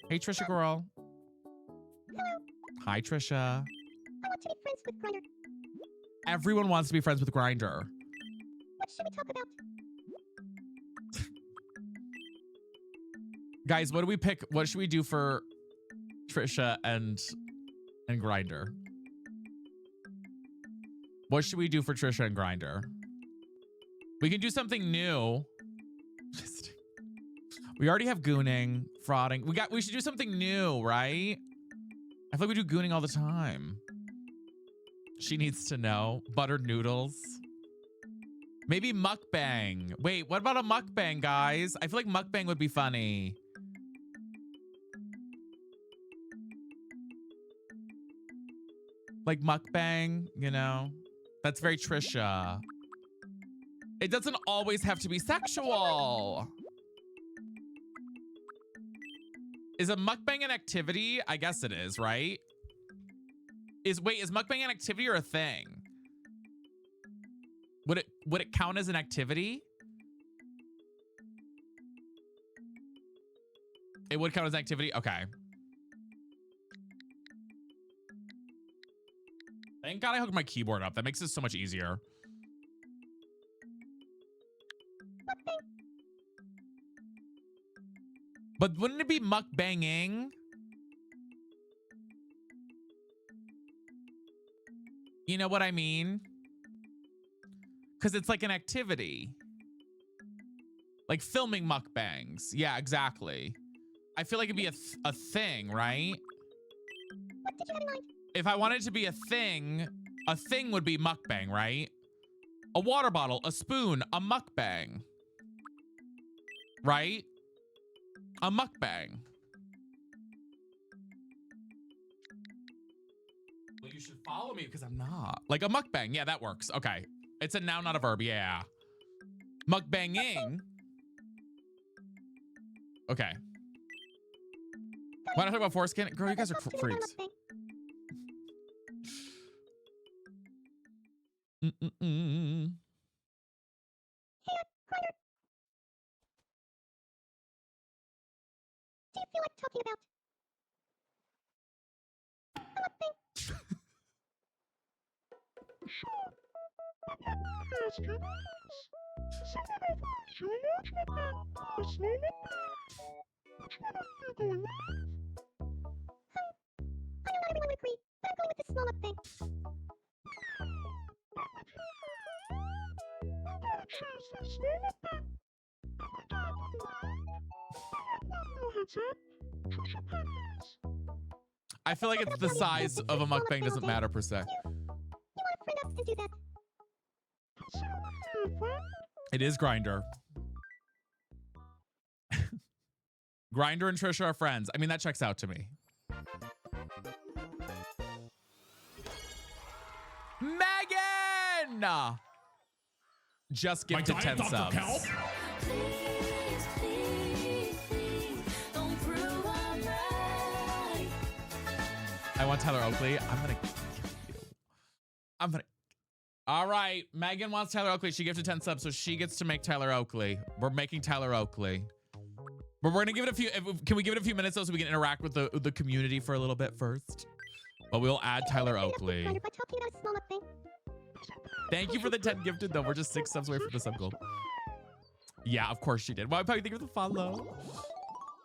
Hey, Trisha girl. Hello. Hi, Trisha. I want to be friends with Grinder. Everyone wants to be friends with Grinder. What should we talk about? Guys, what do we pick? What should we do for Trisha and Grinder? What should we do for Trisha and Grinder? We can do something new. We already have gooning, frauding. We should do something new, right? I feel like we do gooning all the time. She needs to know. Buttered noodles. Maybe mukbang. Wait, what about a mukbang, guys? I feel like mukbang would be funny. Like mukbang, you know? That's very Trisha. It doesn't always have to be sexual. Is a mukbang an activity? I guess it is, right? Is mukbang an activity or a thing? Would it count as an activity? It would count as an activity? Okay. Thank God I hooked my keyboard up. That makes it so much easier. But wouldn't it be mukbanging? You know what I mean? Because it's like an activity. Like filming mukbangs. Yeah, exactly. I feel like it'd be a thing, right? What did you have in mind? If I wanted it to be a thing would be mukbang, right? A water bottle, a spoon, a mukbang. Right? A mukbang. Well, you should follow me because I'm not. Like a mukbang. Yeah, that works. Okay. It's a noun, not a verb. Yeah. Mukbanging. Okay. Why not talk about foreskin? Girl, you guys are freaks. Mm-mm-mm. Hey, Grinder. Do you feel like talking about a mukbang? Sure. But let me ask you this. Something over a large mukbang or a small mukbang? Which one are you going with? I know not everyone would agree, but I'm going with the small mukbang. I'm gonna choose the small mukbang. And my dad will mind. No heads up. Trisha Pennies. I feel like it's the size of a mukbang doesn't matter per se. You want to friend us and do that? Consider me a friend. It is Grinder. Grinder and Trisha are friends. I mean, that checks out to me. Megan! Just gifted 10 subs. Please, please, please, don't prove I'm right. I want Tyler Oakley. I'm gonna. All right. Megan wants Tyler Oakley. She gifted 10 subs, so she gets to make Tyler Oakley. We're making Tyler Oakley. But we're gonna give it a few. Can we give it a few minutes though, so we can interact with the community for a little bit first? But we'll add Tyler Oakley. Thank you for the 10 gifted though. We're just 6 subs away from the sub goal. Yeah, of course she did. Well, probably thank you for the follow.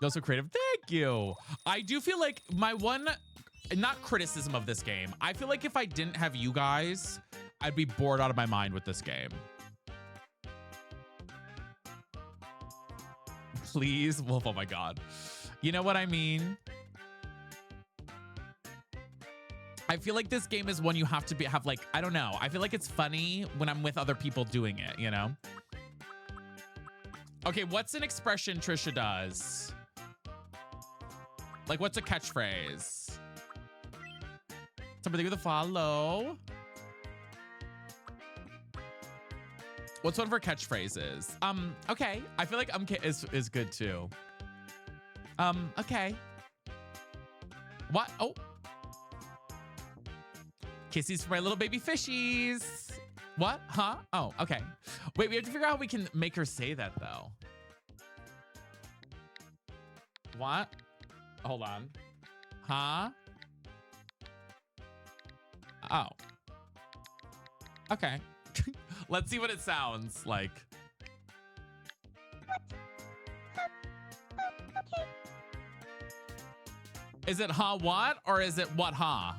You're so creative. Thank you. I do feel like my one, not criticism of this game. I feel like if I didn't have you guys, I'd be bored out of my mind with this game. Please, Wolf. Oh my God. You know what I mean? I feel like this game is one you have to have like, I don't know. I feel like it's funny when I'm with other people doing it, you know? Okay, what's an expression Trisha does? Like, what's a catchphrase? Somebody with a follow. What's one of her catchphrases? Okay. I feel like is good too. Okay. What? Oh. Kissies for my little baby fishies. What? Huh? Oh, okay. Wait, we have to figure out how we can make her say that though. What? Hold on. Huh? Oh. Okay. Let's see what it sounds like. Okay. Is it ha what or is it what ha?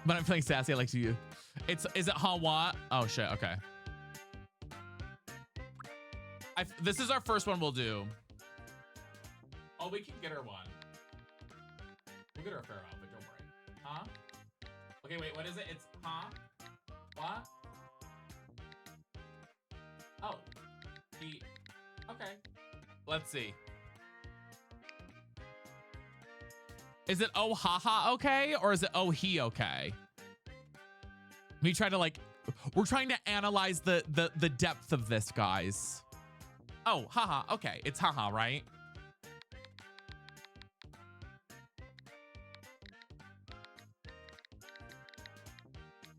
But I'm feeling sassy. I like to you. Is it ha what? Oh shit. Okay. This is our first one we'll do. Oh, we can get her one. We'll get her a fair outfit. Don't worry. Huh? Okay, wait. What is it? It's huh? What? Oh. Okay. Let's see. Is it oh haha okay or is it oh he okay? We try to we're trying to analyze the depth of this, guys. Oh haha okay, it's haha, right?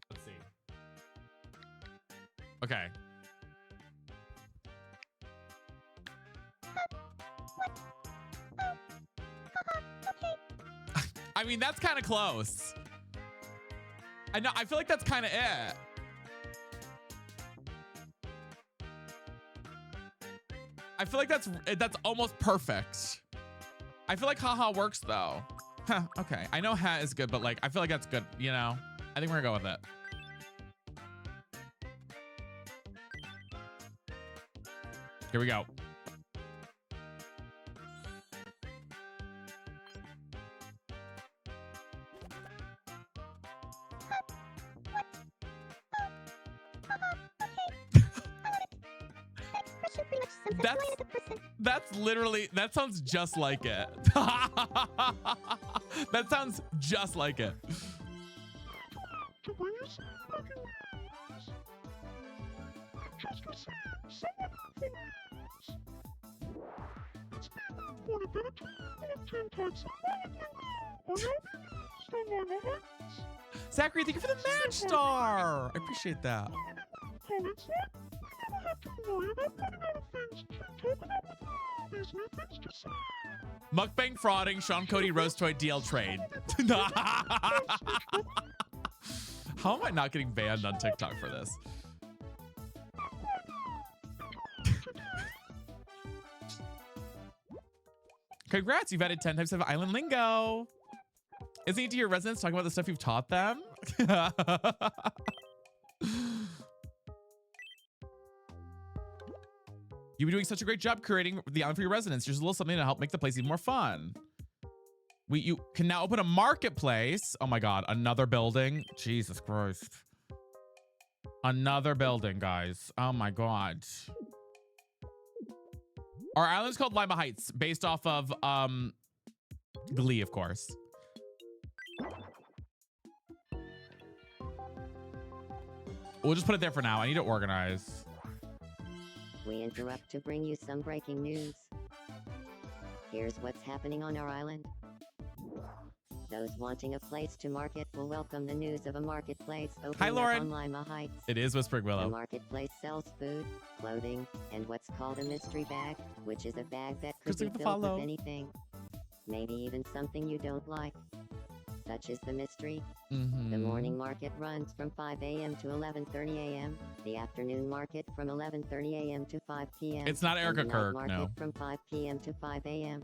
Let's see. Okay. I mean, that's kind of close. I know. I feel like that's kind of it. I feel like that's almost perfect. I feel like haha works though. Huh, okay. I know ha is good, but I feel like that's good, you know? I think we're gonna go with it. Here we go. That's literally, that sounds just like it. That sounds just like it. Zachary, thank you for the match star. I appreciate that. Mukbang frauding, Sean Cody Rose Toy DL trade. How am I not getting banned on TikTok for this? Congrats, you've added 10 types of island lingo. Isn't it to your residents talking about the stuff you've taught them? You've been doing such a great job curating the island for your residents. There's a little something to help make the place even more fun. You can now open a marketplace. Oh my God, another building. Jesus Christ. Another building, guys. Oh my God. Our island's called Lima Heights, based off of Glee, of course. We'll just put it there for now. I need to organize. We interrupt to bring you some breaking news. Here's what's happening on our island. Those wanting a place to market will welcome the news of a marketplace opening up on Lima Heights. It is Whispering Willow. The marketplace sells food, clothing, and what's called a mystery bag, which is a bag that could be filled with anything. Maybe even something you don't like. Such is the mystery. The morning market runs from 5 a.m. to 11:30 a.m. The afternoon market from 11:30 a.m. to 5 p.m. It's not Erica and the Kirk, night market no. from 5 p.m. to 5 a.m.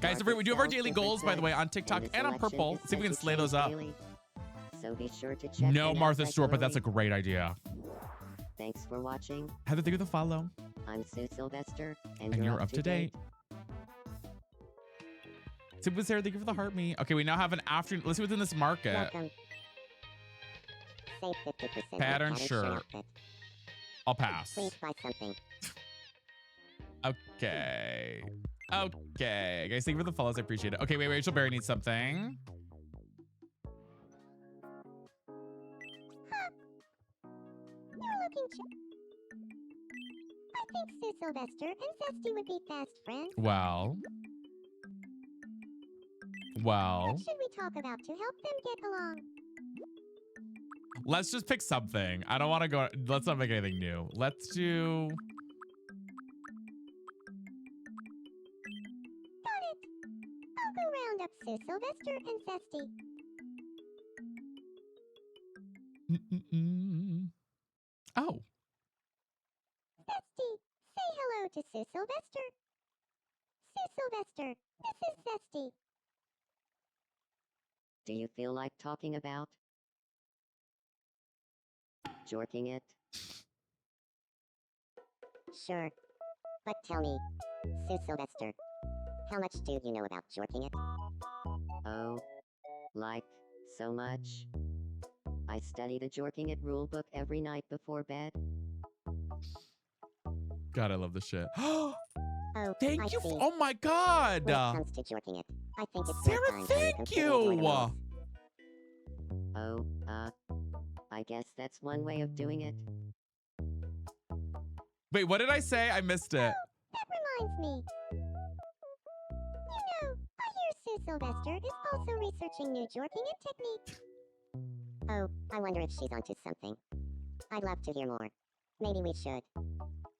Guys, we do have our daily goals, by the way, on TikTok and on Purple. See if we can slay those up. So be sure to check No Martha Stewart, but that's a great idea. Thanks for watching. Heather, thank you for the follow. I'm Sue Sylvester, And you're up to date. Super Sarah, thank you for the heart me. Okay, we now have an afternoon. Let's see what's in this market. Welcome. Save 50% Pattern on shirt. outfit. I'll pass. Please buy something. Okay. Okay. Guys, thank you for the follows. I appreciate it. Okay, wait, Rachel Berry needs something. You're looking I think Sue Sylvester and Zesty would be fast friends. Well. What should we talk about to help them get along? Let's just pick something. I don't want to go. Let's not make anything new. Let's do. Got it. I'll go round up Sue Sylvester and Zesty. Oh. Zesty, say hello to Sue Sylvester. Sue Sylvester, this is Zesty. Do you feel like talking about jorking it? Sure. But tell me, Sue Sylvester, how much do you know about jorking it? Oh, like so much. I study the jorking it rulebook every night before bed. God, I love this shit. Oh, Thank I you. see. Oh my God. When it comes to jorking it, I think it's Sarah, your time to thank reconsider your you. rules. Oh, I guess that's one way of doing it. Wait, what did I say? I missed it. That reminds me. You know, I hear Sue Sylvester is also researching new jorking it techniques. Oh, I wonder if she's onto something. I'd love to hear more. Maybe we should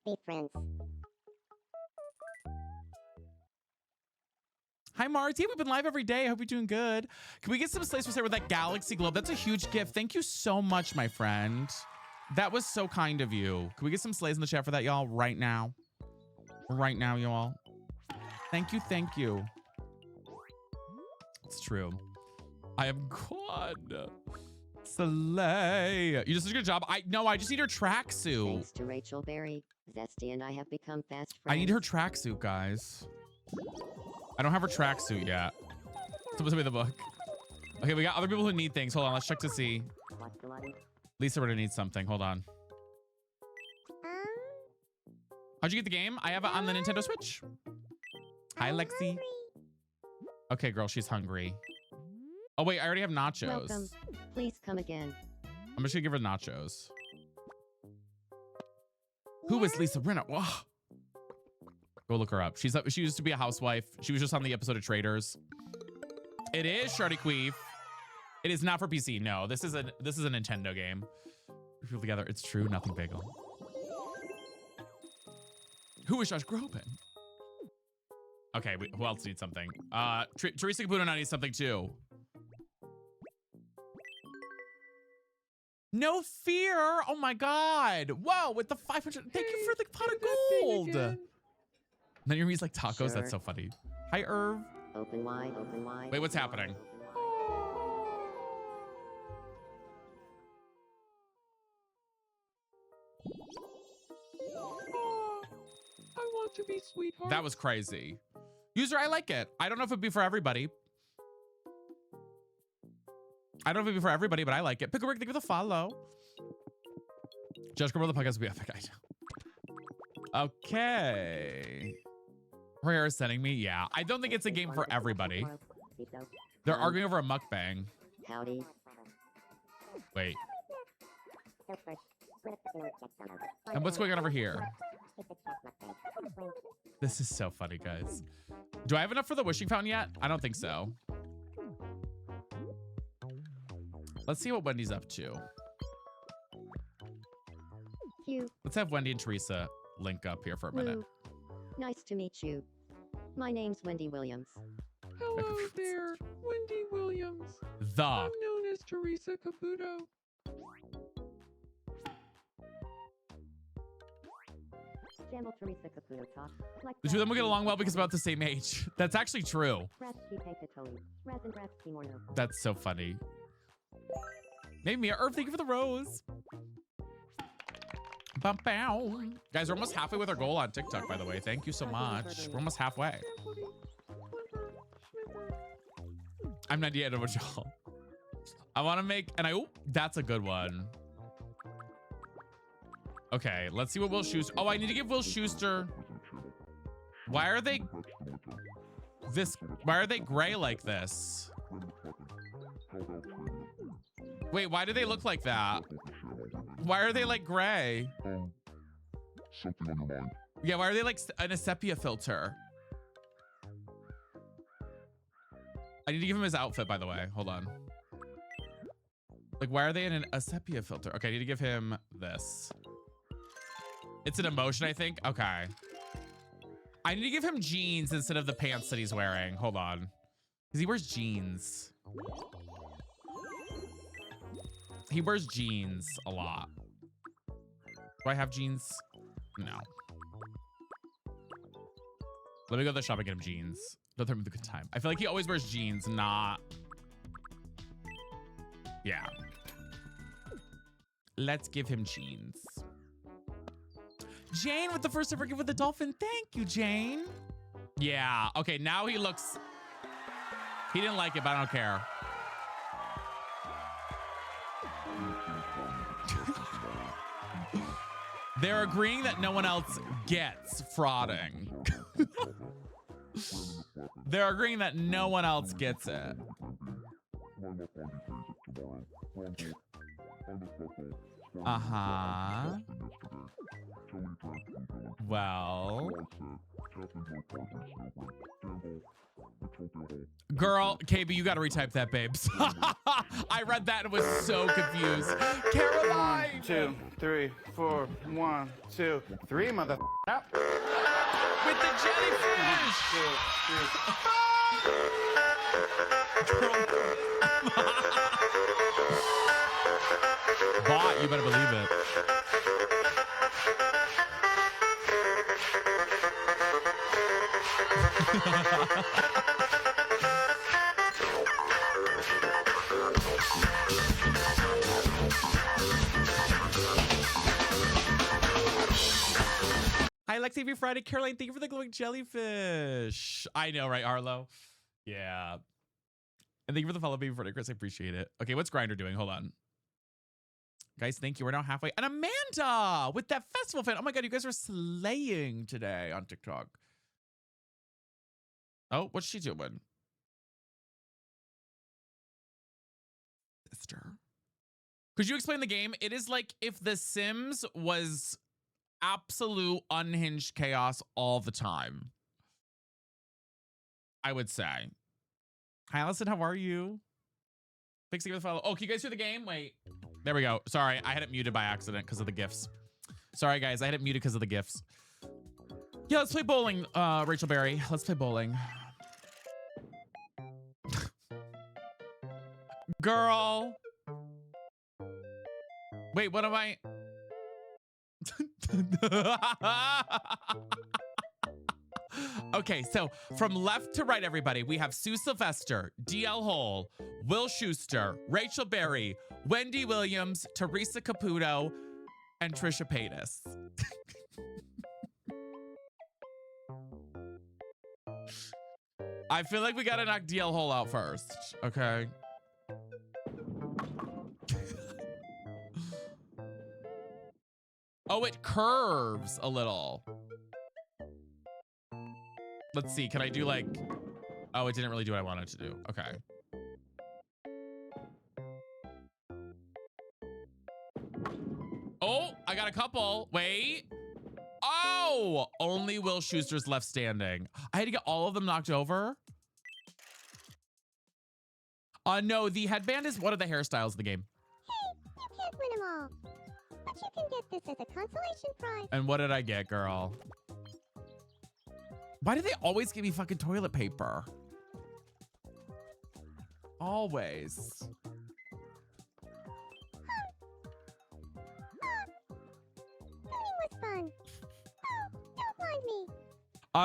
be friends. Hi, Marty. We've been live every day. I hope you're doing good. Can we get some slates for Sarah with that Galaxy Globe? That's a huge gift. Thank you so much, my friend. That was so kind of you. Can we get some slays in the chat for that, y'all, right now? Right now, y'all. Thank you, thank you. It's true. I am God. Slay. You just did a good job. I just need her tracksuit. Thanks to Rachel Berry, Zesty and I have become fast friends. I need her tracksuit, guys. I don't have her tracksuit yet. Someone send me the book. Okay, we got other people who need things. Hold on, let's check to see. Lisa Ritter needs something. Hold on. How'd you get the game? I have it on the Nintendo Switch. Hi, Lexi. Okay, girl, she's hungry. Oh, wait, I already have nachos. Welcome. Please come again. I'm just gonna give her nachos. Who is Lisa Ritter? Whoa. Go look her up. She used to be a housewife. She was just on the episode of Traders. It is Shardy Queef. It is not for PC. No, this is a Nintendo game. People together. It's true. Nothing bagel. Who is Josh Groban? Okay, who else needs something? Teresa Caputo now needs something too. No fear. Oh my God. Whoa, with the 500. Thank you for the pot of gold. Then your me's like tacos. Sure. That's so funny. Hi, Irv. Open wide, open wide. Wait, what's happening? I want to be sweetheart. That was crazy. User, I like it. I don't know if it'd be for everybody. I don't know if it'd be for everybody, but I like it. Picklebrick, thank you for the follow. Judge Grumble, the podcast will be epic. I know. Okay. Prayer is sending me. Yeah, I don't think it's a game for everybody. They're arguing over a mukbang. Howdy. Wait. And what's going on over here? This is so funny, guys. Do I have enough for the wishing fountain yet? I don't think so. Let's see what Wendy's up to. Let's have Wendy and Teresa link up here for a minute. Woo. Nice to meet you. My name's Wendy Williams. Hello there, Wendy Williams. I'm known as Teresa Caputo. Gamble Teresa Caputo talk. Like The two of them will get along well because about the same age. That's actually true. That's so funny. Maybe Mia Irv, thank you for the rose. Bow. Guys, we're almost halfway with our goal on TikTok, by the way. Thank you so much. We're almost halfway. I'm 98 over y'all. I want to make, that's a good one. Okay, let's see what Will Schuster. Oh, I need to give Will Schuster. Why are they gray like this? Wait, why do they look like that? Why are they like gray? Something on your mind. Yeah, why are they like in a sepia filter? I need to give him his outfit, by the way. Hold on. Like, why are they in a sepia filter? Okay, I need to give him this. It's an emotion, I think. Okay. I need to give him jeans instead of the pants that he's wearing. Hold on. Because he wears jeans. He wears jeans a lot. Do I have jeans? No. Let me go to the shop and get him jeans. Don't throw him a good time. I feel like he always wears jeans, not... Yeah. Let's give him jeans. Jane with the first ever gift with the dolphin. Thank you, Jane. Yeah. Okay, now he looks... He didn't like it, but I don't care. They're agreeing that no one else gets frauding. They're agreeing that no one else gets it. Uh-huh. Well. Girl, KB, you gotta retype that, babes. I read that and was so confused. Caroline! 1, 2, 3, 4. 1, 2, 3, mother. With the jellyfish! 1, 2, 3. Bot, you better believe it. Hi, Lexi Friday. Caroline, thank you for the glowing jellyfish. I know, right, Arlo? Yeah. And thank you for the follow, baby Friday, Chris. I appreciate it. Okay, what's Grindr doing? Hold on. Guys, thank you. We're now halfway. And Amanda with that festival fan. Oh my God, you guys are slaying today on TikTok. Oh, what's she doing? Sister. Could you explain the game? It is like if The Sims was absolute unhinged chaos all the time. I would say. Hi, Allison. How are you? Thanks for the follow. Oh, can you guys hear the game? Wait. There we go. Sorry, I had it muted by accident because of the GIFs. Sorry, guys. I had it muted because of the GIFs. Yeah, let's play bowling, Rachel Berry. Let's play bowling. Girl. Wait, what am I? Okay, so from left to right, everybody, we have Sue Sylvester, DL Hole, Will Schuster, Rachel Berry, Wendy Williams, Teresa Caputo, and Trisha Paytas. I feel like we gotta knock DL Hole out first, okay? Oh, it curves a little. Let's see, can I do like... Oh, it didn't really do what I wanted to do. Okay. Oh, I got a couple. Wait. Oh, only Will Schuster's left standing. I had to get all of them knocked over. No, the headband is one of the hairstyles of the game. Hey, you can't win them all. But you can get this as a consolation prize. And what did I get, girl? Why do they always give me fucking toilet paper? Always. Voting was fun. Oh, don't mind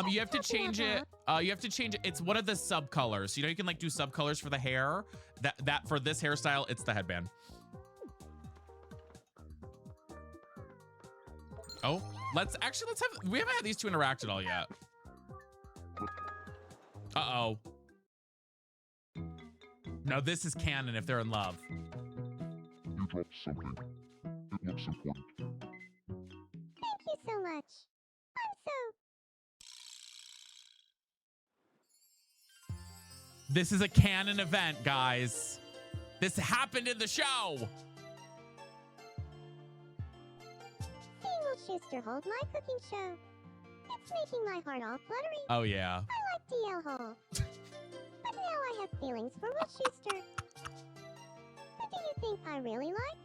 me. You have to change it. You have to change it. It's one of the sub colors. You know, you can like do sub colors for the hair. That for this hairstyle, it's the headband. Oh, let's have. We haven't had these two interact at all yet. Uh-oh. No, this is canon if they're in love. You dropped something. It looks important. Thank you so much. I'm so... This is a canon event, guys. This happened in the show. Seeing Will Schuster hold my cooking show. It's making my heart all fluttery. Oh, yeah. I like DL Hole. But now I have feelings for Will Schuster. Who do you think I really like?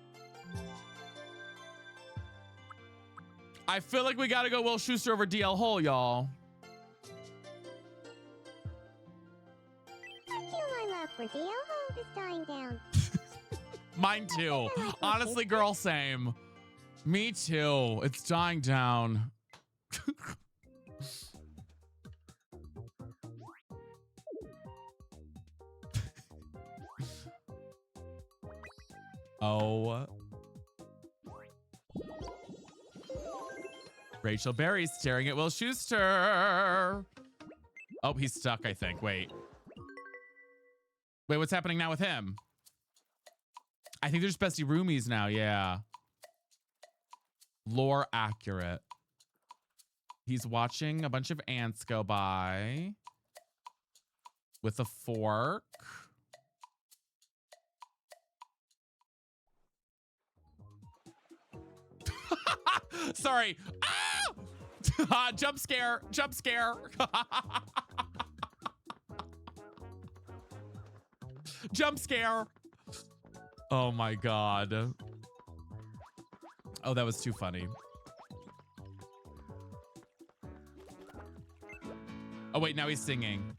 I feel like we gotta go Will Schuster over DL Hole, y'all. I'm Dioho is dying down. Mine too. Honestly, girl, same. Me too. It's dying down. Oh. Rachel Berry's staring at Will Schuester. Oh, he's stuck, I think. Wait. Wait, what's happening now with him? I think there's bestie roomies now, yeah. Lore accurate. He's watching a bunch of ants go by with a fork. Sorry. Ah! Jump scare. Jump scare. Jump scare. Oh my God. Oh, that was too funny. Oh, wait, now he's singing.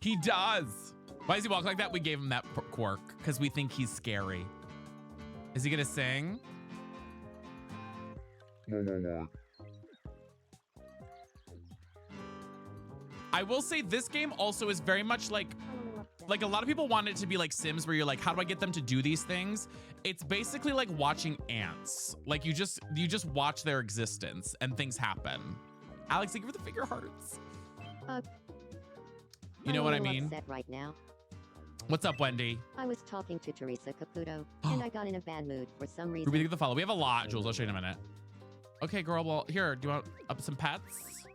He does. Why does he walk like that? We gave him that quirk because we think he's scary. Is he gonna sing? No. I will say this game also is very much like a lot of people want it to be like Sims where you're like, how do I get them to do these things? It's basically like watching ants. Like you just watch their existence and things happen. Alex, thank you for the figure hearts. You know what I mean? Upset right now. What's up, Wendy? I was talking to Teresa Caputo, and I got in a bad mood for some reason. Ruby, think of the follow. We have a lot, Jules. I'll show you in a minute. Okay, girl. Well, here. Do you want up some pets?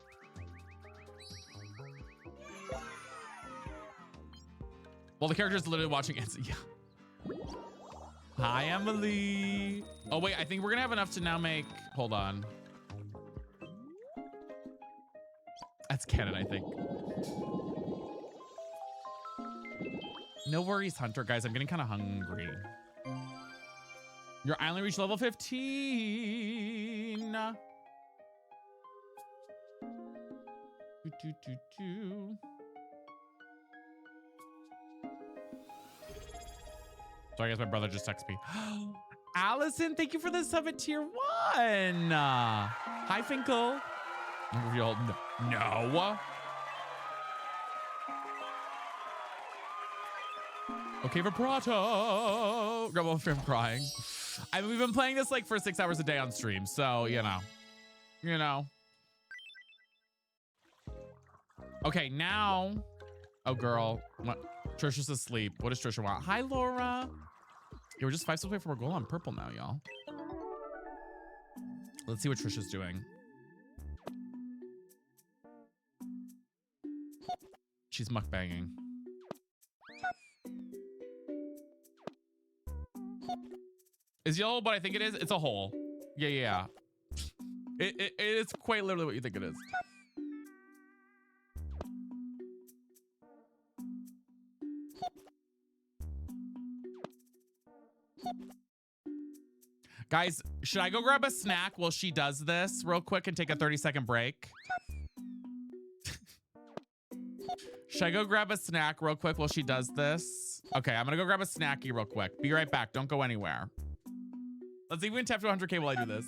Well, the character's literally watching it. Yeah. Hi, Emily. Oh, wait. I think we're going to have enough to now make... Hold on. That's canon, I think. No worries, Hunter. Guys, I'm getting kind of hungry. Your island reached level 15. Sorry, I guess my brother just texted me. Allison, thank you for the sub at tier 1. Hi, Finkel. No. Okay, vibrato. Grab off him crying. I mean, we've been playing this like for 6 hours a day on stream, so you know. Okay, now. Oh, girl. What? Trisha's asleep. What does Trisha want? Hi, Laura. Yeah, we're just 5 steps away from our goal on purple now, y'all. Let's see what Trisha's doing. She's mukbanging. Is yellow what I think it is? It's a hole. Yeah. It is quite literally what you think it is. Guys, should I go grab a snack while she does this real quick and take a 30-second break? Should I go grab a snack real quick while she does this? Okay, I'm gonna go grab a snacky real quick. Be right back. Don't go anywhere. Let's see if we can tap to 100K while I do this.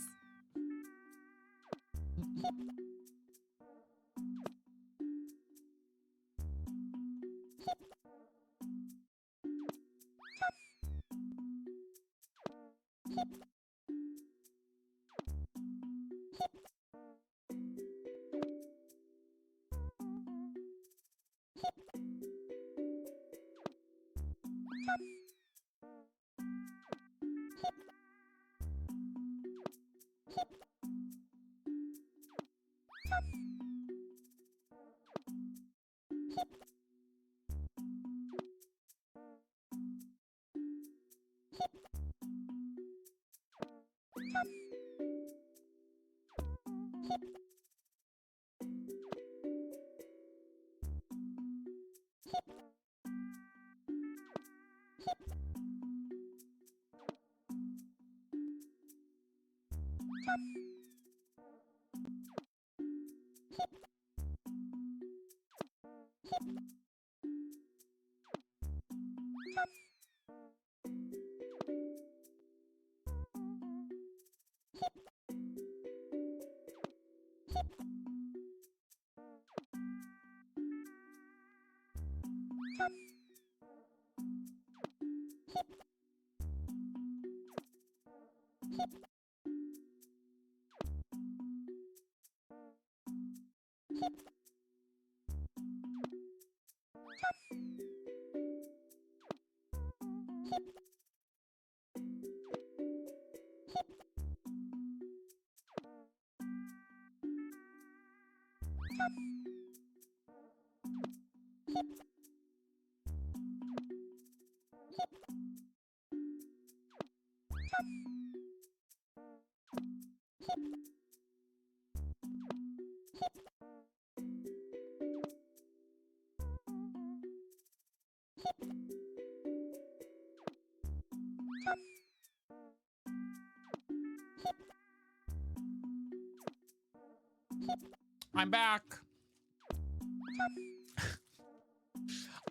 I'm back.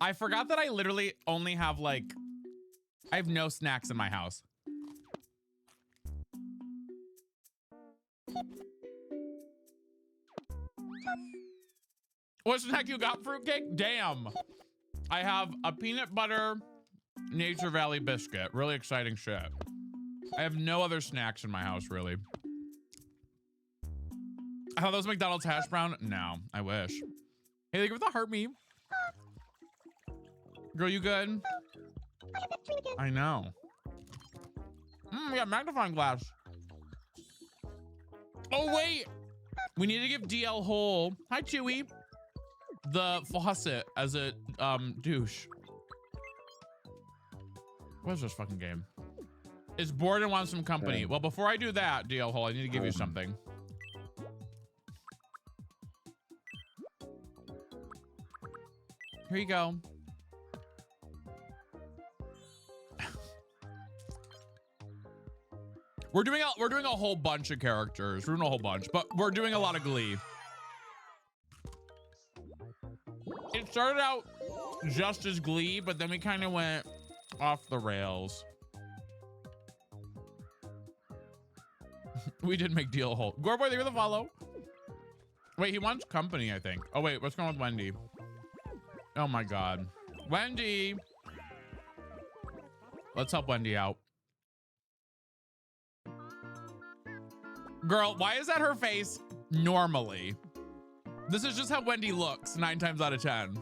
I forgot that I literally only have like, I have no snacks in my house. What snack you got, fruitcake? Damn. I have a peanut butter Nature Valley biscuit. Really exciting shit. I have no other snacks in my house, really. How those McDonald's hash brown? No, I wish. Hey, they give it the heart me. Girl, you good? I know. We got magnifying glass. Oh, wait. We need to give DL Hole, hi Chewy, the faucet as a douche. What is this fucking game? It's bored and wants some company. Well, before I do that, DL Hole, I need to give you something. Here you go. We're doing a whole bunch of characters. We're doing a whole bunch, but we're doing a lot of Glee. It started out just as Glee, but then we kind of went off the rails. We did make deal hole. Goreboy, you're the follow. Wait, he wants company, I think. Oh wait, what's going on with Wendy? Oh my God. Wendy. Let's help Wendy out. Girl, why is that her face normally? This is just how Wendy looks 9 times out of 10.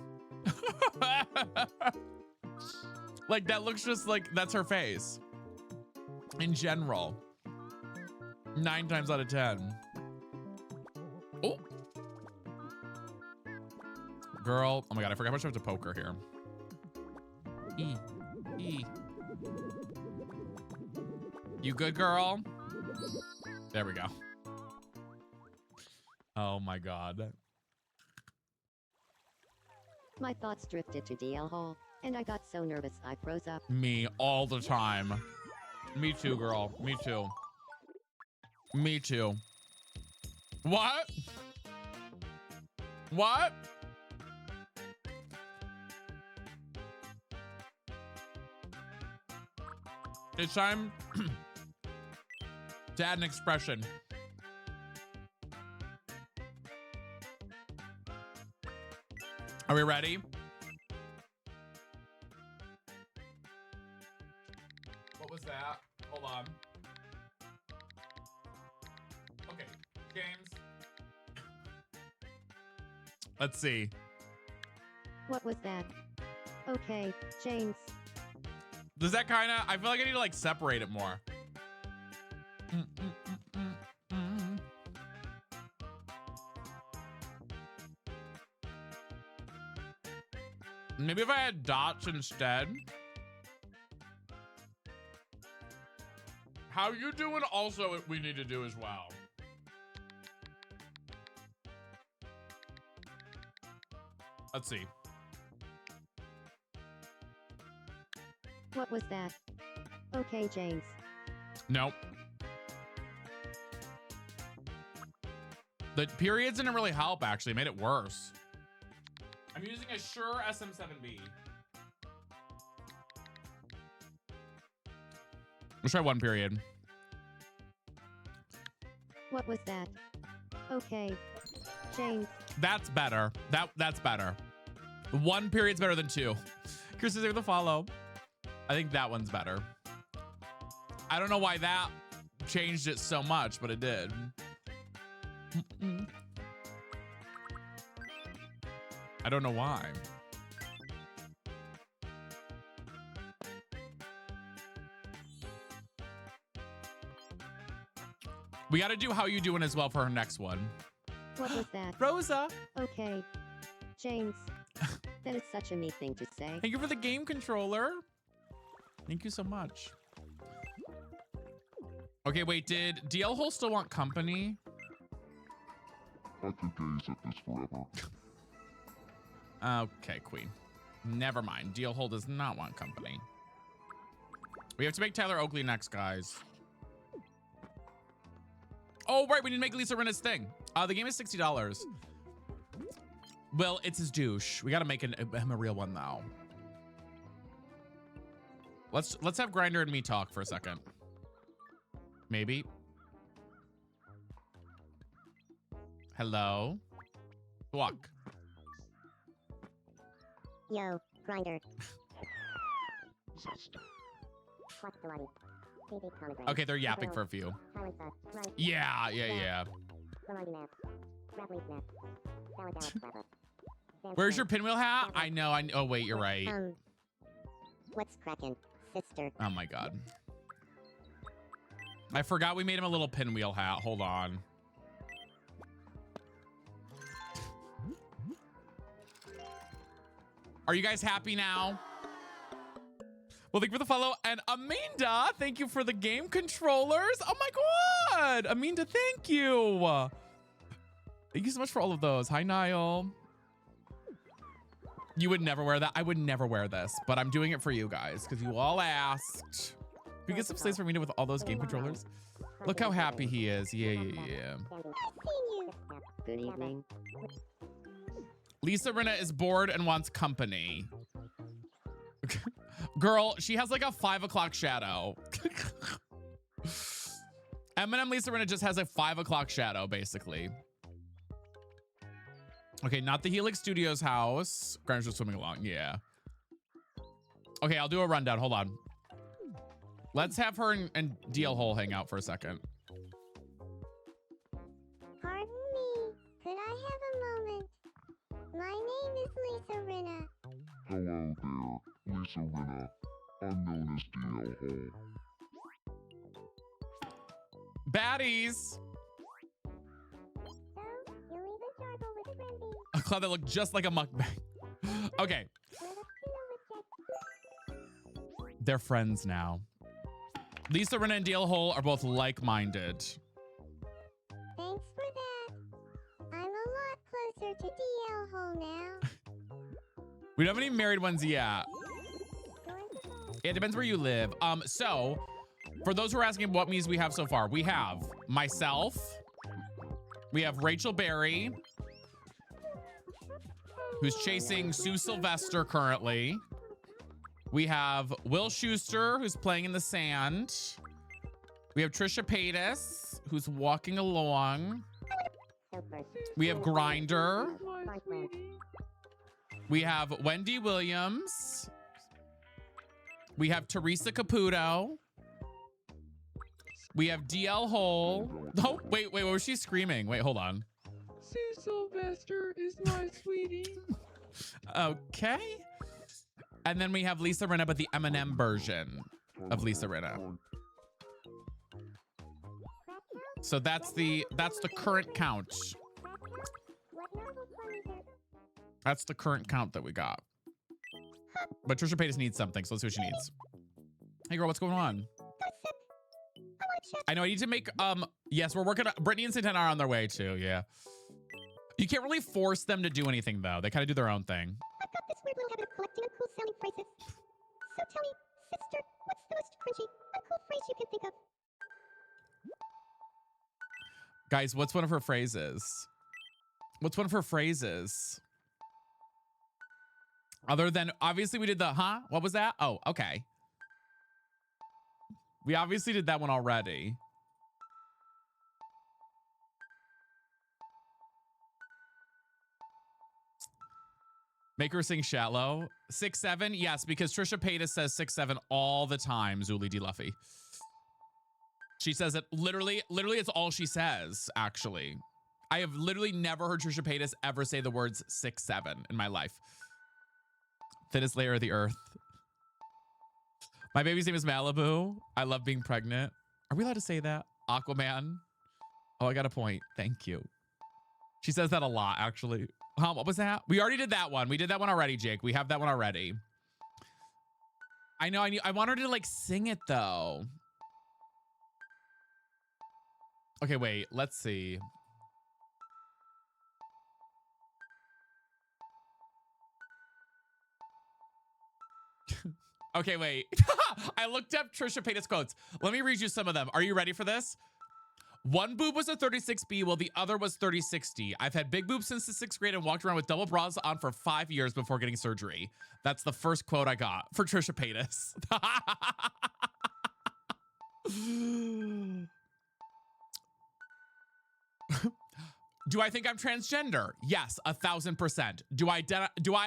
Like that looks just like that's her face. In general. 9 times out of 10. Oh. Girl, oh my God, I forgot how much I have to poke her here. E. You good, girl? There we go. Oh my God. My thoughts drifted to DL Hole, and I got so nervous I froze up. Me all the time. Me too, girl. Me too. Me too. What? What? It's time to add an expression. Are we ready? What was that? Hold on. Okay, James. Let's see. What was that? Okay, James. Does that kind of, I feel like I need to like separate it more. Maybe if I had dots instead. How you doing also we need to do as well. Let's see. What was that? Okay, James. Nope. The periods didn't really help, actually. It made it worse. I'm using a Shure SM7B. Let's try one period. What was that? Okay, James. That's better. That's better. 1 period's better than 2. Chris is there with a follow. I think that one's better. I don't know why that changed it so much, but it did. I don't know why. We got to do How You Doing as well for her next one. What was that? Rosa. Okay. James. That is such a me thing to say. Thank you for the game controller. Thank you so much. Okay, wait, did DL Hole still want company? I could gaze at this forever. Okay, Queen. Never mind. DL Hole does not want company. We have to make Tyler Oakley next, guys. Oh, right, we need to make Lisa Rinna's thing. The game is $60. Well, it's his douche. We got to make him a real one, though. Let's have Grinder and me talk for a second. Maybe. Hello? Walk. Yo, Grinder. What's the money? Okay, they're yapping for a few. Yeah. Where's your pinwheel hat? I know. Oh, wait, you're right. What's crackin', sister? Oh, my God. I forgot we made him a little pinwheel hat. Hold on. Are you guys happy now? Well, thank you for the follow. And Aminda, thank you for the game controllers. Oh my God. Aminda, thank you. Thank you so much for all of those. Hi, Niall. You would never wear that. I would never wear this, but I'm doing it for you guys because you all asked. Can we get some slates for Aminda with all those game controllers? Look how happy he is. Yeah. Good evening. Lisa Rinna is bored and wants company. Girl, she has like a 5 o'clock shadow. Eminem Lisa Rinna just has a 5 o'clock shadow, basically. Okay, not the Helix Studios house. Grinder's just swimming along. Yeah. Okay, I'll do a rundown. Hold on. Let's have her and DL Hole hang out for a second. Pardon me. Could I have a moment? My name is Lisa Rinna. Hello there, Lisa Rinna. I'm known as DL Hole. Baddies. So, you'll leave a charcoal with a friendly. A cloud that looked just like a mukbang. Okay. They're friends now. Lisa Rinna and DL Hole are both like-minded. Thanks for that. I'm a lot closer to DL Hole now. We don't have any married ones yet. It depends where you live. So for those who are asking what me's we have so far, we have myself. We have Rachel Berry, who's chasing Sue Sylvester currently. We have Will Schuster, who's playing in the sand. We have Trisha Paytas, who's walking along. We have Grinder. We have Wendy Williams. We have Teresa Caputo. We have DL Hole. Oh, wait, what was she screaming? Wait, hold on. Sue Sylvester is my sweetie. Okay. And then we have Lisa Rinna, but the Eminem version of Lisa Rinna. So that's the current count. That's the current count that we got. But Trisha Paytas needs something, so let's see what she needs. Hey girl, what's going on? I know I need to make, yes, we're working, Brittany and Santana are on their way too, yeah. You can't really force them to do anything though. They kind of do their own thing. I've got this weird little habit of collecting uncool sounding phrases. So tell me, sister, what's the most cringy, uncool phrase you can think of? Guys, what's one of her phrases? What's one of her phrases? Other than, obviously we did the, huh? What was that? Oh, okay. We obviously did that one already. Make her sing Shallow. 6'7"? Yes, because Trisha Paytas says 6'7" all the time, Zuli D. Luffy. She says it literally it's all she says, actually. I have literally never heard Trisha Paytas ever say the words 6'7" in my life. Thinnest layer of the earth. My baby's name is Malibu. I love being pregnant. Are we allowed to say that? Aquaman. Oh, I got a point. Thank you. She says that a lot, actually. What was that? We already did that one. We did that one already, Jake. We have that one already. I know. I want her to like sing it though. Okay, wait. Let's see. Okay, wait. I looked up Trisha Paytas quotes. Let me read you some of them. Are you ready for this? One boob was a 36B while the other was 3060. I've had big boobs since the 6th grade and walked around with double bras on for 5 years before getting surgery. That's the first quote I got for Trisha Paytas. Do I think I'm transgender? Yes, 1000%. Do I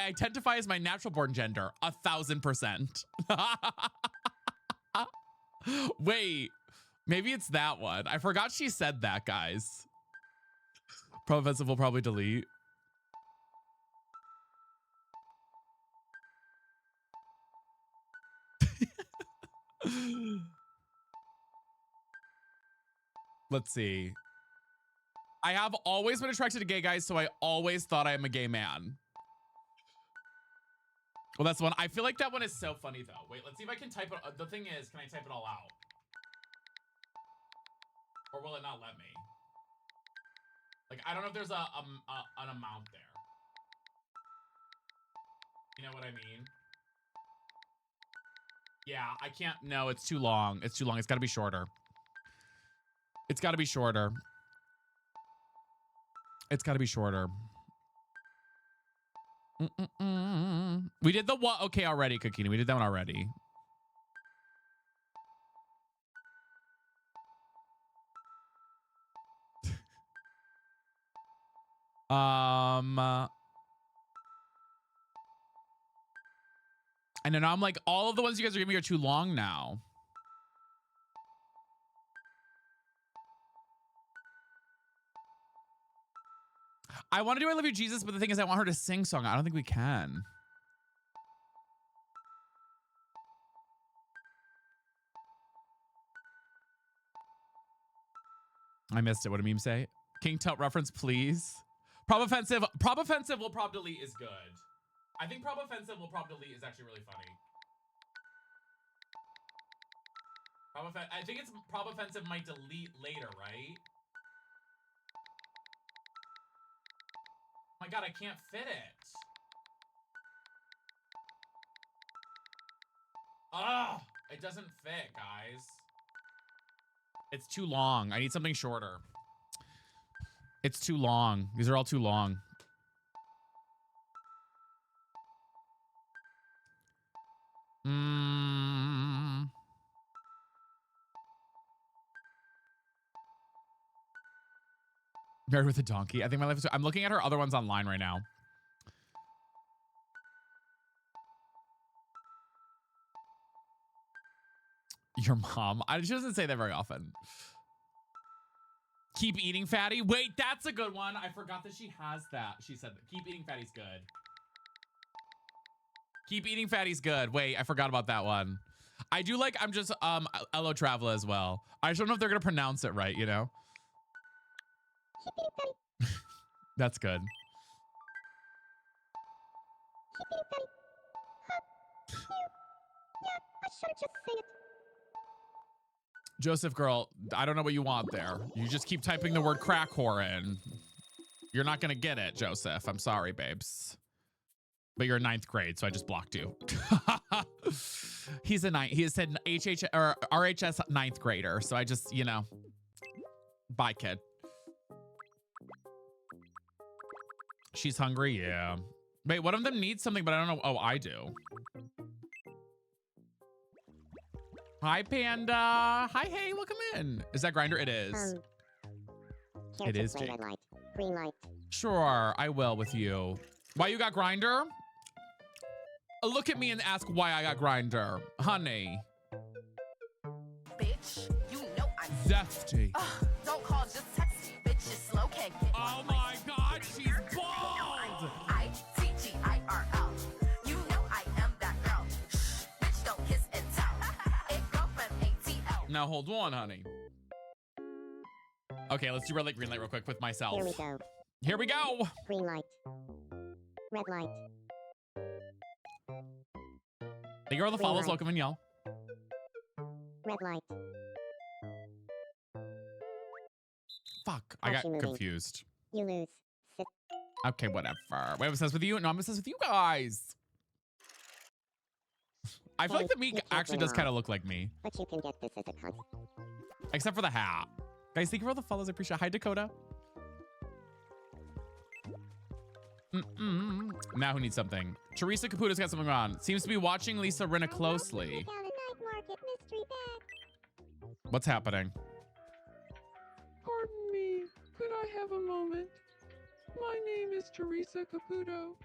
identify as my natural born gender? 1000%. Wait, maybe it's that one. I forgot she said that, guys. Pro-offensive will probably delete. Let's see. I have always been attracted to gay guys, so I always thought I am a gay man. Well, that's one. I feel like that one is so funny, though. Wait, let's see if I can type it. The thing is, can I type it all out? Or will it not let me? Like, I don't know if there's an amount there. You know what I mean? Yeah, I can't. No, it's too long. It's too long. It's got to be shorter. It's got to be shorter. It's got to be shorter. We did the what? Okay, already, Kakini. We did that one already. I know. Now I'm like, all of the ones you guys are giving me are too long now. I want to do I Love You, Jesus, but the thing is I want her to sing song. I don't think we can. I missed it. What did meme say? King Tut reference, please. Prob offensive will prob delete is good. I think prob offensive will prob delete is actually really funny. I think it's prob offensive might delete later, right? Oh my god, I can't fit it. Ugh, it doesn't fit, guys. It's too long. I need something shorter. It's too long. These are all too long. Married with a Donkey. I think my life is... I'm looking at her other ones online right now. Your mom. She doesn't say that very often. Keep eating fatty. Wait, that's a good one. I forgot that she has that. She said that. Keep eating fatty's good. Keep eating fatty's good. Wait, I forgot about that one. I do like, I'm just, Elo Traveler as well. I just don't know if they're going to pronounce it right, you know? Keep eating fatty. That's good. Keep eating fatty. Huh. Yeah, I should just say it. Joseph girl, I don't know what you want there. You just keep typing the word crack whore in. You're not going to get it, Joseph. I'm sorry, babes. But you're in 9th grade, so I just blocked you. He said RHS 9th grader, so I just, you know. Bye, kid. She's hungry? Yeah. Wait, one of them needs something, but I don't know. Oh, I do. Hi, Panda. Hi, hey, welcome in. Is that Grinder? It is. It is, Jake. Red light, green light. Sure, I will with you. Why you got Grinder? Look at me and ask why I got Grinder. Honey. Bitch, you know I'm Zesty. Don't call, just text me. Bitch, you're slow, can't get Oh my God, she's bald. ITGIRL. You know I am that girl. Shh, bitch, don't kiss and tell. It go from ATL. Now hold on, honey. Okay, let's do red light, green light real quick with myself. Here we go. Here we go. Green light. Red light. The girl that Green follows light. welcome and yell. Red light. Fuck, I got Actually moving. confused. You lose. Sit. Okay, whatever. Wait, I'm obsessed with you? No, I'm obsessed with you guys. I feel like the meek actually does kind of look like me. But you can get this as a cunt. Except for the hat. Guys, thank you for all the follows. I appreciate it. Hi, Dakota. Now who needs something? Teresa Caputo's got something on. Seems to be watching Lisa Rinna closely. Down a night market mystery bag. What's happening? Pardon me, could I have a moment? My name is Teresa Caputo.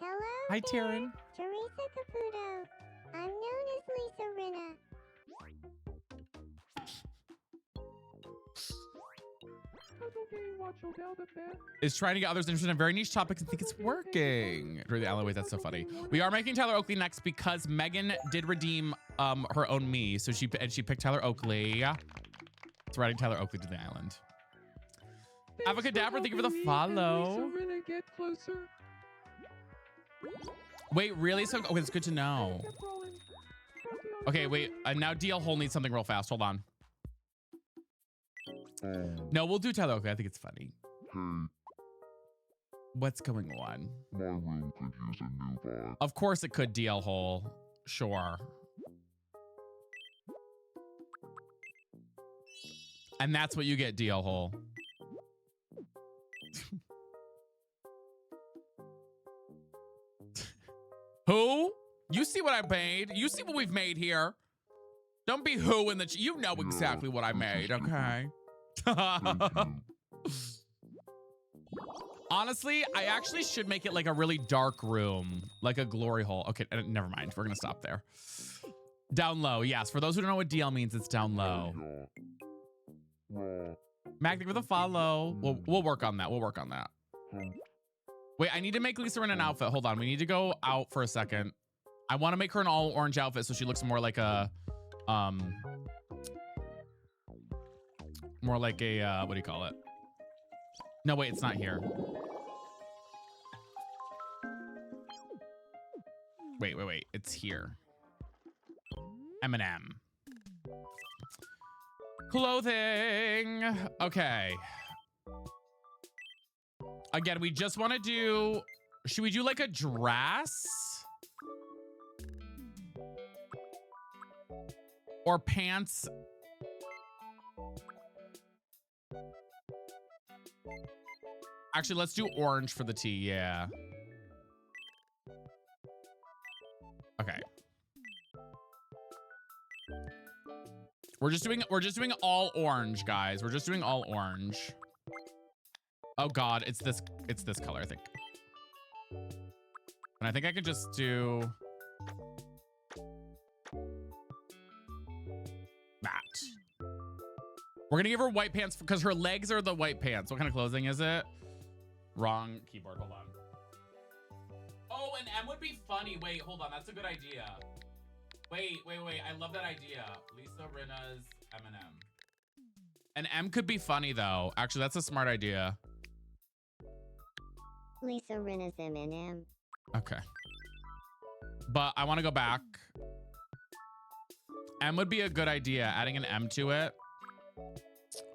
Hello Hi, there. Taryn. Teresa Caputo. I'm known as Lisa Rinna. Is trying to get others interested in very niche topics and think it's working. Really, Alan, wait, that's so funny. We are making Tyler Oakley next because Megan did redeem her own me, so she picked Tyler Oakley. It's riding Tyler Oakley to the island. Avocadabra, thank you for the follow. Get closer. Wait, really? So, okay, it's good to know. Okay, wait. Now DL Hole needs something real fast. Hold on. No, we'll do Tyler Oakley. I think it's funny. Hey, What's going on? my room could use a new vibe. Of course it could, DL Hole. Sure. And that's what you get, DL Hole. Who? You see what I made? You see what we've made here? Don't be who in the... You know exactly what I made, okay? Honestly, I actually should make it like a really dark room, like a glory hole. Okay, never mind. We're gonna stop there. Down low, yes. For those who don't know what DL means, it's down low. Mac, thank you for the follow. We'll work on that. We'll work on that. Wait, I need to make Lisa in an outfit. Hold on. We need to go out for a second. I want to make her an all orange outfit so she looks more like a what do you call it? No, wait, it's not here. Wait. It's here. M&M. Clothing. Okay. Again, we just want to do... Should we do like a dress? Or pants? Actually, let's do orange for the tee. Yeah. Okay. We're just doing all orange, guys. We're just doing all orange. Oh God, it's this color, I think. And I think I could just do that. We're gonna give her white pants because her legs are the white pants. What kind of clothing is it? Wrong keyboard, hold on. Oh, an M would be funny. Wait, hold on, that's a good idea. Wait, I love that idea. Lisa Rinna's M&M. An M could be funny though. Actually, that's a smart idea. Lisa Rinna's M&M. Okay. But I want to go back. M would be a good idea, adding an M to it.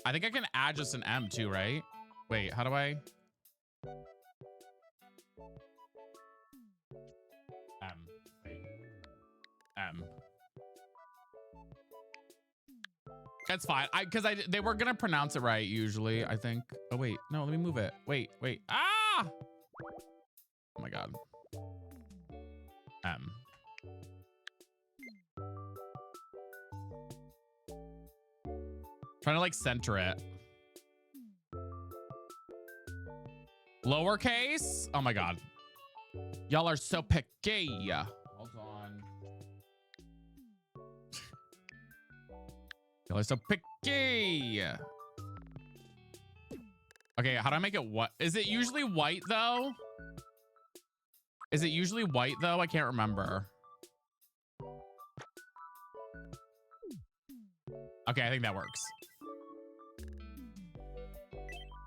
I think I can add just an M too, right? Wait, how do I? M. Wait. M. That's fine. Because they were gonna pronounce it right usually, I think. Oh wait, no, let me move it. Wait. Ah! Oh my God. M. Trying to like center it. Lowercase? Oh my God. Y'all are so picky. Hold Y'all are so picky. Okay, how do I make it what? Is it usually white though? Is it usually white though? I can't remember. Okay, I think that works.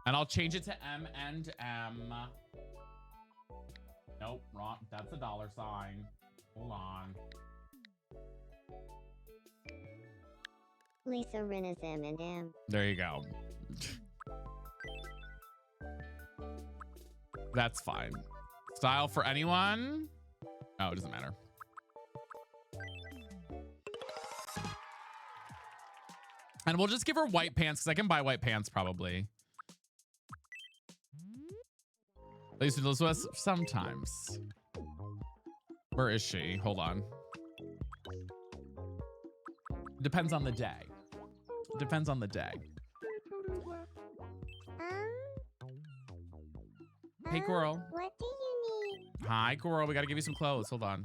And I'll change it to M and M. Nope, wrong. That's a $. Hold on. Lisa Rinna's M&M. There you go. That's fine. Style for anyone? Oh, it doesn't matter. And we'll just give her white pants because I can buy white pants probably. At least with Elizabeth sometimes. Where is she? Hold on. Depends on the day. Depends on the day. Hey, Coral. What do you need? Hi, Coral. We got to give you some clothes. Hold on.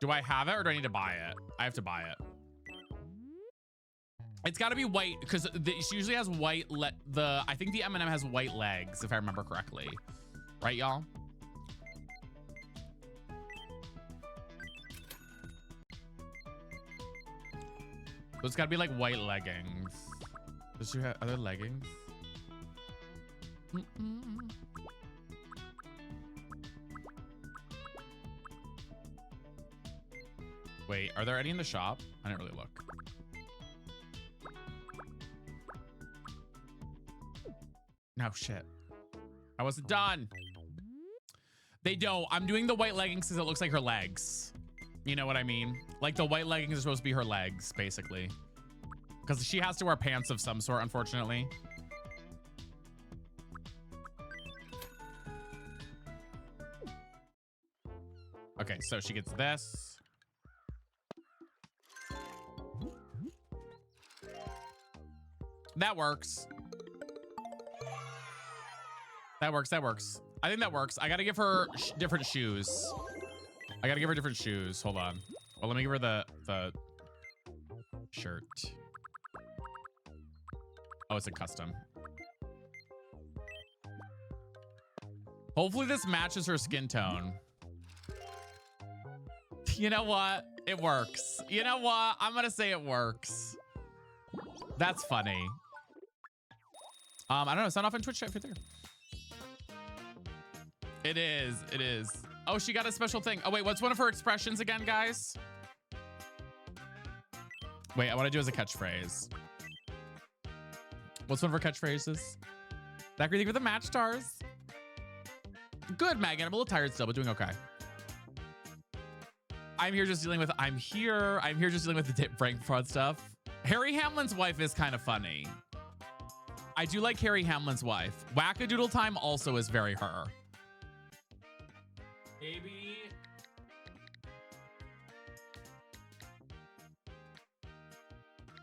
Do I have it or do I need to buy it? I have to buy it. It's got to be white because she usually has white. I think the M&M has white legs, if I remember correctly. Right, y'all? So it's got to be like white leggings. Does she have other leggings? Wait, are there any in the shop? I didn't really look. No shit. I wasn't done. They don't. I'm doing the white leggings because it looks like her legs. You know what I mean? Like the white leggings are supposed to be her legs, basically. Because she has to wear pants of some sort, unfortunately. Okay, so she gets this. That works. That works. That works. I think that works. I got to give her different shoes. I got to give her different shoes. Hold on. Well, let me give her the shirt. Oh, it's a custom. Hopefully this matches her skin tone. You know what? It works. You know what? I'm going to say it works. That's funny. I don't know. Sign off on Twitch chat right there. It is. It is. Oh, she got a special thing. Oh, wait. What's one of her expressions again, guys? Wait, I want to do it as a catchphrase. What's one of her catchphrases? Zachary, thank you for the match stars. Good, Megan. I'm a little tired still, but doing okay. I'm here just dealing with the prank fraud stuff. Harry Hamlin's wife is kind of funny. I do like Harry Hamlin's wife. Wackadoodle Time also is very her. Baby.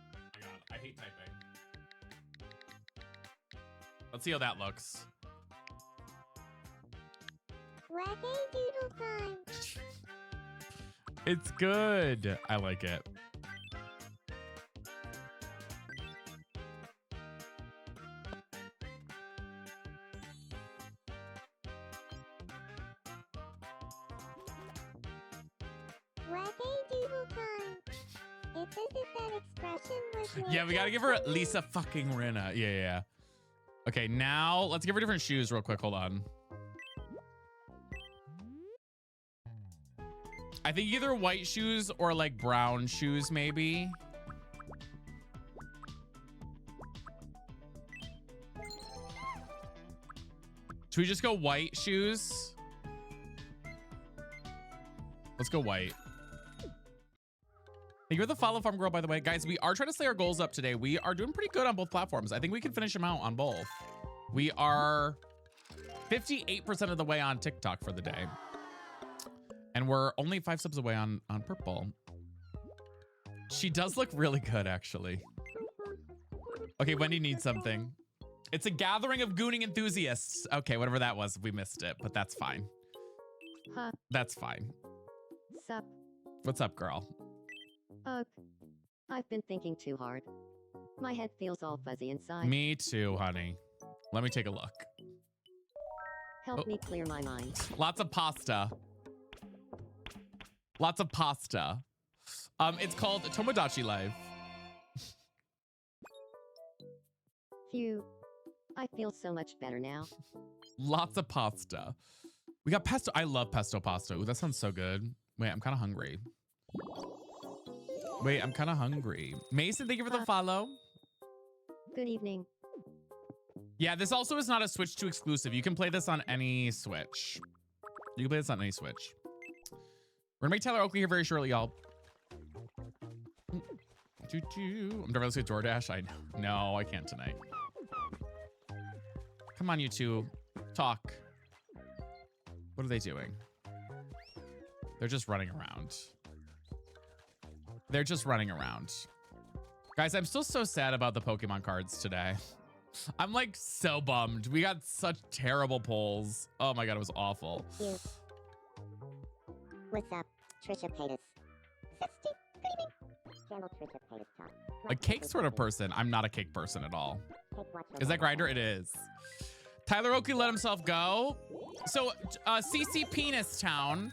Oh my God, I hate typing. Let's see how that looks. Wackadoodle Time. It's good. I like it. Wackadoodle Time. It's as if that expression was your Yeah, we gotta give her Lisa fucking Rinna. Yeah. Okay, now let's give her different shoes real quick. Hold on. I think either white shoes or like brown shoes, maybe. Should we just go white shoes? Let's go white. Thank you for the follow, Farm Girl, by the way. Guys, we are trying to slay our goals up today. We are doing pretty good on both platforms. I think we can finish them out on both. We are 58% of the way on TikTok for the day. And we're only 5 subs away on Purple. She does look really good, actually. Okay, Wendy needs something. It's a gathering of gooning enthusiasts. Okay, whatever that was, we missed it, but that's fine. Huh. That's fine. Sup. What's up, girl? Ugh. I've been thinking too hard. My head feels all fuzzy inside. Me too, honey. Let me take a look. Help me clear my mind. Lots of pasta. Lots of pasta. It's called Tomodachi Life. Phew. I feel so much better now. Lots of pasta. We got pesto. I love pesto pasta. Ooh, that sounds so good. Wait, I'm kind of hungry. Wait, I'm kind of hungry. Mason, thank you for the follow. Good evening. Yeah, this also is not a Switch 2 exclusive. You can play this on any Switch. You can play this on any Switch. We're gonna make Tyler Oakley here very shortly, y'all. I'm driving to DoorDash. I know. No, I can't tonight. Come on, you two. Talk. What are they doing? They're just running around. They're just running around. Guys, I'm still so sad about the Pokemon cards today. I'm like so bummed. We got such terrible polls. Oh my God, it was awful. What's up, Trisha Paytas? Zesty, good evening. Channel Trisha Paytas talk. A cake sort of person. I'm not a cake person at all. Is that Grinder? It is. Tyler Oakley let himself go. So, CC Penis Town.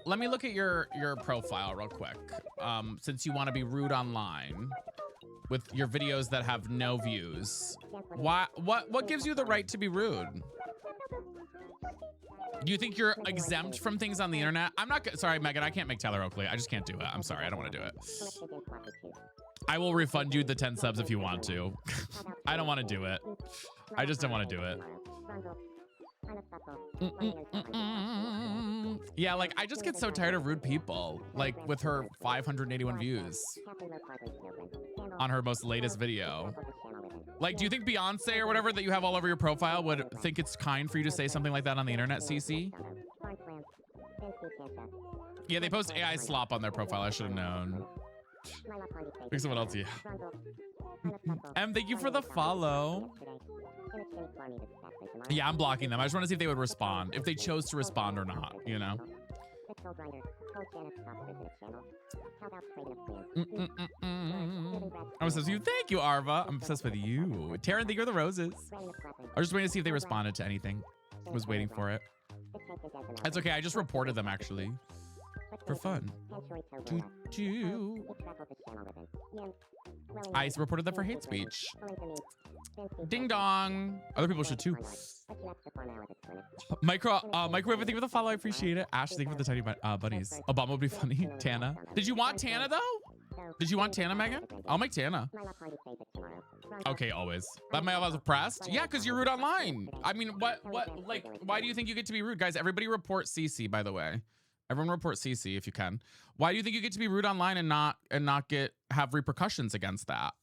Let me look at your profile real quick. Since you want to be rude online with your videos that have no views. What gives you the right to be rude? Do you think you're exempt from things on the internet? I'm not sorry, Megan, I can't make Tyler Oakley. I just can't do it. I'm sorry, I don't want to do it. I will refund you the 10 subs if you want to. I don't want to do it. I just don't want to do it. Yeah, like I just get so tired of rude people. Like with her 581 views on her most latest video. Like, do you think Beyonce or whatever that you have all over your profile would think it's kind for you to say something like that on the internet, CC? Yeah, they post AI slop on their profile. I should have known. Pick someone else, yeah. Thank you for the follow. Yeah, I'm blocking them. I just want to see if they would respond. If they chose to respond or not, you know? I'm obsessed with you. Thank you, Arva. I'm obsessed with you. Taryn, thank you for the roses. I was just waiting to see if they responded to anything. I was waiting for it. That's okay. I just reported them, actually. For fun. I reported them for hate speech. Ding dong. Other people should too. Microwave, thank you for the follow. I appreciate it. Ash, thank you for the tiny bunnies. Obama would be funny. Tana. Did you want Tana though? Did you want Tana, Megan? I'll make Tana. Okay, always. That my was oppressed. Yeah, because you're rude online. I mean, like, why do you think you get to be rude? Guys, everybody report CC, by the way. Everyone report CC if you can. Why do you think you get to be rude online and not have repercussions against that?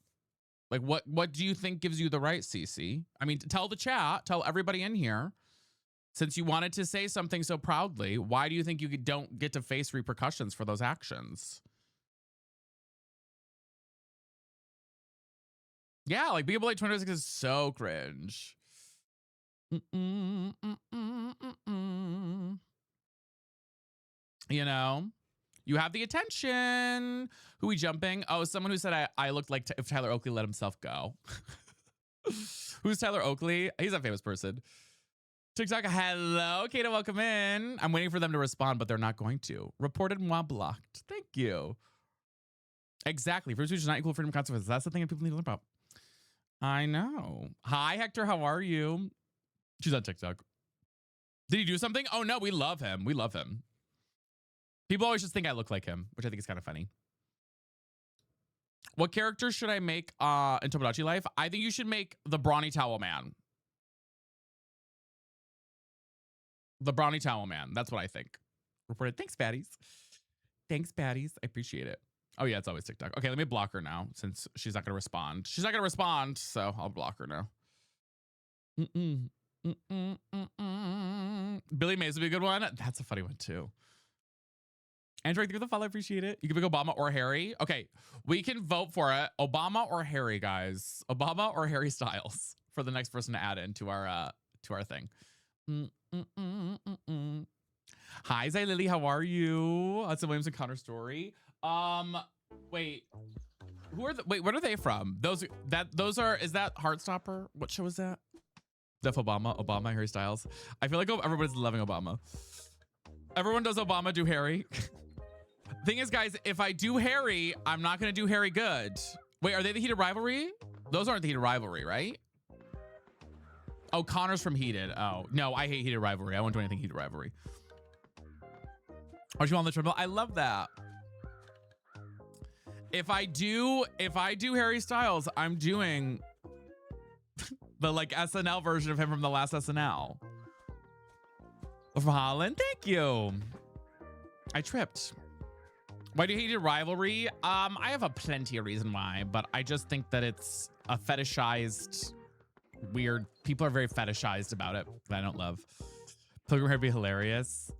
Like what do you think gives you the right, CC? I mean, tell the chat, tell everybody in here. Since you wanted to say something so proudly, why do you think you don't get to face repercussions for those actions? Yeah, like Being Blade 26 is so cringe. You know, you have the attention. Who we jumping? Oh, someone who said I looked like if Tyler Oakley let himself go. Who's Tyler Oakley? He's a famous person. TikTok, hello, Kato, welcome in. I'm waiting for them to respond, but they're not going to. Reported moi blocked. Thank you. Exactly. Free speech is not equal freedom of consequences. That's the thing that people need to learn about. I know. Hi, Hector. How are you? She's on TikTok. Did he do something? Oh, no, we love him. We love him. People always just think I look like him, which I think is kind of funny. What character should I make in Tomodachi Life? I think you should make the Brawny Towel Man. The Brawny Towel Man. That's what I think. Reported. Thanks, baddies. Thanks, baddies. I appreciate it. Oh, yeah, it's always TikTok. Okay, let me block her now since she's not going to respond. She's not going to respond, so I'll block her now. Billy Mays would be a good one. That's a funny one, too. Android, through the follow, appreciate it. You can pick Obama or Harry. Okay, we can vote for it. Obama or Harry, guys. Obama or Harry Styles for the next person to add into our thing. Hi, Zay Lily, how are you? That's a Williams and Connor story. Wait. What are they from? Those is that Heartstopper? What show is that? Def Obama, Harry Styles. I feel like everybody's loving Obama. Everyone does Obama, do Harry. Thing is, guys, if I do Harry, I'm not gonna do Harry good. Wait, are they the Heated Rivalry? Those aren't the Heated Rivalry, right? Oh, Connor's from Heated. Oh, no, I hate Heated Rivalry. I won't do anything Heated Rivalry. Aren't you on the treadmill? I love that. If I do Harry Styles, I'm doing the like SNL version of him from the last SNL. From Holland, thank you. I tripped. Why do you hate Rivalry? I have a plenty of reason why, but I just think that it's a fetishized, weird. People are very fetishized about it that I don't love. Pilgrim Hair be hilarious.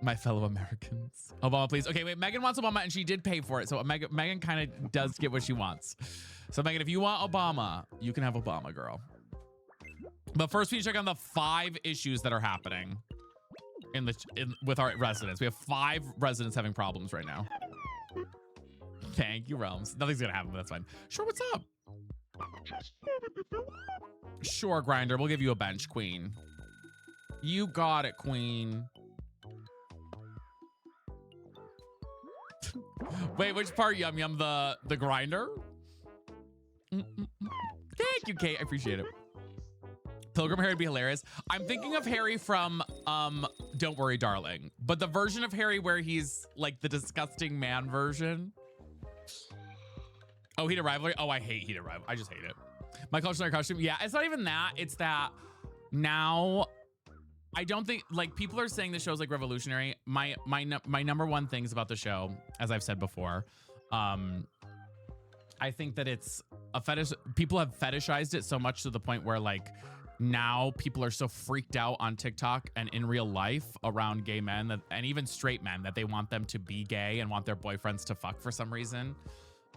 My fellow Americans. Obama, please. Okay, wait, Megan wants Obama and she did pay for it. So Megan kind of does get what she wants. So Megan, if you want Obama, you can have Obama, girl. But first we need to check on the 5 issues that are happening with our residents. We have 5 residents having problems right now. Thank you, Realms. Nothing's gonna happen, but that's fine. Sure, what's up? Sure, Grinder. We'll give you a bench, Queen. You got it, Queen. Wait, which part? Yum Yum, the grinder? Thank you, Kate. I appreciate it. Pilgrim Harry would be hilarious. I'm thinking of Harry from Don't Worry, Darling, but the version of Harry where he's like the disgusting man version. Oh, Heated Rivalry. Oh, I hate Heated Rivalry. I just hate it. My cautionary costume. Yeah, it's not even that. It's that now. I don't think, like, people are saying the show's like revolutionary. My number one things about the show, as I've said before, I think that it's a fetish. People have fetishized it so much to the point where like now people are so freaked out on TikTok and in real life around gay men that, and even straight men, that they want them to be gay and want their boyfriends to fuck for some reason.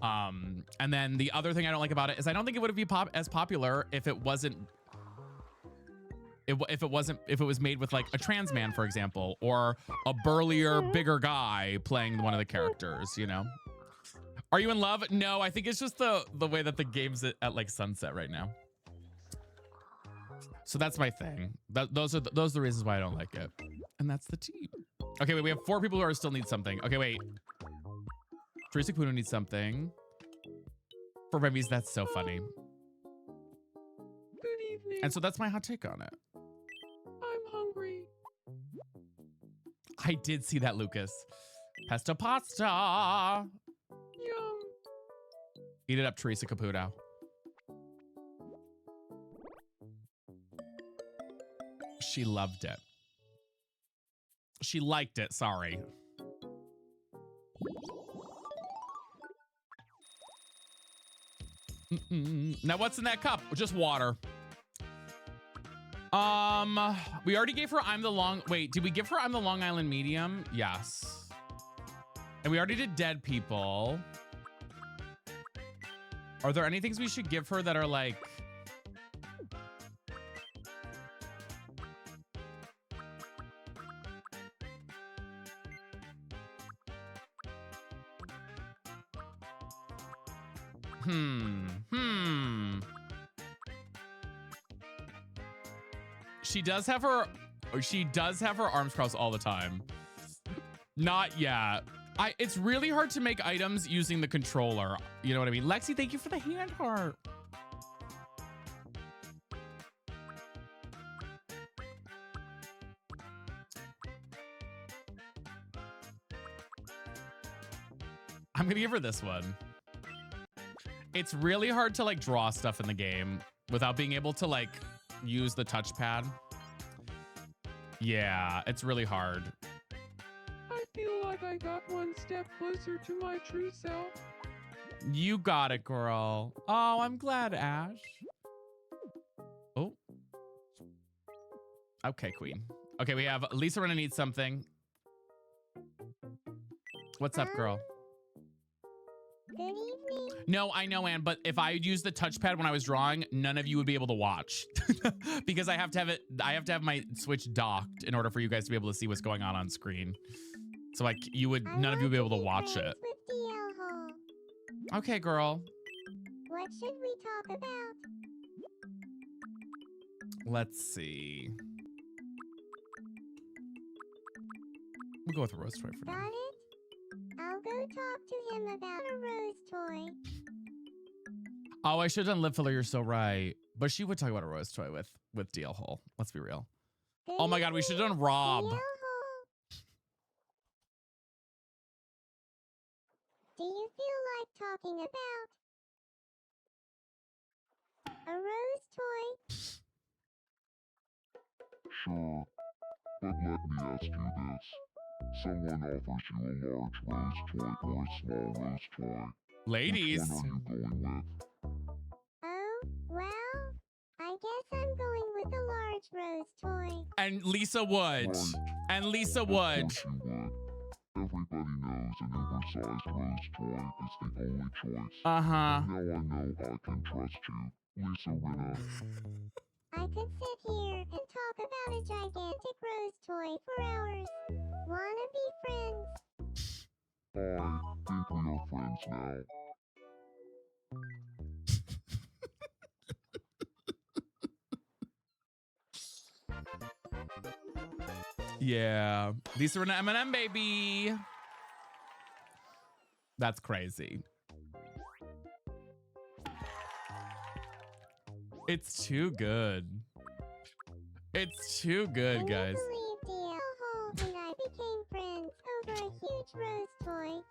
And then the other thing I don't like about it is I don't think it would be as popular if it wasn't. If it was made with like a trans man, for example, or a burlier, bigger guy playing one of the characters, you know? Are you in love? No, I think it's just the way that the game's at like sunset right now. So that's my thing. Those are the reasons why I don't like it. And that's the tea. Okay, wait, we have 4 people who still need something. Okay, wait. Teresa Caputo needs something. For babies, that's so funny. Good evening. And so that's my hot take on it. I'm hungry. I did see that, Lucas. Pesto pasta. Yum. Eat it up, Teresa Caputo. She loved it. She liked it, sorry. Now what's in that cup? Just water. We already gave her wait, did we give her I'm the Long Island medium? Yes. And we already did dead people. Are there any things we should give her that are like She does have her arms crossed all the time. Not yet. It's really hard to make items using the controller. You know what I mean? Lexi, thank you for the hand heart. I'm gonna give her this one. It's really hard to like draw stuff in the game without being able to like use the touchpad. Yeah, it's really hard. I feel like I got one step closer to my true self. You got it, girl. Oh, I'm glad, Ash. Oh. Okay, Queen. Okay, we have Lisa Renna needs something. What's up, girl? Good evening. No, I know, Anne, but if I used the touchpad when I was drawing, none of you would be able to watch because I have to have my Switch docked in order for you guys to be able to see what's going on screen. So like none of you would be able to watch it. Okay, girl. What should we talk about? Let's see. We'll go with a Rose toy for now. Got it? I'll go talk to him about a Rose toy. Oh, I should have done Lip Filler. You're so right. But she would talk about a Rose toy with DL Hole. Let's be real. Oh my God, we should have done Rob. Do you feel like talking about a Rose toy? Sure, but let me ask you this. Someone offers you a large rose toy or a small rose toy. Ladies. Which one are you going with? Oh, well, I guess I'm going with a large rose toy. And Lisa would. Right. And Lisa Of would. course you would. Everybody knows an oversized rose toy is the only choice. Uh-huh. Now I know I can trust you, Lisa Rinna. I could sit here and talk about a gigantic rose toy for hours. Wanna be friends? I think we are friends now. Yeah. Lisa Rinna M&M, baby. That's crazy. It's too good. It's too good, guys. Can you believe DL and I became friends over a huge rose toy?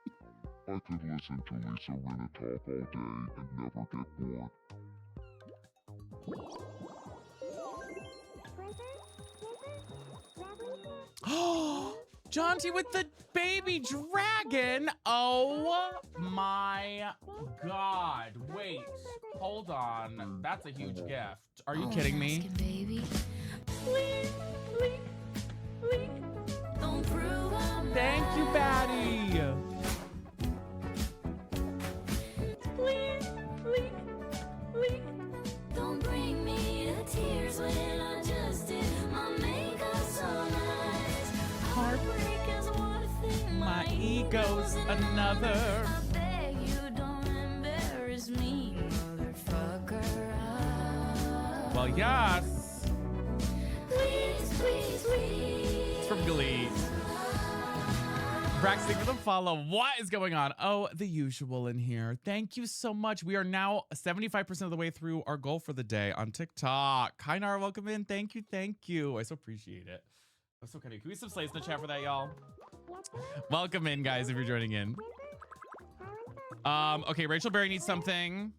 I could listen to Lisa Rinna talk all day and never get bored. Jaunty with the baby dragon. Oh my God. Wait, hold on. That's a huge gift. Are you kidding me? Baby. Please, please, please. Don't prove I'm Thank you, Batty. Please, please, please. Don't bring me to tears when I just did my makeup so nice. Heartbreak is one thing, My ego's another. I beg you don't embarrass me, motherfucker. Well, yes. Please, please, please. It's from Glee. Braxton, for the follow. What is going on? Oh, the usual in here. Thank you so much. We are now 75% of the way through our goal for the day on TikTok. Hi, Nara. Welcome in. Thank you. Thank you. I so appreciate it. That's so kind of. Can we some slays in the chat for that, y'all? Welcome in, guys, if you're joining in. Okay, Rachel Berry needs something.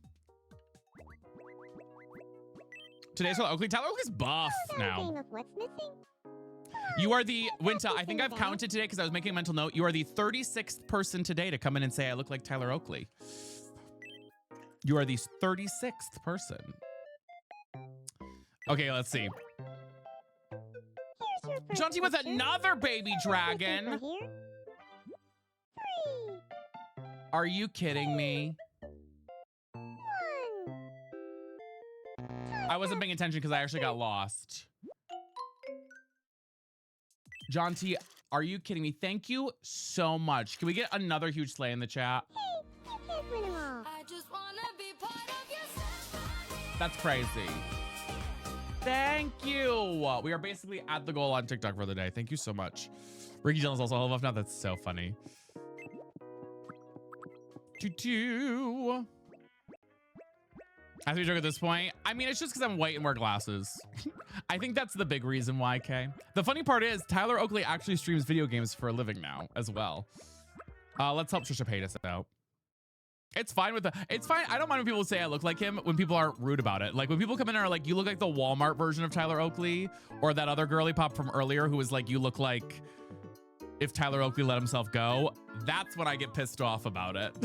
Today's Tyler Oakley. Tyler Oakley's buff now. Game of what's missing? You are the Winta. I think I've counted today because I was making a mental note. You are the 36th person today to come in and say I look like Tyler Oakley. You are the 36th person. Okay, let's see. Here's your first Jaunty with picture. another baby dragon. Over here. 3, Are you kidding me? 1. I wasn't paying attention because I actually got lost. Jaunty, are you kidding me? Thank you so much. Can we get another huge slay in the chat? Hey, you can't win them all. I just wanna be part of your That's crazy. Thank you. We are basically at the goal on TikTok for the day. Thank you so much. Ricky Dillon's also all buff now. That's so funny. Choo-choo. I have to be joking at this point. I mean, it's just because I'm white and wear glasses. I think that's the big reason why, Kay. The funny part is Tyler Oakley actually streams video games for a living now as well. Let's help Trisha pay us out. It's fine with it's fine. I don't mind when people say I look like him when people aren't rude about it. Like when people come in and are like, you look like the Walmart version of Tyler Oakley, or that other girly pop from earlier who was like, you look like if Tyler Oakley let himself go. That's when I get pissed off about it.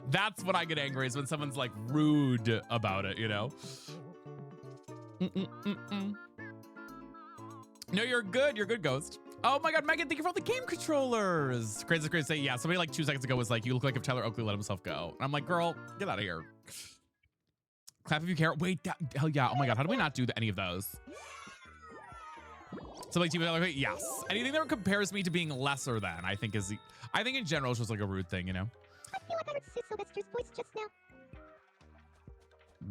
That's when I get angry, is when someone's like rude about it, you know? No, you're good. You're good, Ghost. Oh my God, Megan, thank you for all the game controllers. Crazy to say, yeah, somebody like 2 seconds ago was like, you look like if Tyler Oakley let himself go. And I'm like, girl, get out of here. Clap if you care. Wait, hell yeah. Oh my God, how do we not do any of those? So like, yes. Anything that compares me to being lesser than, I think in general, is just like a rude thing, you know? I feel like I heard Sue Sylvester's voice just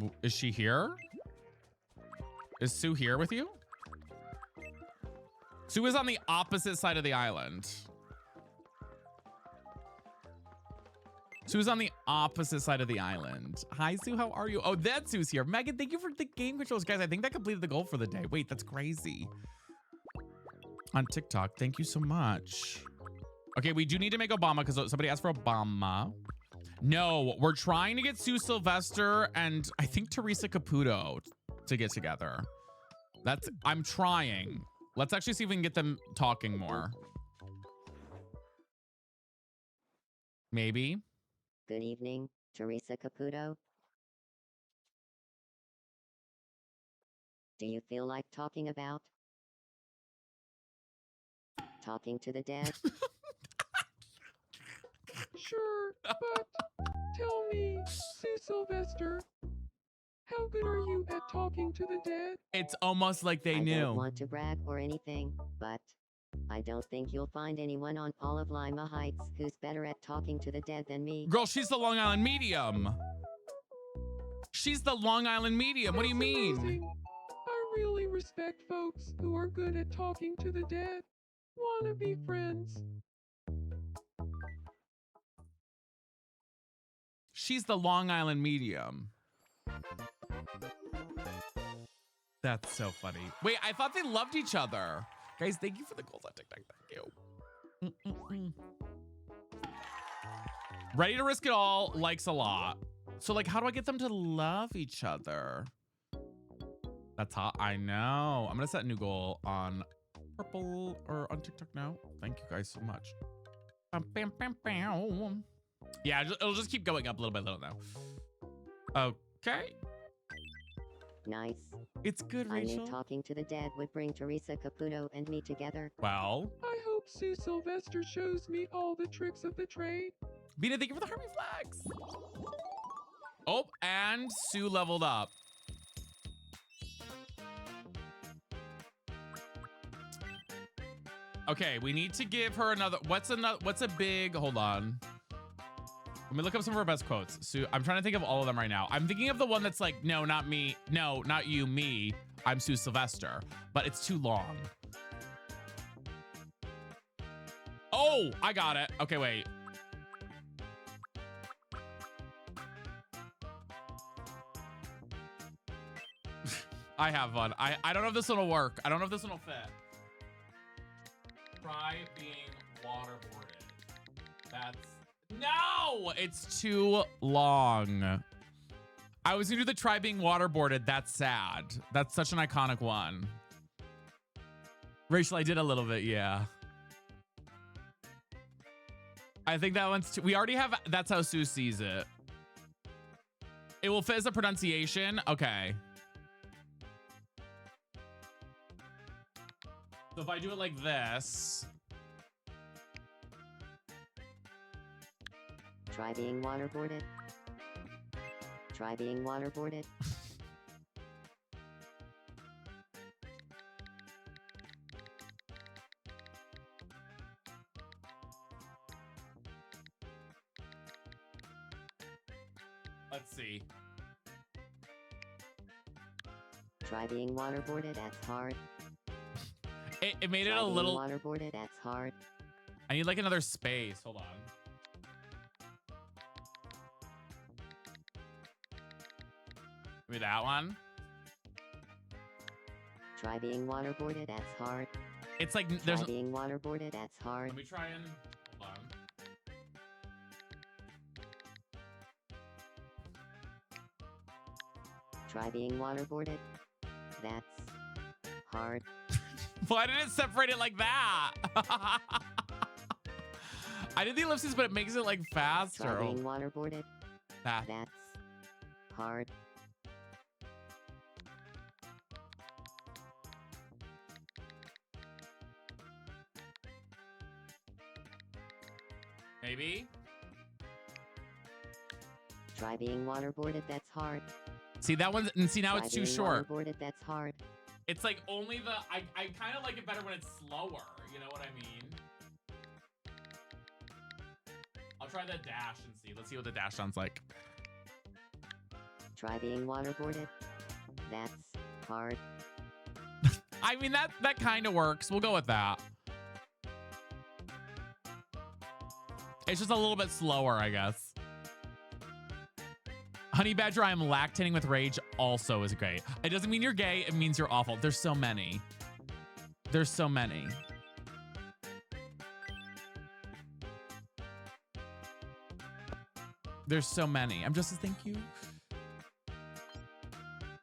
now. Is she here? Is Sue here with you? Sue is on the opposite side of the island. Sue's on the opposite side of the island. Hi, Sue. How are you? Oh, that Sue's here. Megan, thank you for the game controls. Guys, I think that completed the goal for the day. Wait, that's crazy. On TikTok. Thank you so much. Okay, we do need to make Obama because somebody asked for Obama. No, we're trying to get Sue Sylvester and I think Teresa Caputo to get together. I'm trying. Let's actually see if we can get them talking more. Maybe. Good evening, Teresa Caputo. Do you feel like talking about talking to the dead? Sure, but tell me, Sue Sylvester, how good are you at talking to the dead? It's almost like they knew. I don't want to brag or anything, but I don't think you'll find anyone on all of Lima Heights who's better at talking to the dead than me. Girl, she's the Long Island medium. She's the Long Island medium. What do you mean? Amazing. I really respect folks who are good at talking to the dead. Wanna be friends. She's the Long Island medium. That's so funny. Wait, I thought they loved each other. Guys, thank you for the goals on TikTok. Thank you. Ready to risk it all likes a lot. So like, how do I get them to love each other? That's hot. I know. I'm gonna set a new goal on purple or on TikTok now. Thank you guys so much. Bam, bam, bam. Yeah, it'll just keep going up little by little now. Okay. Nice. It's good, I Rachel. knew talking to the dead would bring Teresa Caputo and me together. Well. I hope Sue Sylvester shows me all the tricks of the trade. Bina, thank you for the Hermie flags. Oh, and Sue leveled up. Okay, we need to give her another. What's a big? Hold on. Let me look up some of her best quotes. Sue, I'm trying to think of all of them right now. I'm thinking of the one that's like, no, not me. No, not you, me. I'm Sue Sylvester, but it's too long. Oh, I got it. Okay, wait. I have one. I don't know if this one will work. I don't know if this one will fit. Try being waterboarded. That's... No! It's too long. I was gonna do the try being waterboarded. That's sad. That's such an iconic one. Rachel, I did a little bit, yeah. I think that one's too... We already have That's How Sue Sees It. It will fit as a pronunciation? Okay. So if I do it like this... Try being waterboarded. Try being waterboarded. Let's see. Try being waterboarded, that's hard. It made Try it a being little... waterboarded, that's hard. I need like another space. Hold on. Maybe that one. Try being waterboarded, that's hard. It's like Try there's... being waterboarded, that's hard. Let me try and... Hold on. Try being waterboarded. That's hard. Why did it separate it like that? I did the ellipses, but it makes it like faster. Try being waterboarded. That. That's hard. Maybe? Try being waterboarded, that's hard. See, that one's... And see, now Try it's too being short. Waterboarded, that's hard. It's like only the... I kind of like it better when it's slower. You know what I mean? I'll try the dash and see. Let's see what the dash sounds like. Try being waterboarded. That's hard. I mean, that kind of works. We'll go with that. It's just a little bit slower, I guess. Honey Badger, I am lactating with rage also is great. It doesn't mean you're gay. It means you're awful. There's so many. There's so many. There's so many. I'm just a thank you.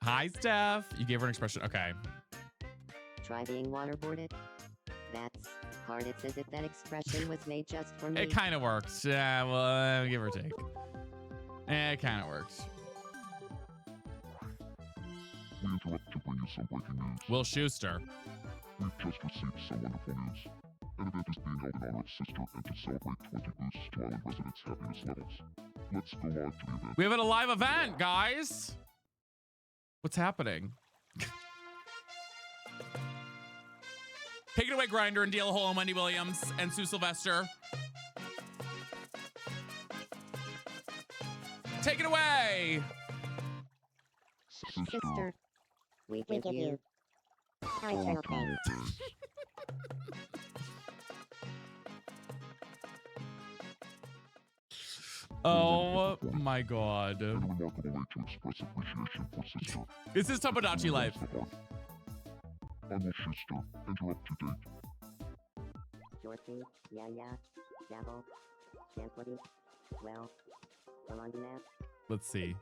Hi, Steph. You gave her an expression. Okay. Try being waterboarded. That's hard. It's as if that expression was made just for me. It kind of works. Yeah, well, give or take. It kind of works. We interrupt to bring you some breaking news. Will Schuster. We've just received some wonderful news. An event is being held in honor of Sister and to celebrate 20 boosts to Island residents' happiness levels. Let's go live to the event. We have a live event, guys. What's happening? Take it away, Grinder and Deal Hole and Wendy Williams and Sue Sylvester. Take it away. Sister, we give you our eternal thanks. Oh my god. A remarkable way to express appreciation for Sister. This is Tomodachi Life. I'm Will Schuster, and you're up to date. Dorothy, Yaya, Dabble, Champlity, well, Laundromat. Let's see.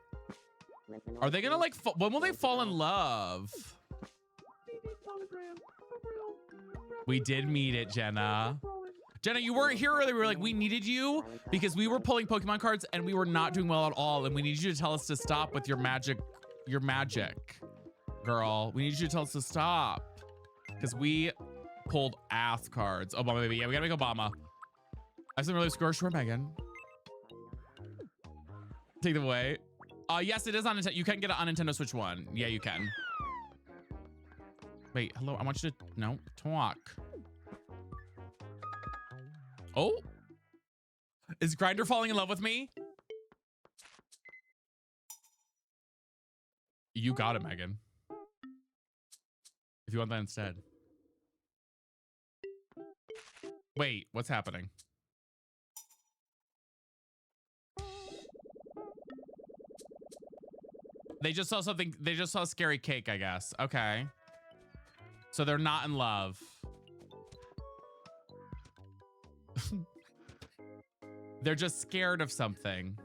Are they gonna like, when will they fall in love? We did meet it, Jenna. Jenna, you weren't here earlier. We were like, we needed you because we were pulling Pokemon cards and we were not doing well at all. And we need you to tell us to stop with your magic, girl. We need you to tell us to stop because we pulled ass cards. Obama, baby. Yeah, we gotta make Obama. I have some really score. Sure, Megan. Take them away. Yes, it is on Nintendo. You can get it on Nintendo Switch 1. Yeah, you can. Wait, hello. I want you to, no, talk. Oh, is Grinder falling in love with me? You got it, Megan. If you want that instead. Wait, what's happening? They just saw something. They just saw a scary cake, I guess. Okay. So they're not in love. They're just scared of something.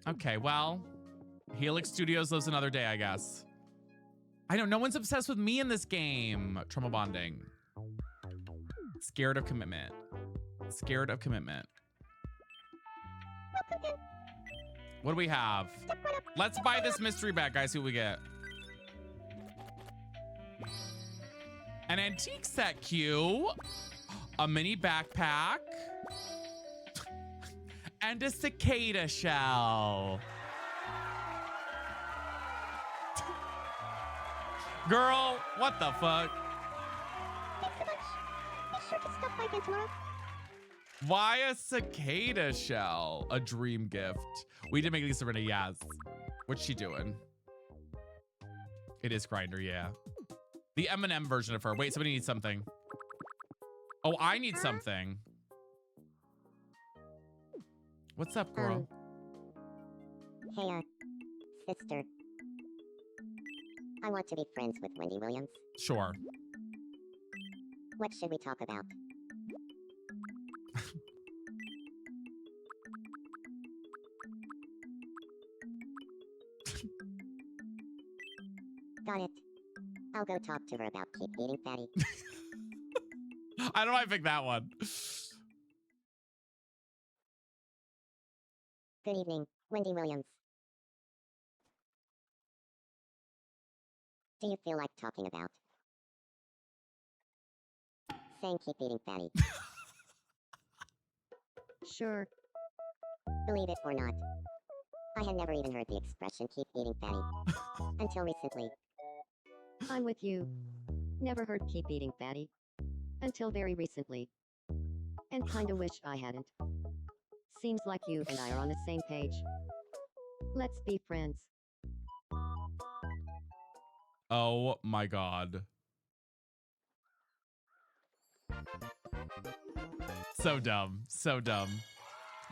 Okay, well, Helix Studios lives another day, I guess. I know, no one's obsessed with me in this game. Trauma bonding. Scared of commitment. Scared of commitment. What do we have? Let's buy this mystery bag, guys. See what we get. An antique set cue. A mini backpack. And a cicada shell. Girl, what the fuck? Thanks so much. Be sure to stop by again tomorrow. Why a cicada shell? A dream gift. We did make Lisa Rinna, yes. What's she doing? It is Grinder, yeah. The M&M version of her. Wait, somebody needs something. Oh, I need something. What's up, girl? Hey, sister. I want to be friends with Wendy Williams. Sure. What should we talk about? Got it. I'll go talk to her about keep eating fatty. I don't know why I picked that one. Good evening, Wendy Williams. Do you feel like talking about saying keep eating fatty? Sure. Believe it or not, I had never even heard the expression keep eating fatty until recently. I'm with you. Never heard keep eating fatty. Until very recently. And And kinda wish I hadn't. Seems like you and I are on the same page. Let's be friends. Oh my God. So dumb. So dumb.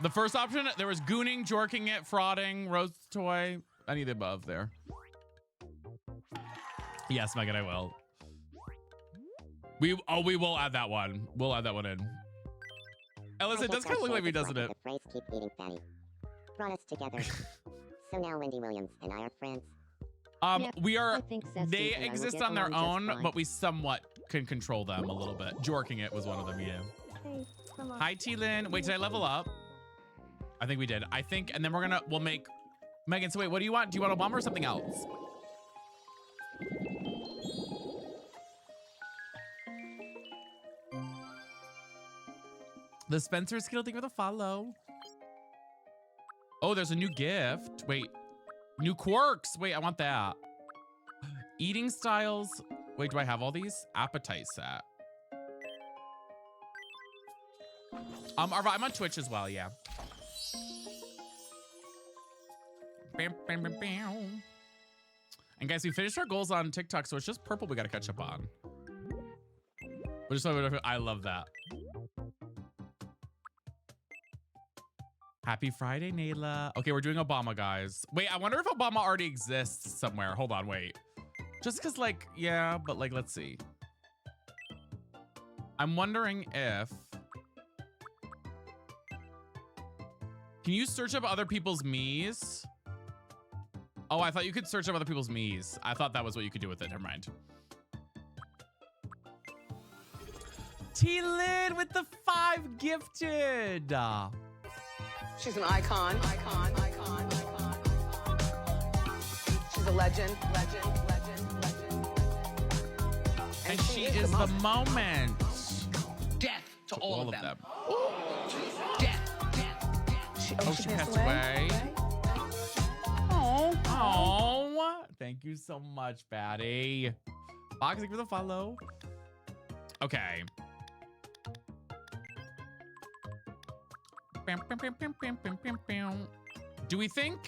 The first option, there was gooning, jorking it, frauding, rose toy, any of the above there. Yes, Megan, I will. We will add that one. We'll add that one in. Ellis, it does kind of look like me, doesn't it? The phrase keep eating fatty brought us together. So now Wendy Williams and I are friends. We are, I think Zesty they and I will exist get on their along just own, fine. but we somewhat can control them a little bit. Jorking it was one of them, yeah. Hey, come on. Hi, T-Lin. Wait, did I level up? I think we did. I think, and then we'll make, Megan, so wait, what do you want? Do you want a bomb or something else? The Spencer skill, thank you for the follow. Oh, there's a new gift. Wait, new quirks. Wait, I want that. Eating styles. Wait, do I have all these? Appetite set. I'm on Twitch as well, yeah. Bam, bam, bam, bam. And guys, we finished our goals on TikTok, so it's just purple we gotta catch up on. I love that. Happy Friday, Nayla. Okay, we're doing Obama, guys. Wait, I wonder if Obama already exists somewhere. Hold on, wait. Just because, like, yeah, but, like, let's see. I'm wondering if... Can you search up other people's me's? Oh, I thought you could search up other people's me's. I thought that was what you could do with it. Never mind. T-Lid with the 5 gifted. She's an icon. She's a legend. And she is the moment. Death to all of them. Oh, she passed away. Oh, thank you so much, Batty. Box, thank you for the follow. Okay. Do we think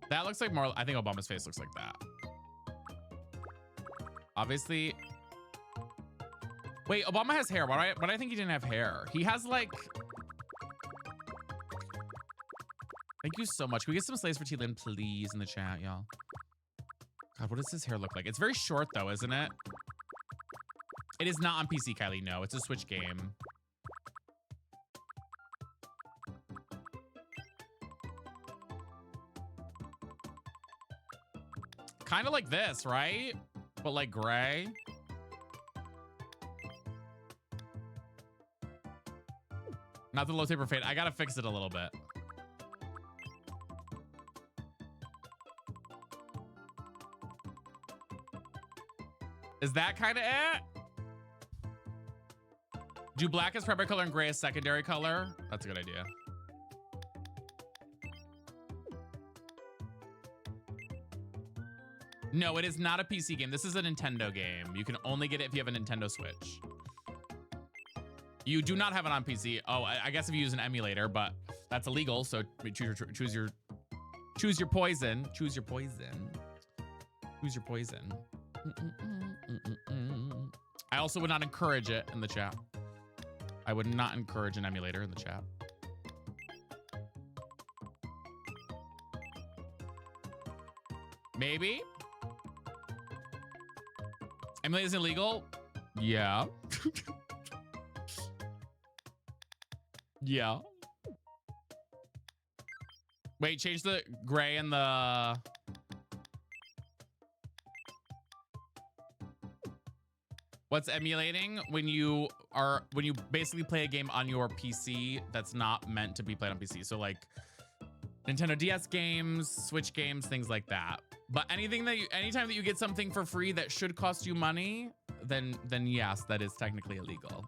that looks like more? I think Obama's face looks like that. Obviously. Wait, Obama has hair. Why do I think he didn't have hair? He has like. Thank you so much. Can we get some slaves for T-Lin, please, in the chat, y'all? God, what does his hair look like? It's very short, though, isn't it? It is not on PC, Kylie. No, it's a Switch game. Kind of like this, right? But like gray. Not the low taper fade. I gotta fix it a little bit. Is that kind of it? Do black as primary color and gray as secondary color? That's a good idea. No, it is not a PC game. This is a Nintendo game. You can only get it if you have a Nintendo Switch. You do not have it on PC. Oh, I guess if you use an emulator, but that's illegal. So choose your poison. Choose your poison. Choose your poison. I also would not encourage it in the chat. I would not encourage an emulator in the chat. Maybe. Emulator is illegal? Yeah. Yeah. Wait, change the gray and the... What's emulating? When you basically play a game on your PC that's not meant to be played on PC. So like Nintendo DS games, Switch games, things like that. But anytime that you get something for free that should cost you money, then yes, that is technically illegal.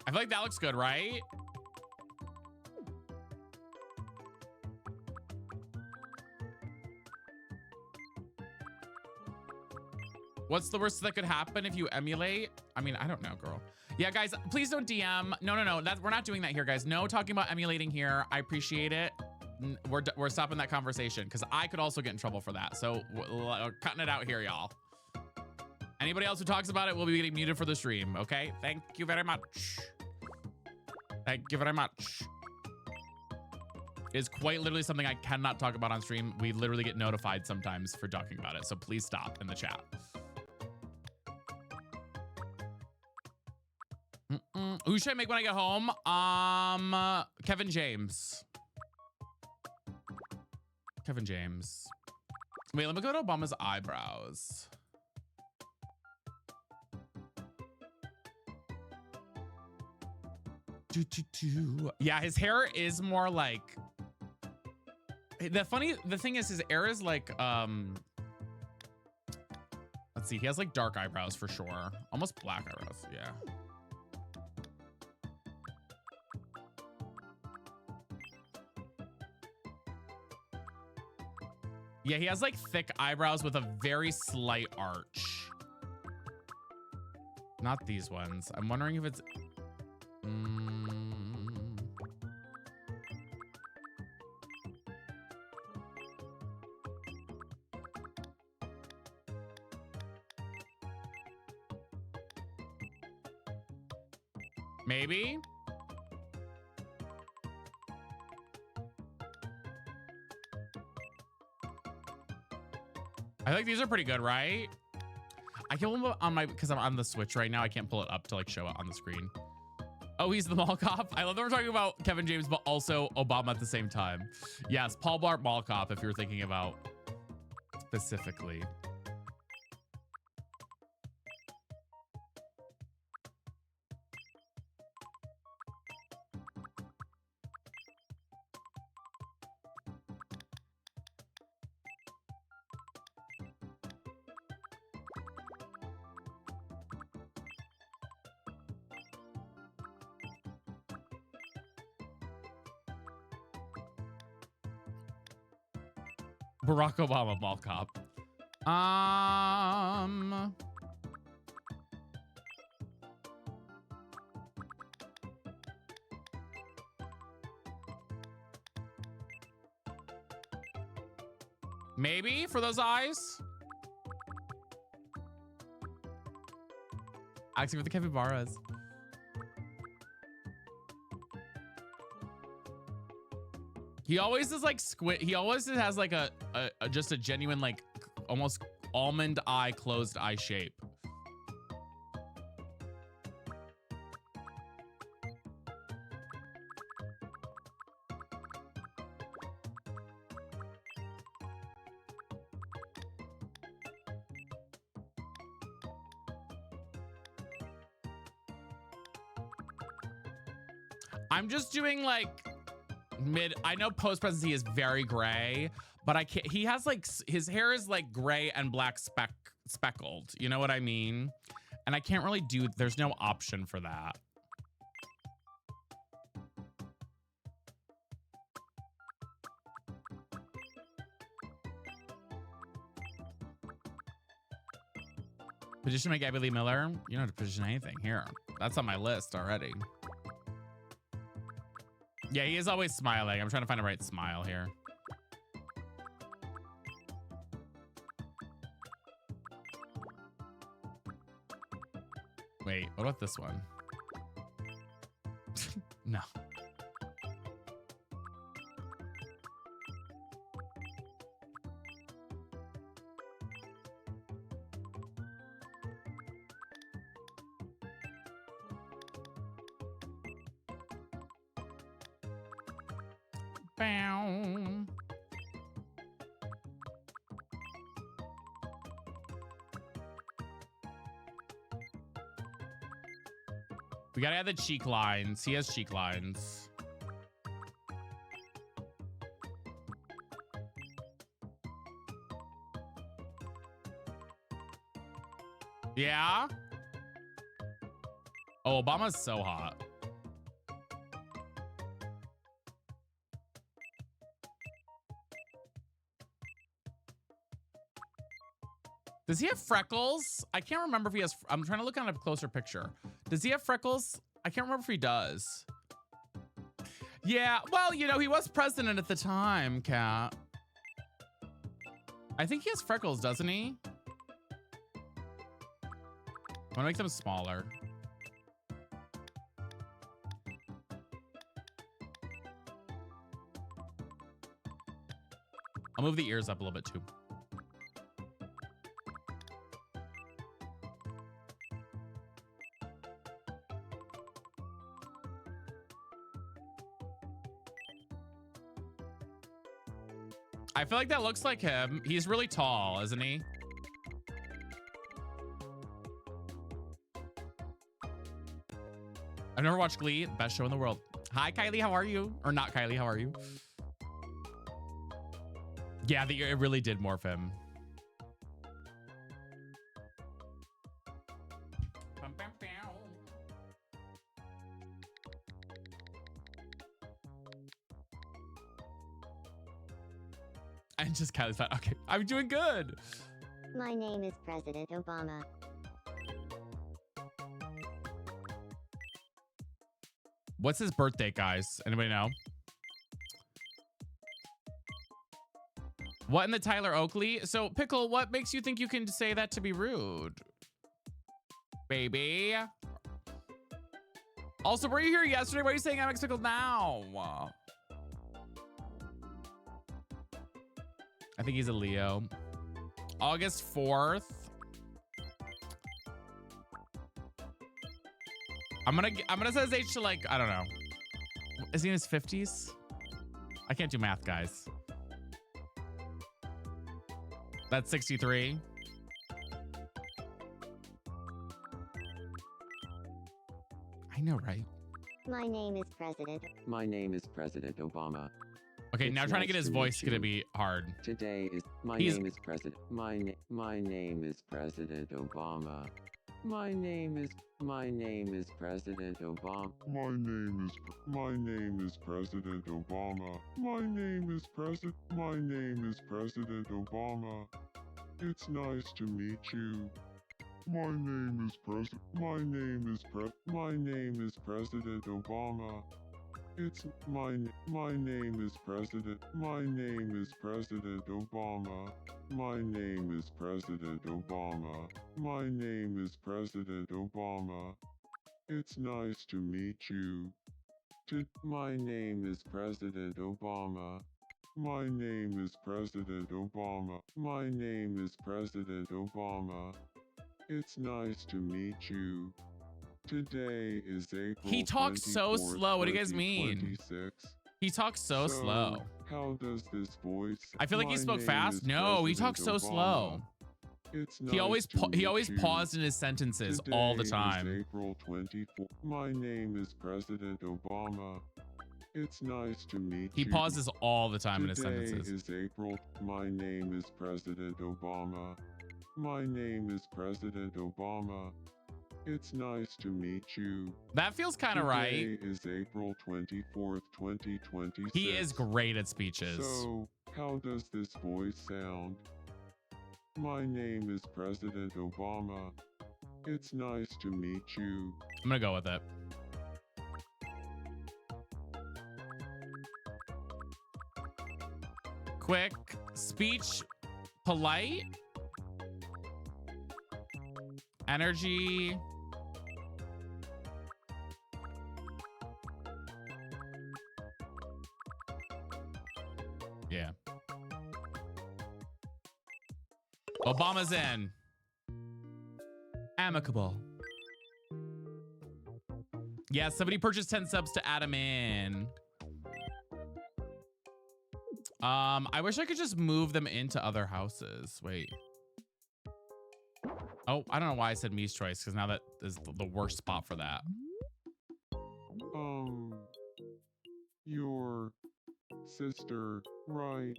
I feel like that looks good, right? What's the worst that could happen if you emulate? I mean, I don't know, girl. Yeah, guys, please don't DM. No. We're not doing that here, guys. No talking about emulating here. I appreciate it. We're stopping that conversation because I could also get in trouble for that. So we're cutting it out here, y'all. Anybody else who talks about it will be getting muted for the stream, okay? Thank you very much. Thank you very much. It's quite literally something I cannot talk about on stream. We literally get notified sometimes for talking about it. So please stop in the chat. Who should I make when I get home? Kevin James. Kevin James. Wait, let me go to Obama's eyebrows. Yeah, his hair is more like, the thing is his hair is like, let's see, he has like dark eyebrows for sure. Almost black eyebrows, yeah. Yeah, he has like thick eyebrows with a very slight arch. Not these ones. I'm wondering if it's... Maybe? I think these are pretty good, right? I can pull them on my, because I'm on the Switch right now. I can't pull it up to like show it on the screen. Oh, he's the mall cop. I love that we're talking about Kevin James, but also Obama at the same time. Yes, Paul Blart Mall Cop, if you're thinking about specifically. Barack Obama Mall Cop. Maybe for those eyes. Actually, with the capybaras. He always is like squid. He always has like a just a genuine like almost almond eye, closed eye shape. I'm just doing like mid. I know post presidency is very gray, but I can't. He has like his hair is like gray and black speckled. You know what I mean? And I can't really do. There's no option for that. Petition make Abby Lee Miller. You don't have to petition anything here. That's on my list already. Yeah, he is always smiling. I'm trying to find the right smile here. Wait, what about this one? No. Bow. We gotta add the cheek lines. He has cheek lines. Yeah? Oh, Obama's so hot. Does he have freckles? I can't remember if he has. I'm trying to look at a closer picture. Does he have freckles? I can't remember if he does. Yeah, well, you know, he was president at the time, Kat. I think he has freckles, doesn't he? I want to make them smaller. I'll move the ears up a little bit too. I feel like that looks like him. He's really tall, isn't he? I've never watched Glee. Best show in the world. Hi, Kylie. How are you? Or not Kylie. How are you? Yeah, it really did morph him. And just Kylie's fine. Okay, I'm doing good. My name is President Obama. What's his birthday, guys? Anybody know? What in the Tyler Oakley? So, Pickle, what makes you think you can say that to be rude? Baby. Also, were you here yesterday? Why are you saying I'm Pickle now? I think he's a Leo. August 4th. I'm gonna set his age to, like, I don't know. Is he in his 50s? I can't do math, guys. That's 63. I know, right? My name is President. My name is President Obama. Okay, now trying to get his voice is gonna be hard. Today is my name is President. My name is President Obama. My name is President Obama. My name is President Obama. My name is President Obama. It's nice to meet you. My name is President Obama. My name is President Obama. My name is President Obama. My name is President Obama. It's nice to meet you. My name is President Obama. My name is President Obama. My name is President Obama. It's nice to meet you. Today is April. He talks so slow. What do you guys mean? He talks so slow. How does this voice? I feel like he spoke fast. No, he talks so slow. He always paused in his sentences all the time. April 24th. My name is President Obama. It's nice to meet you. He pauses all the time in his Today sentences. is April. My name is President Obama. My name is President Obama. It's nice to meet you. That feels kind of right. Today is April 24th, 2026. He is great at speeches. So, how does this voice sound? My name is President Obama. It's nice to meet you. I'm gonna go with it. Quick speech, polite, energy. Yeah. Obama's in. Amicable. Yeah, somebody purchased 10 subs to add him in. I wish I could just move them into other houses. Wait. Oh, I don't know why I said Mi's choice, because now that is the worst spot for that. Your sister, right?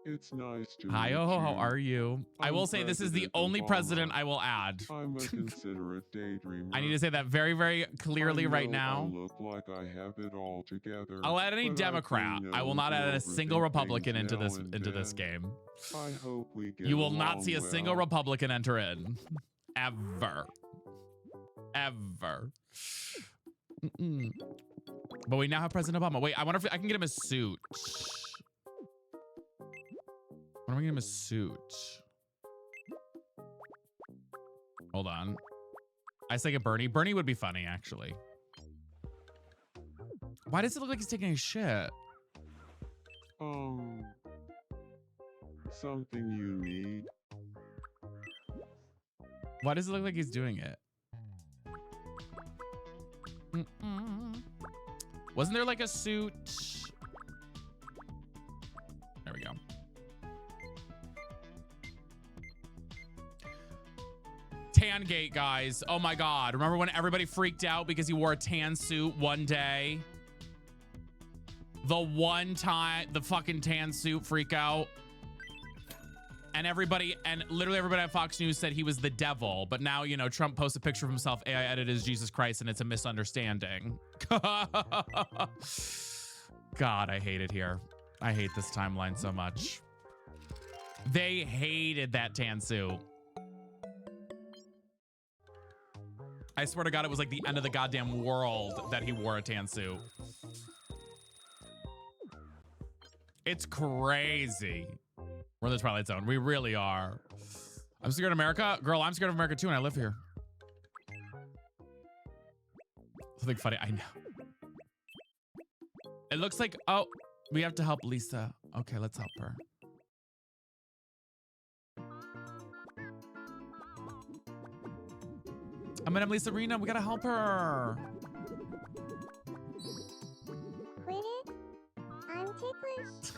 It's nice to Hi, meet oh, how you. are you? I I'm will say this is the President only Obama. president I will add. I'm a considerate daydreamer. I need to say that very, very clearly I right know now. I look like I have it all together. I'll add any but Democrat. I've been I will known not to add a single overthink Republican things into now this and game. then. I hope we get You will not along see a single well. Republican enter in. Ever. Ever. Mm-mm. But we now have President Obama. Wait, I wonder if I can get him a suit. Why don't we get him a suit? Hold on. I say get Bernie. Bernie would be funny, actually. Why does it look like he's taking a shit? Something you need. Why does it look like he's doing it? Mm-mm. Wasn't there like a suit? There we go. Tangate, guys. Oh my God. Remember when everybody freaked out because he wore a tan suit one day? The one time the fucking tan suit freak out. And literally everybody at Fox News said he was the devil. But now, you know, Trump posts a picture of himself, AI edited as Jesus Christ, and it's a misunderstanding. God, I hate it here. I hate this timeline so much. They hated that tan suit. I swear to God, it was like the end of the goddamn world that he wore a tan suit. It's crazy. We're in the Twilight Zone. We really are. I'm scared of America. Girl, I'm scared of America too, and I live here. Something funny. I know. It looks like, oh, we have to help Lisa. Okay, let's help her. I'm Lisa Rena. We gotta help her. Quit it? I'm ticklish.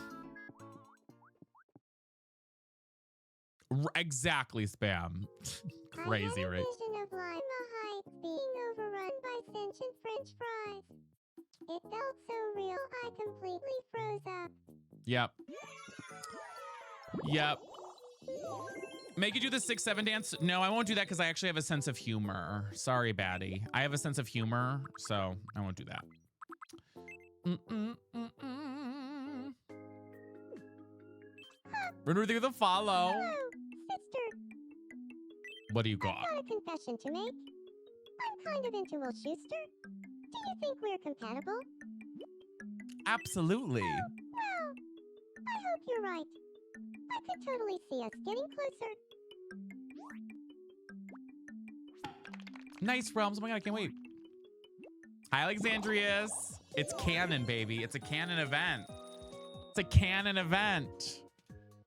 Exactly, Spam. Crazy, I had a right? vision of Lima Heights being overrun by sentient French fries. It felt so real, I completely froze up. Yep. Yep. Make you do the 6-7 dance? No, I won't do that because I actually have a sense of humor. Sorry, baddie. I have a sense of humor, so I won't do that. Rudy with a follow. Hello, sister. What do you I've got? got a confession to make. I'm kind of into Will Schuester. Do you think we're compatible? Absolutely. Well, I hope you're right. I could totally see us getting closer. Nice, Realms. Oh my God, I can't wait. Hi, Alexandrius. It's canon, baby. It's a canon event. It's a canon event.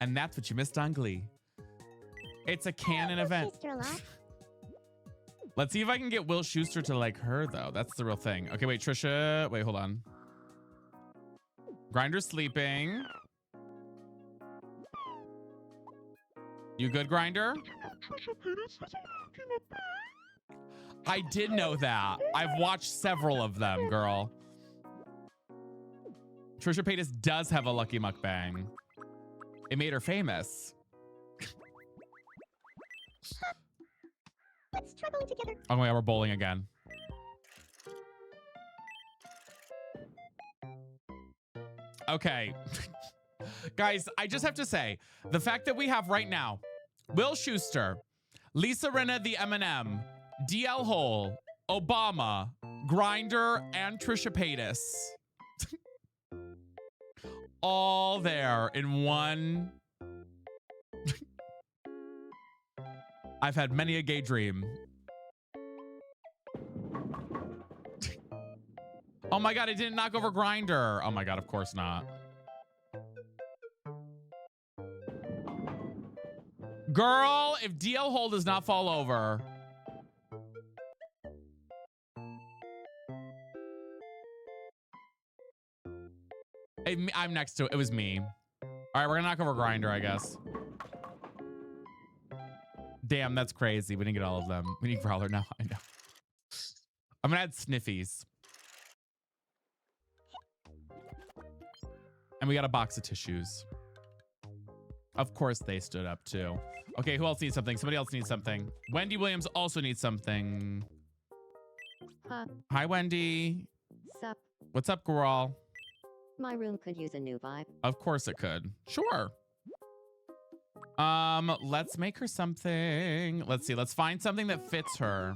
And that's what you missed on Glee. It's a canon event. Let's see if I can get Will Schuester to like her, though. That's the real thing. Okay, wait, Trisha. Wait, hold on. Grinder's sleeping. You good, Grinder? I did know that. I've watched several of them, girl. Trisha Paytas does have a lucky mukbang. It made her famous. Let's try bowling together. Oh my God, we're bowling again. Okay. Guys, I just have to say, the fact that we have right now Will Schuester, Lisa Rinna the M&M, DL Hole, Obama, Grinder, and Trisha Paytas. All there in one. I've had many a gay dream. Oh my God, it didn't knock over Grinder. Oh my God, of course not. Girl, if DL Hole does not fall over. I'm next to it. It was me. All right, we're gonna knock over Grinder, I guess. Damn, that's crazy. We didn't get all of them. We need Growler now. I know. I'm gonna add Sniffies. And we got a box of tissues. Of course they stood up too. Okay, who else needs something? Somebody else needs something. Wendy Williams also needs something. Huh. Hi, Wendy. Sup. What's up, girl? My room could use a new vibe. Of course it could. Sure. Let's make her something. Let's see. Let's find something that fits her.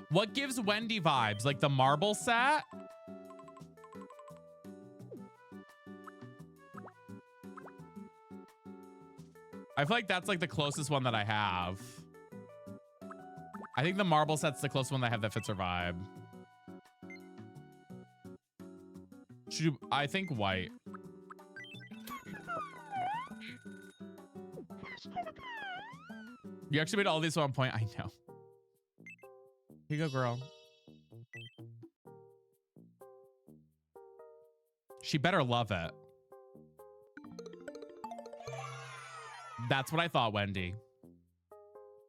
What gives Wendy vibes? Like the marble set? I feel like that's like the closest one that I have. I think the marble set's the closest one that I have that fits her vibe. I think white. You actually made all these on point. I know. Here you go, girl. She better love it. That's what I thought, Wendy.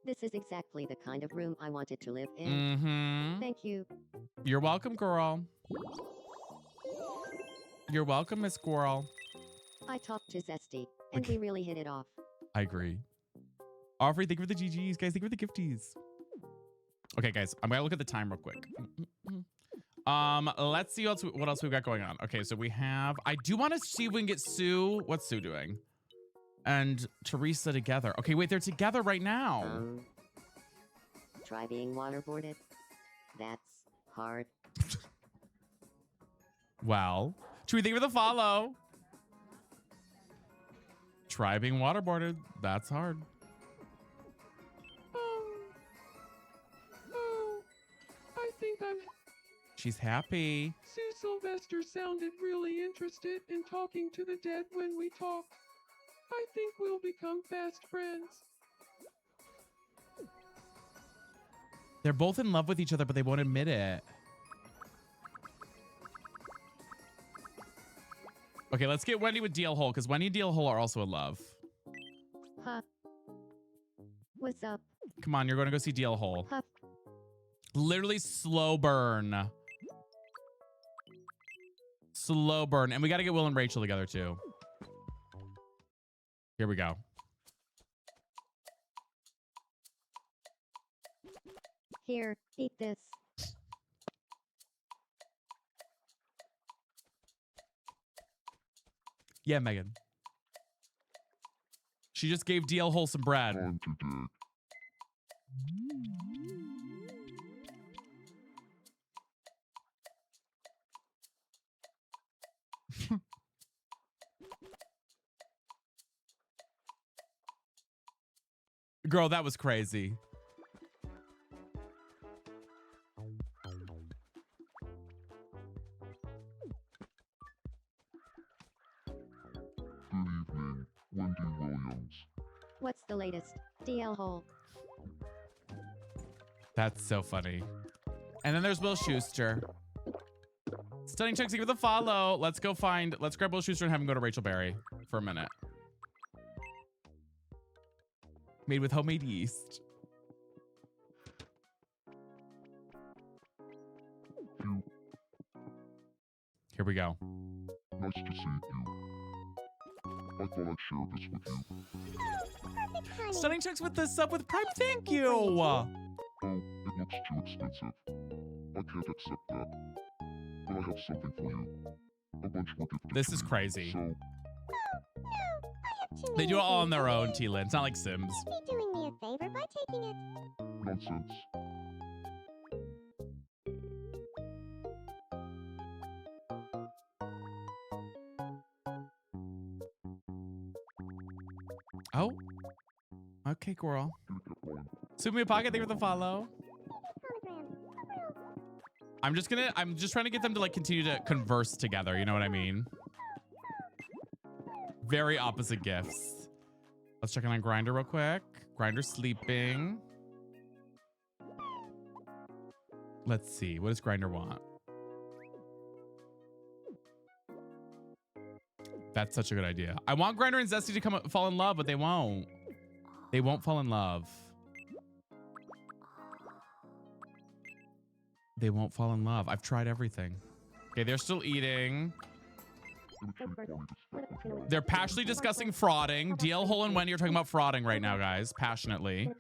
This is exactly the kind of room I wanted to live in. Mm-hmm. Thank you. You're welcome, girl. You're welcome, Miss Squirrel. I talked to Zesty, and we really hit it off. I agree. Aubrey, thank you for the GGs. Guys, thank you for the gifties. Okay, guys, I'm gonna look at the time real quick. Let's see what else we've got going on. Okay, so we have, I do want to see if we can get Sue. What's Sue doing? And Teresa together. Okay, wait, they're together right now. Try being waterboarded. That's hard. Well, Chewy, thank you for the follow. Try being waterboarded. That's hard. I think I'm... She's happy. Sue Sylvester sounded really interested in talking to the dead when we talked. I think we'll become fast friends. They're both in love with each other, but they won't admit it. Okay, let's get Wendy with DL Hole, because Wendy and DL Hole are also in love. Huh. What's up? Come on, you're going to go see DL Hole. Huh. Literally slow burn. Slow burn. And we got to get Will and Rachel together, too. Here we go. Here, eat this. Yeah, Megan. She just gave DL Hole some bread. Girl, that was crazy. Good evening, Wendy Williams. What's the latest? DL Hole. That's so funny. And then there's Will Schuster. Stunning Chunks, give it the follow. Let's grab Will Schuster and have him go to Rachel Berry for a minute. Made with homemade yeast. Here we go. Nice to see you. I thought I'd share this with you. Stunning Chunks with the sub with Prime. Thank you. Oh, it looks too expensive. I can't accept that. But I have something for you. A bunch more gift. This is crazy. So, They do it all on their own, T-Lin. It's not like Sims. Be doing me a favor by taking it. nonsense. Oh. Okay, girl. Sumi Pocket, thank you for the follow. I'm just trying to get them to like continue to converse together. You know what I mean? Very opposite gifts. Let's check in on Grinder real quick. Grinder's sleeping. Let's see. What does Grinder want? That's such a good idea. I want Grinder and Zesty to fall in love, but they won't. They won't fall in love. They won't fall in love. I've tried everything. Okay, they're still eating. They're passionately discussing frauding. DL Hole and Wendy are talking about frauding right now, guys. Passionately.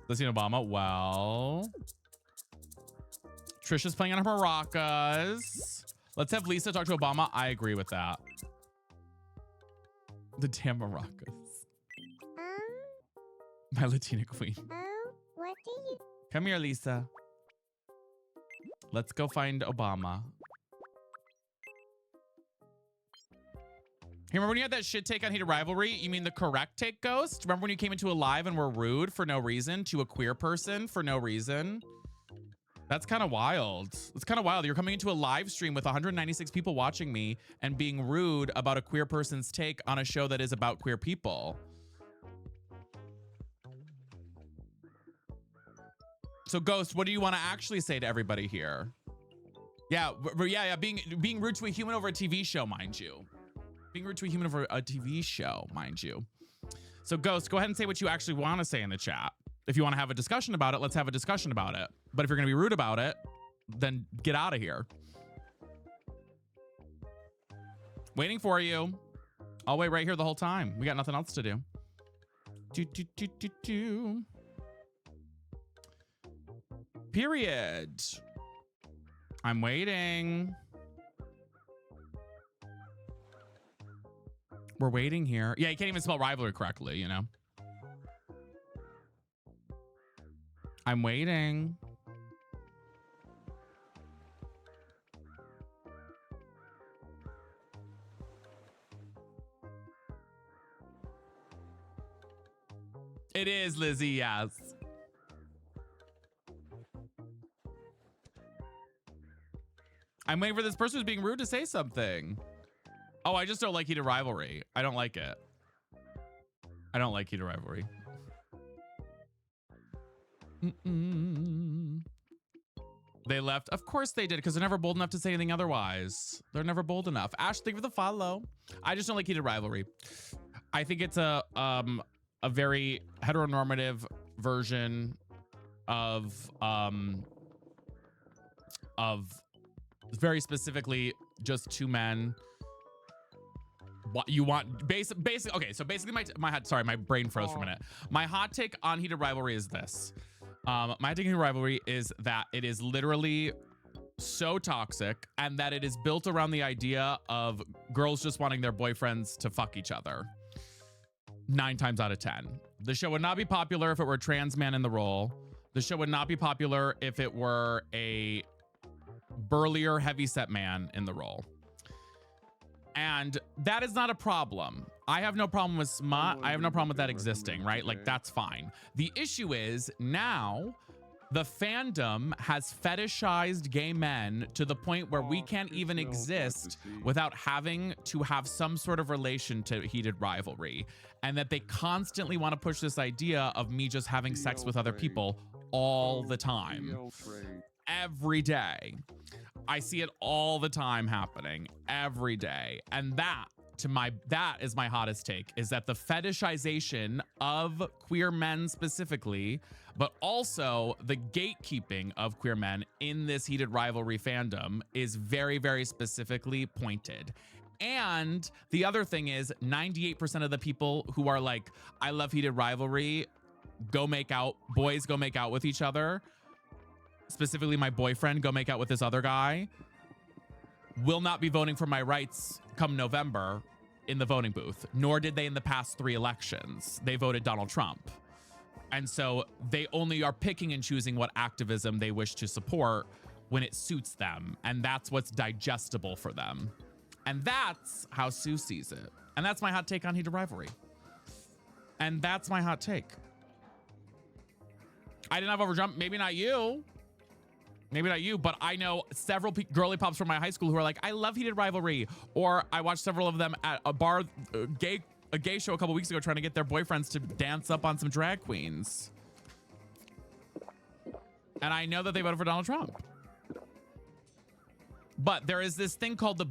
Listen, Obama. Well, Trisha's playing on her maracas. Let's have Lisa talk to Obama. I agree with that. The damn maracas. My Latina queen. What do you... Come here, Lisa. Let's go find Obama. Hey, remember when you had that shit take on Heated Rivalry? You mean the correct take, Ghost? Remember when you came into a live and were rude for no reason to a queer person for no reason? That's kind of wild. It's kind of wild. You're coming into a live stream with 196 people watching me and being rude about a queer person's take on a show that is about queer people. So, Ghost, what do you want to actually say to everybody here? Yeah, being rude to a human over a TV show, mind you. Being rude to a human over a TV show, mind you. So, Ghost, go ahead and say what you actually want to say in the chat. If you want to have a discussion about it, let's have a discussion about it. But if you're going to be rude about it, then get out of here. Waiting for you. I'll wait right here the whole time. We got nothing else to do. Period. I'm waiting. We're waiting here. Yeah, you can't even spell rivalry correctly, you know? I'm waiting. It is, Lizzie, yes. I'm waiting for this person who's being rude to say something. Oh, I just don't like Heated Rivalry. I don't like it. I don't like Heated Rivalry. They left. Of course they did, because they're never bold enough to say anything otherwise. They're never bold enough. Ash, thank you for the follow. I just don't like Heated Rivalry. I think it's a very heteronormative version of very specifically just two men. What you want basically okay, so basically my brain froze for a minute. My hot take on Heated Rivalry is this. My hot take on Heated Rivalry is that it is literally so toxic and that it is built around the idea of girls just wanting their boyfriends to fuck each other. 9 times out of 10. The show would not be popular if it were a trans man in the role. The show would not be popular if it were a burlier, heavyset man in the role. And that is not a problem. I have no problem with smut. I have no problem with that existing, right? Like, that's fine. The issue is now the fandom has fetishized gay men to the point where we can't even exist without having to have some sort of relation to Heated Rivalry. And that they constantly want to push this idea of me just having sex with other people all the time. Every day. I see it all the time happening every day. And that is my hottest take, is that the fetishization of queer men specifically, but also the gatekeeping of queer men in this Heated Rivalry fandom is very, very specifically pointed. And the other thing is 98% of the people who are like, I love Heated Rivalry, go make out, boys go make out with each other, specifically my boyfriend go make out with this other guy, will not be voting for my rights come November in the voting booth, nor did they in the past 3 elections. They voted Donald Trump. And so they only are picking and choosing what activism they wish to support when it suits them. And that's what's digestible for them. And that's how Sue sees it. And that's my hot take on Heated Rivalry. And that's my hot take. I didn't have overjump. Maybe not you. Maybe not you, but I know several girly pops from my high school who are like, I love Heated Rivalry. Or I watched several of them at a bar, a gay show a couple weeks ago trying to get their boyfriends to dance up on some drag queens. And I know that they voted for Donald Trump. But there is this thing called the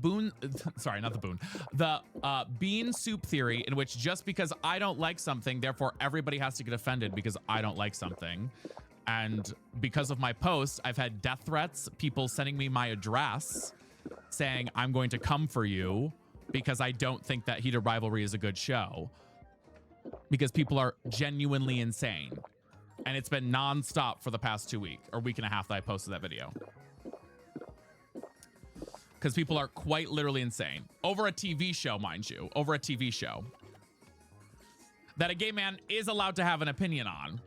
bean soup theory, in which just because I don't like something, therefore everybody has to get offended because I don't like something. And because of my post, I've had death threats, people sending me my address saying I'm going to come for you because I don't think that Heated Rivalry is a good show. Because people are genuinely insane. And it's been nonstop for the past 2 weeks or week and a half that I posted that video. Because people are quite literally insane. Over a TV show, mind you. Over a TV show. That a gay man is allowed to have an opinion on.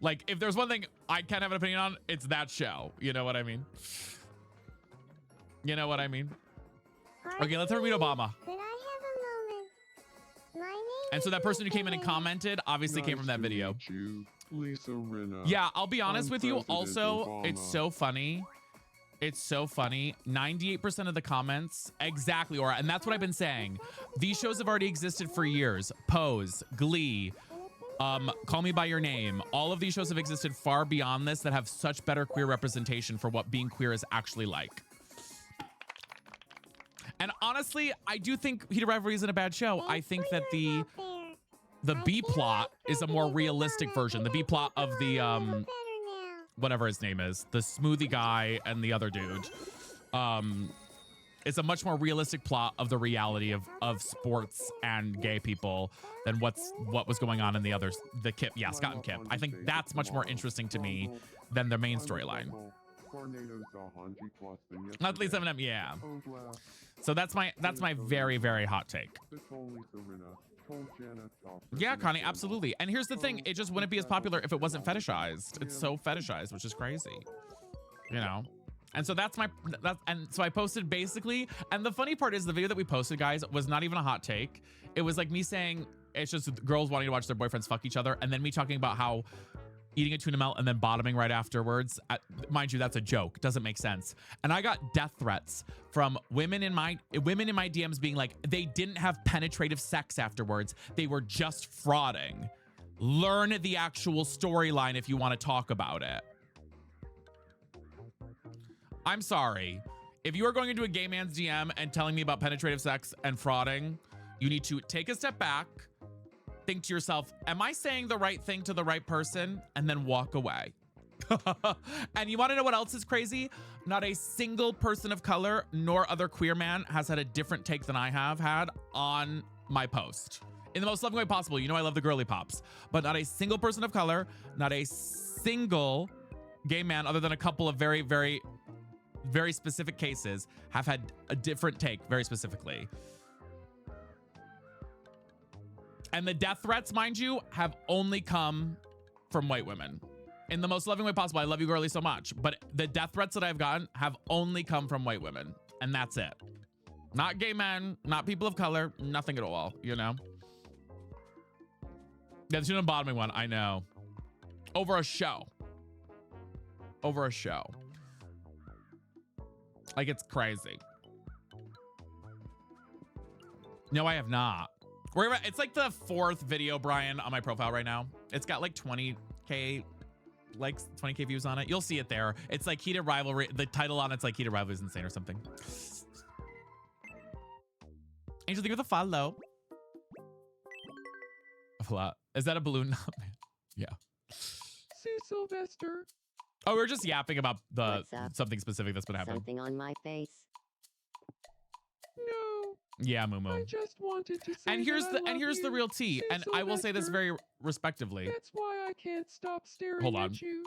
Like, if there's one thing I can have an opinion on, it's that show. You know what I mean? You know what I mean? Okay, let's read Obama. Could I have a moment? My name And so that person who came in and commented obviously came from that video. Lisa Rinna. Yeah, I'll be honest I'm with you. President Also, Obama. it's so funny. It's so funny. 98% of the comments, exactly, Aura, and that's what I've been saying. These shows have already existed for years. Pose, Glee, Call Me By Your Name. All of these shows have existed far beyond this that have such better queer representation for what being queer is actually like. And honestly, I do think Heated Rivalry isn't a bad show. I think that the B plot is a more realistic version. The B plot of the whatever his name is, the smoothie guy and the other dude. It's a much more realistic plot of the reality of sports and gay people than what was going on in the others. The Kip, yeah, Scott and Kip. I think that's much more interesting to me than the main storyline. Not least Eminem, yeah. So that's my very, very hot take. Yeah, Connie, absolutely. And here's the thing, it just wouldn't be as popular if it wasn't fetishized. It's so fetishized, which is crazy. You know? And so so I posted basically, and the funny part is the video that we posted, guys, was not even a hot take. It was like me saying it's just girls wanting to watch their boyfriends fuck each other, and then me talking about how eating a tuna melt and then bottoming right afterwards. Mind you, that's a joke. Doesn't make sense. And I got death threats from women in my DMs being like, they didn't have penetrative sex afterwards. They were just frauding. Learn the actual storyline if you want to talk about it. I'm sorry. If you are going into a gay man's DM and telling me about penetrative sex and frauding, you need to take a step back, think to yourself, am I saying the right thing to the right person? And then walk away. And you want to know what else is crazy? Not a single person of color nor other queer man has had a different take than I have had on my post. In the most loving way possible. You know I love the girly pops. But not a single person of color, not a single gay man, other than a couple of very, very, very specific cases, have had a different take, very specifically. And the death threats, mind you, have only come from white women. In the most loving way possible. I love you, girly, so much. But the death threats that I've gotten have only come from white women. And that's it. Not gay men, not people of color, nothing at all, you know? Yeah, the tuna bottoming one, I know. Over a show. Over a show. Like, it's crazy. No, I have not. It's like the 4th video, Brian, on my profile right now. It's got like 20K likes, 20K views on it. You'll see it there. It's like Heated Rivalry. The title on it's like Heated Rivalry is insane or something. Angel, thank you for the follow. Is that a balloon? Yeah. Sue Sylvester. Oh, we're just yapping about something specific that's been happening. Something on my face. No. Yeah, Moo Moo. I just wanted to say And here's that the real tea. Sue And I will say this Sylvester. very respectively. That's why I can't stop staring Hold on. at you.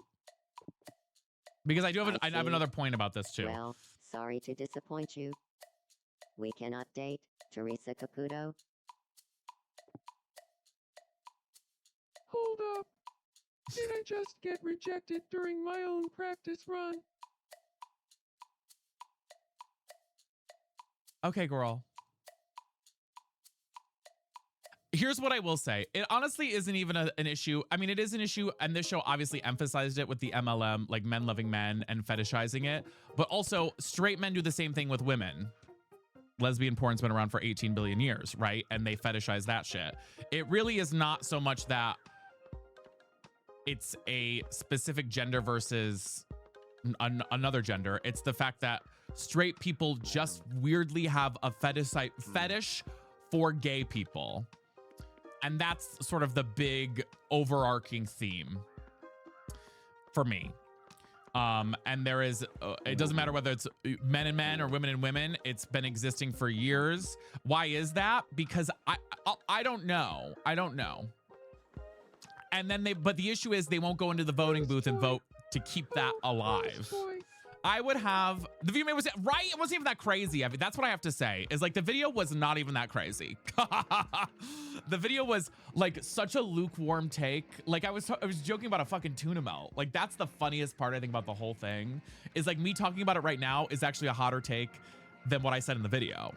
Because I have see. another point about this too. Well, sorry to disappoint you. We cannot date, Teresa Caputo. Hold up. Did I just get rejected during my own practice run? Okay, girl. Here's what I will say. It honestly isn't even an issue. I mean, it is an issue, and this show obviously emphasized it with the MLM, like men loving men and fetishizing it. But also, straight men do the same thing with women. Lesbian porn's been around for 18 billion years, right? And they fetishize that shit. It really is not so much that it's a specific gender versus another gender. It's the fact that straight people just weirdly have a fetish for gay people. And that's sort of the big overarching theme for me. And there is, it doesn't matter whether it's men and men or women and women. It's been existing for years. Why is that? Because I don't know. I don't know. And then but the issue is they won't go into the voting booth and vote to keep that alive. I would have, the video was, right? It wasn't even that crazy. I mean, that's what I have to say, is like the video was not even that crazy. The video was like such a lukewarm take. Like I was joking about a fucking tuna melt. Like that's the funniest part I think about the whole thing, is like me talking about it right now is actually a hotter take than what I said in the video.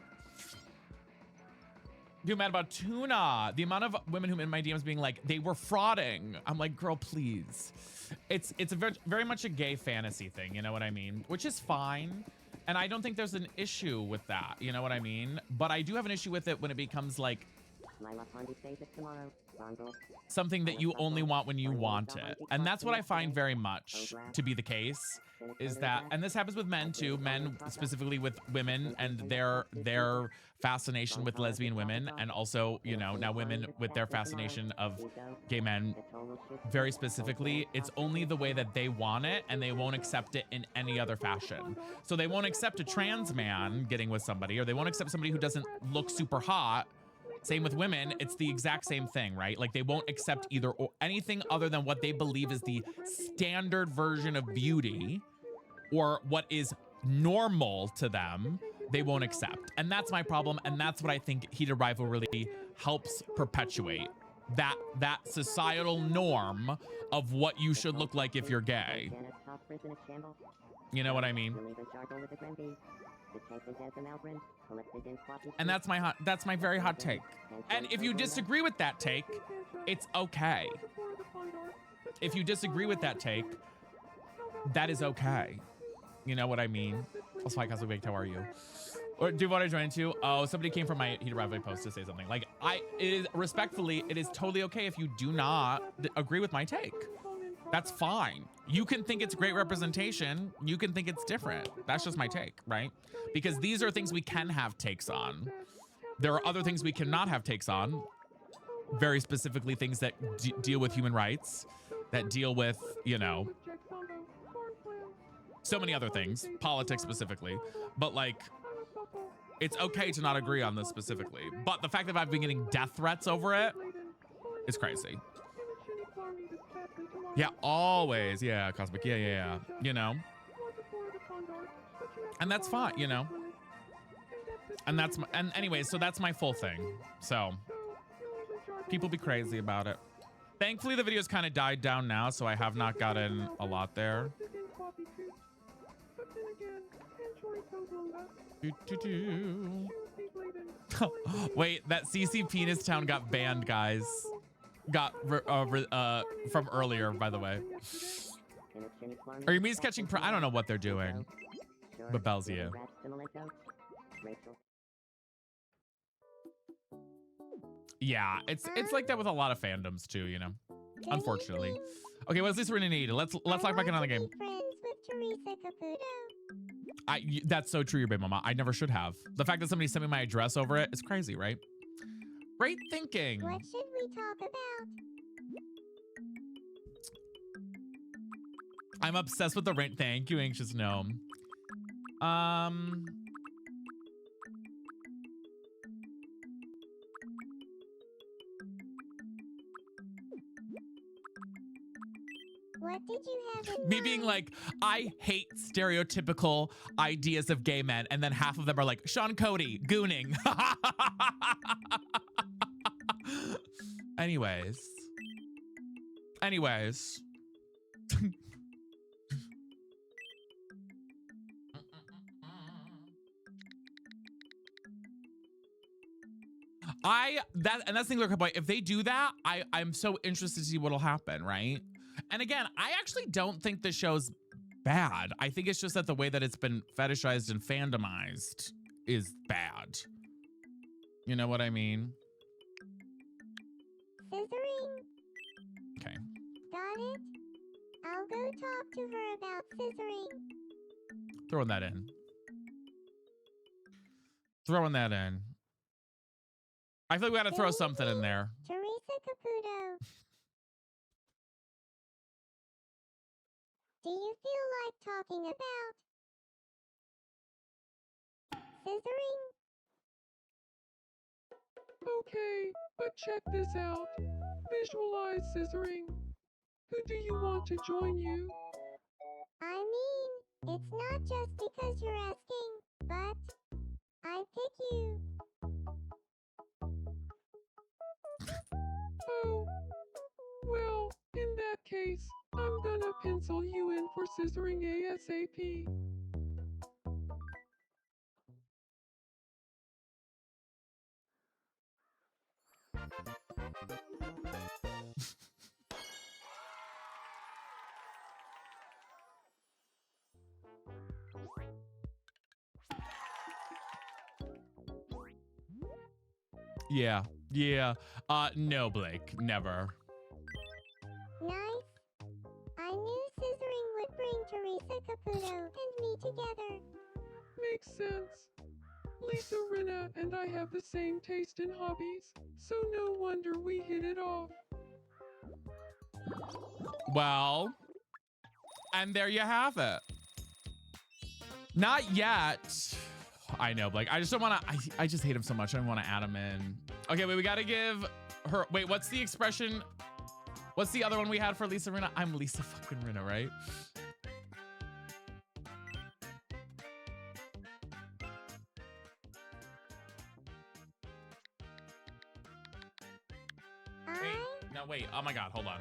You're mad about tuna. The amount of women who in my DMs being like, they were frauding. I'm like, girl, please. It's a very much a gay fantasy thing, you know what I mean? Which is fine. And I don't think there's an issue with that, you know what I mean? But I do have an issue with it when it becomes like something that you only want when you want it. And that's what I find very much to be the case, is that, and this happens with men too, men specifically with women and their fascination with lesbian women, and also, you know, now women with their fascination of gay men very specifically. It's only the way that they want it, and they won't accept it in any other fashion. So they won't accept a trans man getting with somebody, or they won't accept somebody who doesn't look super hot. Same with women, it's the exact same thing, right? Like they won't accept either or anything other than what they believe is the standard version of beauty or what is normal to them, they won't accept. And that's my problem, and that's what I think Heated Rivalry helps perpetuate. That societal norm of what you should look like if you're gay. You know what I mean? And that's my very hot take. And if you disagree with that take, it's okay. If you disagree with that take, that is okay. You know what I mean? Also, hi, Cosmic Baked, how are you? Or do you want to join too? Oh, somebody came from my Heated Rivalry post to say something. Like, respectfully, it is totally okay if you do not agree with my take. That's fine. You can think it's great representation. You can think it's different. That's just my take, right? Because these are things we can have takes on. There are other things we cannot have takes on. Very specifically things that deal with human rights, that deal with, you know, so many other things, politics specifically. But like, it's okay to not agree on this specifically. But the fact that I've been getting death threats over it is crazy. Yeah, always. Yeah, Cosmic. Yeah. You know? And that's fine, you know? And that's and anyway, so that's my full thing. So people be crazy about it. Thankfully, the video's kind of died down now, so I have not gotten a lot there. Wait, that CC Penis Town got banned, guys. Got from earlier, by the way. Are you me's catching? I don't know what they're doing. But bells you. Yeah, it's like that with a lot of fandoms too, you know. Unfortunately. Okay, what is this we're gonna need? Let's talk back another game. That's so true, your baby mama. I never should have. The fact that somebody sent me my address over it is crazy, right? Great thinking. What should we talk about? I'm obsessed with the rent. Thank you, Anxious Gnome. What did you have in Me mind? being like, I hate stereotypical ideas of gay men, and then half of them are like, Sean Cody, gooning. Anyways. That's the thing, if they do that, I'm so interested to see what'll happen, right? And again, I actually don't think the show's bad. I think it's just that the way that it's been fetishized and fandomized is bad. You know what I mean? Scissoring. Okay. Got it? I'll go talk to her about scissoring. Throwing that in. I feel like we gotta throw something in there. Teresa Caputo. Do you feel like talking about scissoring? Okay, but check this out. Visualize scissoring. Who do you want to join you? I mean, it's not just because you're asking, but I pick you. Oh, well, in that case, I'm gonna pencil you in for scissoring ASAP. Yeah. Yeah. No, Blake. Never. Nice. I knew scissoring would bring Teresa Caputo and me together. Makes sense. Lisa Rinna and I have the same taste in hobbies, so no wonder we hit it off. Well, and there you have it. Not yet. I know, Blake. I just don't want to. I just hate him so much. I don't want to add him in. Okay, wait. We got to give her. Wait, what's the expression? What's the other one we had for Lisa Rinna? I'm Lisa fucking Rinna, right? Wait. No, wait. Oh my God. Hold on.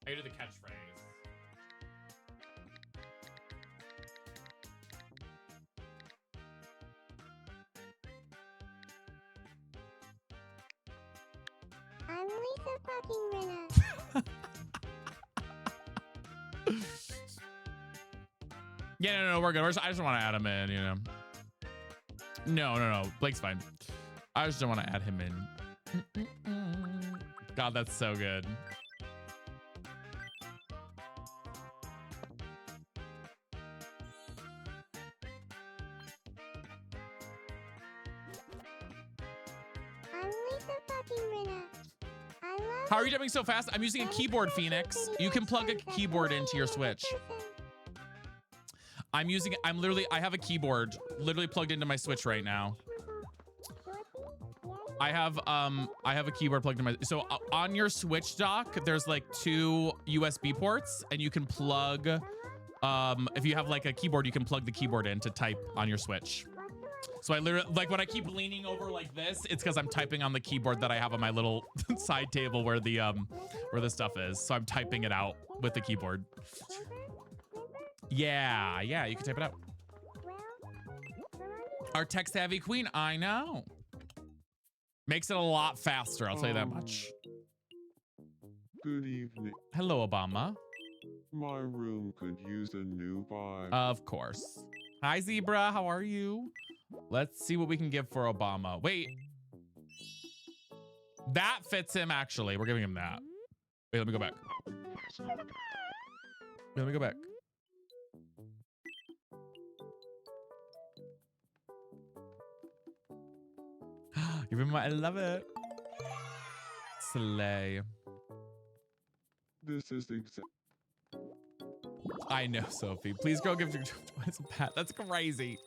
I do the catchphrase. I'm Lisa fucking Rinna. Yeah, no, we're good. I just want to add him in, you know. No. Blake's fine. I just don't want to add him in. God, that's so good. I'm Lisa fucking Rinna. I love How are you jumping so fast? I'm using a keyboard, Phoenix. You can plug a keyboard into your Switch. I have a keyboard literally plugged into my Switch right now. I have a keyboard plugged in my, so on your Switch dock, there's like 2 USB ports and you can plug, if you have like a keyboard, you can plug the keyboard in to type on your Switch. So I literally, like when I keep leaning over like this, it's because I'm typing on the keyboard that I have on my little side table where the stuff is. So I'm typing it out with the keyboard. Yeah, you can type it out. Our tech savvy queen, I know. Makes it a lot faster, I'll tell you that much. Good evening. Hello, Obama. My room could use a new vibe. Of course. Hi, Zebra, how are you? Let's see what we can give for Obama. Wait. That fits him, actually. We're giving him that. Wait, let me go back. Wait, let me go back. Give him my, I love it. Slay. This is exact. I know, Sophie. Please go give your twice a pat. That's crazy.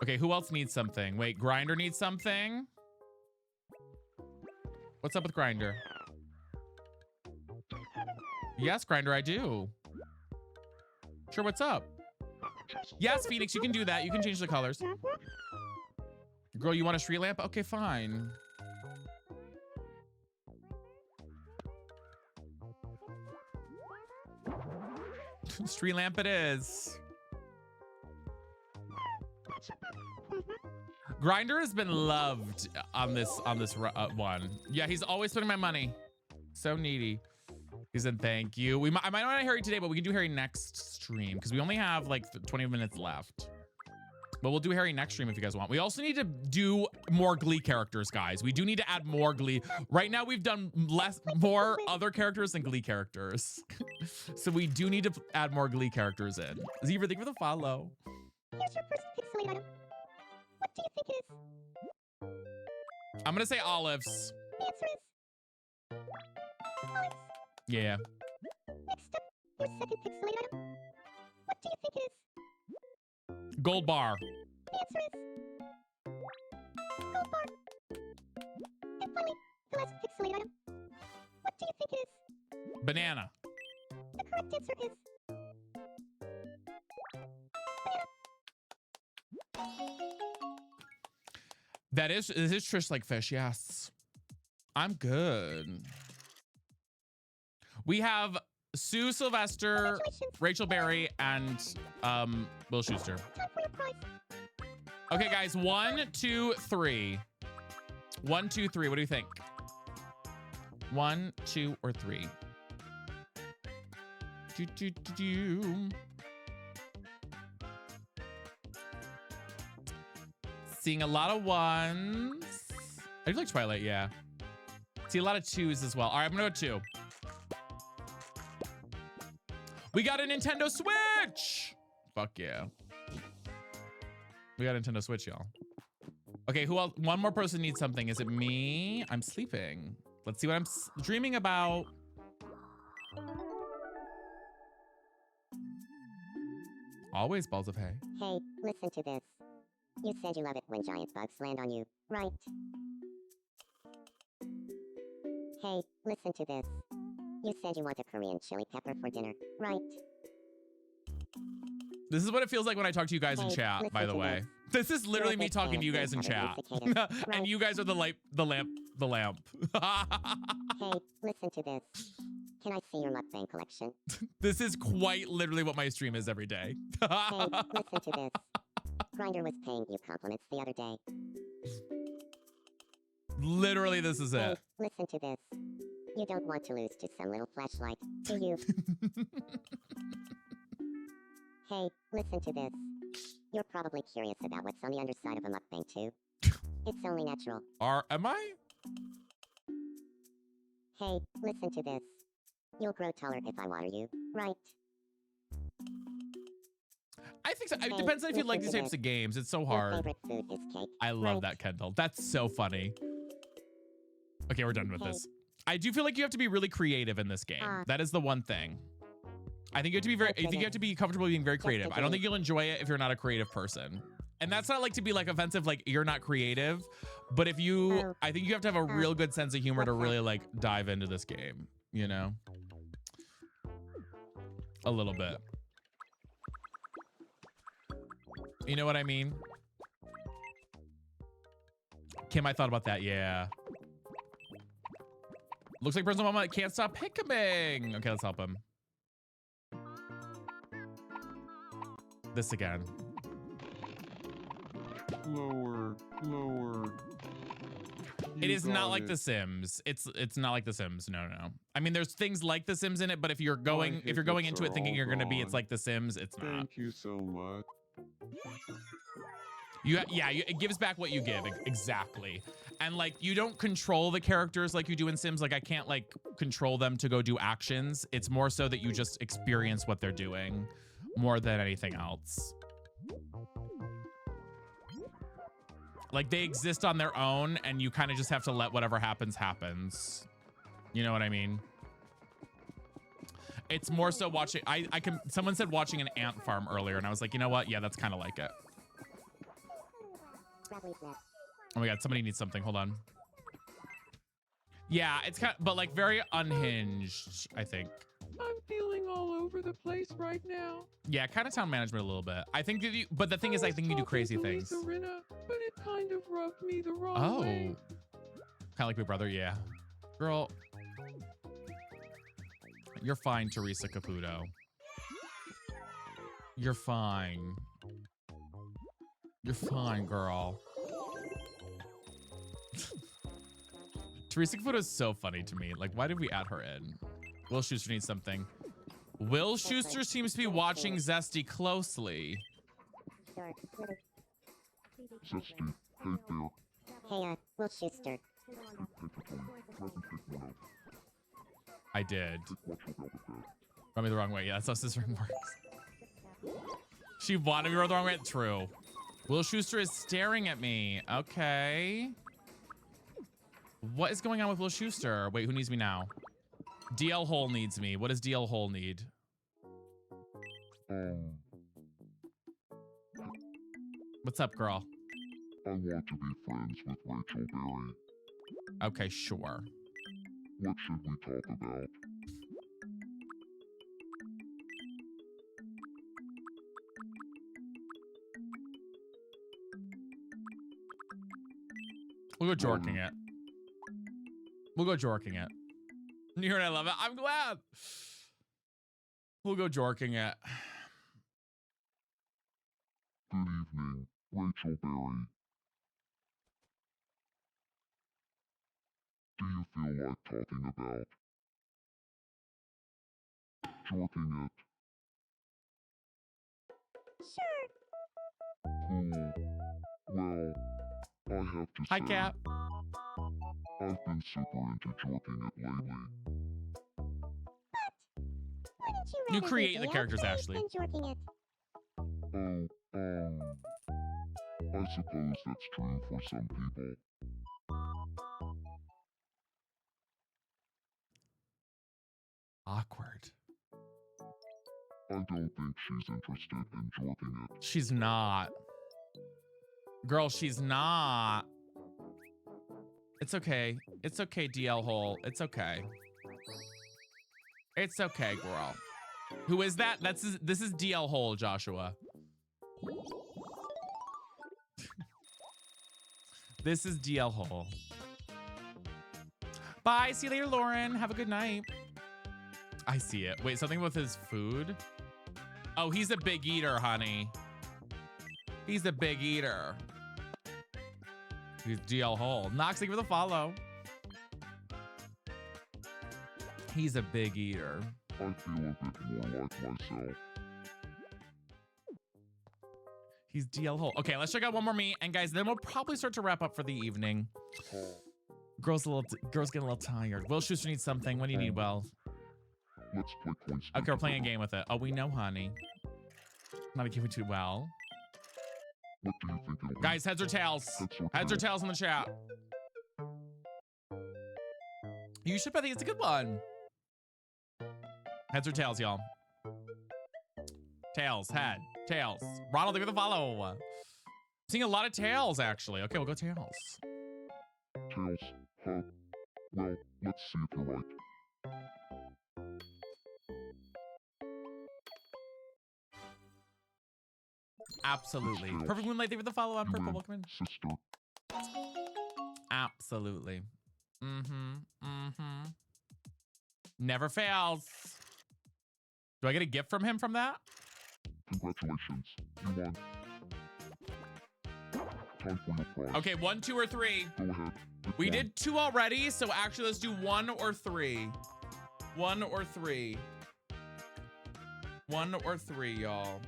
Okay, who else needs something? Wait, Grinder needs something? What's up with Grinder? Yes, Grinder, I do. Sure, what's up? Yes, Phoenix, you can do that. You can change the colors. Girl, you want a street lamp? Okay, fine. Street lamp it is. Grinder has been loved on this one. Yeah, he's always spending my money. So needy. He said thank you. I might not want Harry today, but we can do Harry next stream because we only have like 20 minutes left. But we'll do Harry next stream if you guys want. We also need to do more Glee characters, guys. We do need to add more Glee. Right now, we've done more other characters than Glee characters. So we do need to add more Glee characters in. Zebra, thank you for the follow. Here's your first pixelated item. What do you think it is? I'm going to say olives. The answer is olives. Yeah. Next up, your second pixelated item. What do you think it is? Gold bar. The answer is gold bar. And finally, the last pixelated item. What do you think it is? Banana. The correct answer is banana. This is Trish like fish, yes. I'm good. We have Sue Sylvester, Rachel Berry, and Will Schuster. Okay, guys, 1, 2, 3. 1, 2, 3. What do you think? 1, 2, or 3? Seeing a lot of 1s. I do like Twilight, yeah. See a lot of 2s as well. All right, I'm gonna go 2. We got a Nintendo Switch! Fuck yeah. We got a Nintendo Switch, y'all. Okay, who else? One more person needs something. Is it me? I'm sleeping. Let's see what I'm dreaming about. Always balls of hay. Hey, listen to this. You said you love it when giant bugs land on you, right? Hey, listen to this. You said you want a Korean chili pepper for dinner, right? This is what it feels like when I talk to you guys in chat, by the way. This is literally me talking to you guys in chat. And you guys are the lamp. Hey, listen to this. Can I see your mukbang collection? This is quite literally what my stream is every day. Hey, listen to this. Grindr was paying you compliments the other day. Literally, this is it. Listen to this. You don't want to lose to some little flashlight, do you? Hey, listen to this. You're probably curious about what's on the underside of a mukbang too. It's only natural. Am I? Hey, listen to this. You'll grow taller if I water you, right? I think so. It depends on if you like these types of games. It's so hard. Your favorite food is cake. I love that, Kendall. That's so funny. Okay, we're done with this. I do feel like you have to be really creative in this game. That is the one thing. I think you have to be I think you have to be comfortable being very creative. I don't think you'll enjoy it if you're not a creative person. And that's not like to be like offensive, like you're not creative. But if you, I think you have to have a real good sense of humor to really like dive into this game, you know? A little bit. You know what I mean? Kim, I thought about that, yeah. Looks like Personal Mama can't stop hiccuping. Okay, let's help him. This again. Lower, lower. It is not like The Sims. It's not like The Sims. No. I mean, there's things like The Sims in it, but if you're going into it thinking you're going to be it's like The Sims, it's not. Thank you so much. It gives back what you give, exactly. And like you don't control the characters like you do in Sims. Like I can't like control them to go do actions. It's more so that you just experience what they're doing more than anything else. Like they exist on their own and you kind of just have to let whatever happens. You know what I mean? It's more so watching, someone said watching an ant farm earlier and I was like, you know what? Yeah, that's kind of like it. Oh my God, somebody needs something. Hold on. Yeah, it's kind of, but like very unhinged, I think. I'm feeling all over the place right now. Yeah, kind of town management a little bit. I think that but the thing is, I think you do crazy things. Lisa Rinna, but it kind of rubbed me the wrong way. Kind of like my brother, yeah. Girl, you're fine, Teresa Caputo. You're fine. You're fine, girl. Teresa Caputo is so funny to me. Like, why did we add her in? Will Schuster needs something. Will Schuster seems to be watching Zesty closely. Zesty, hey there. Hey, Will Schuster. I did. Watch out with that. Rub me the wrong way. Yeah, that's how scissoring works. She wanted me to rub the wrong way. True. Will Schuster is staring at me. Okay. What is going on with Will Schuster? Wait, who needs me now? DL Hole needs me. What does DL Hole need? What's up, girl? I want to be friends with Rachel Berry. Okay, sure. What should we talk about? We'll go jorking it. We'll go jorking it. You heard I love it. I'm glad. We'll go jorking it. Good evening, Rachel Berry. Do you feel like talking about jorking it? Sure. Cool. Well, I have to Hi, say, Cap. I've been super into jorking it lately. Wouldn't you You rather create be the DL characters, please Ashley. than jorking it? I suppose that's true for some people. Awkward. I don't think she's interested in jorking it. She's not. Girl, she's not. It's okay. It's okay, DL Hole. It's okay. It's okay, girl. Who is that? This is DL Hole, Joshua. This is DL Hole. Bye. See you later, Lauren. Have a good night. I see it. Wait, something with his food? Oh, he's a big eater, honey. He's a big eater. He's DL Hole. Knox, thank you for the follow. He's a big eater. I feel a bit more like myself. He's DL Hole. Okay, let's check out one more meet. And guys, then we'll probably start to wrap up for the evening. Girls getting a little tired. Will Schuster needs something. What do you need, Will? Let's play coins. Okay, we're playing a game with it. Oh, we know, honey. Not a game too well. What do you think it'll be? Guys, heads or tails? Heads or tails in the chat. You should bet it's a good one. Heads or tails, y'all? Tails, head, tails. Ronald, give me the follow. Seeing a lot of tails, actually. Okay, we'll go tails. Tails, huh? Well, let's see if you're right. Absolutely. Perfect Moonlight, thank you for the follow on Purple. Welcome in. Sister. Absolutely. Never fails. Do I get a gift from him from that? Congratulations. You won. Time for your prize. Okay, 1, 2, or 3. Go ahead. We did 2 already, so actually let's do 1 or 3. 1 or 3. 1 or 3, y'all.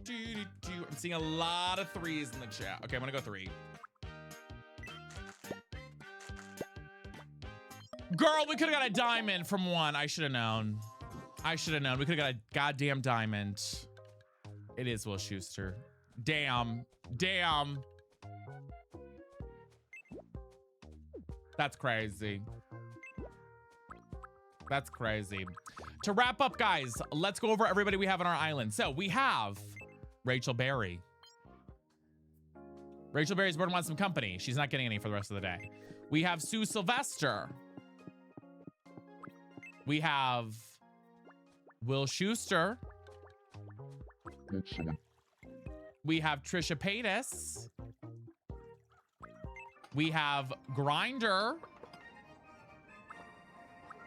I'm seeing a lot of 3s in the chat. Okay, I'm gonna go 3. Girl, we could have got a diamond from 1. I should have known. I should have known. We could have got a goddamn diamond. It is Will Schuster. Damn. Damn. That's crazy. That's crazy. To wrap up, guys, let's go over everybody we have on our island. So we have Rachel Berry. Rachel Berry's bored and wants some company. She's not getting any for the rest of the day. We have Sue Sylvester. We have Will Schuster. We have Trisha Paytas. We have Grinder,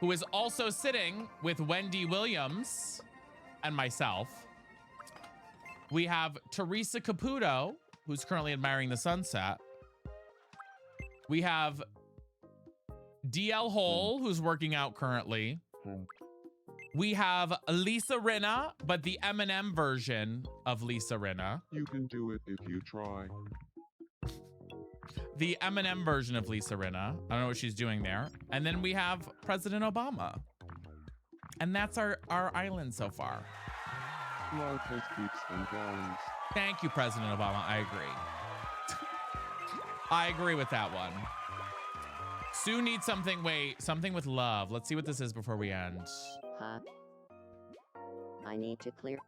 who is also sitting with Wendy Williams and myself. We have Teresa Caputo, who's currently admiring the sunset. We have DL Hole, who's working out currently. We have Lisa Rinna, but the M&M version of Lisa Rinna. You can do it if you try. The M&M version of Lisa Rinna. I don't know what she's doing there. And then we have President Obama. And that's our island so far. Life has peaks and valleys. Thank you, President Obama. I agree. I agree with that one. Sue needs something. Wait, something with love. Let's see what this is before we end. Huh? I need to clear.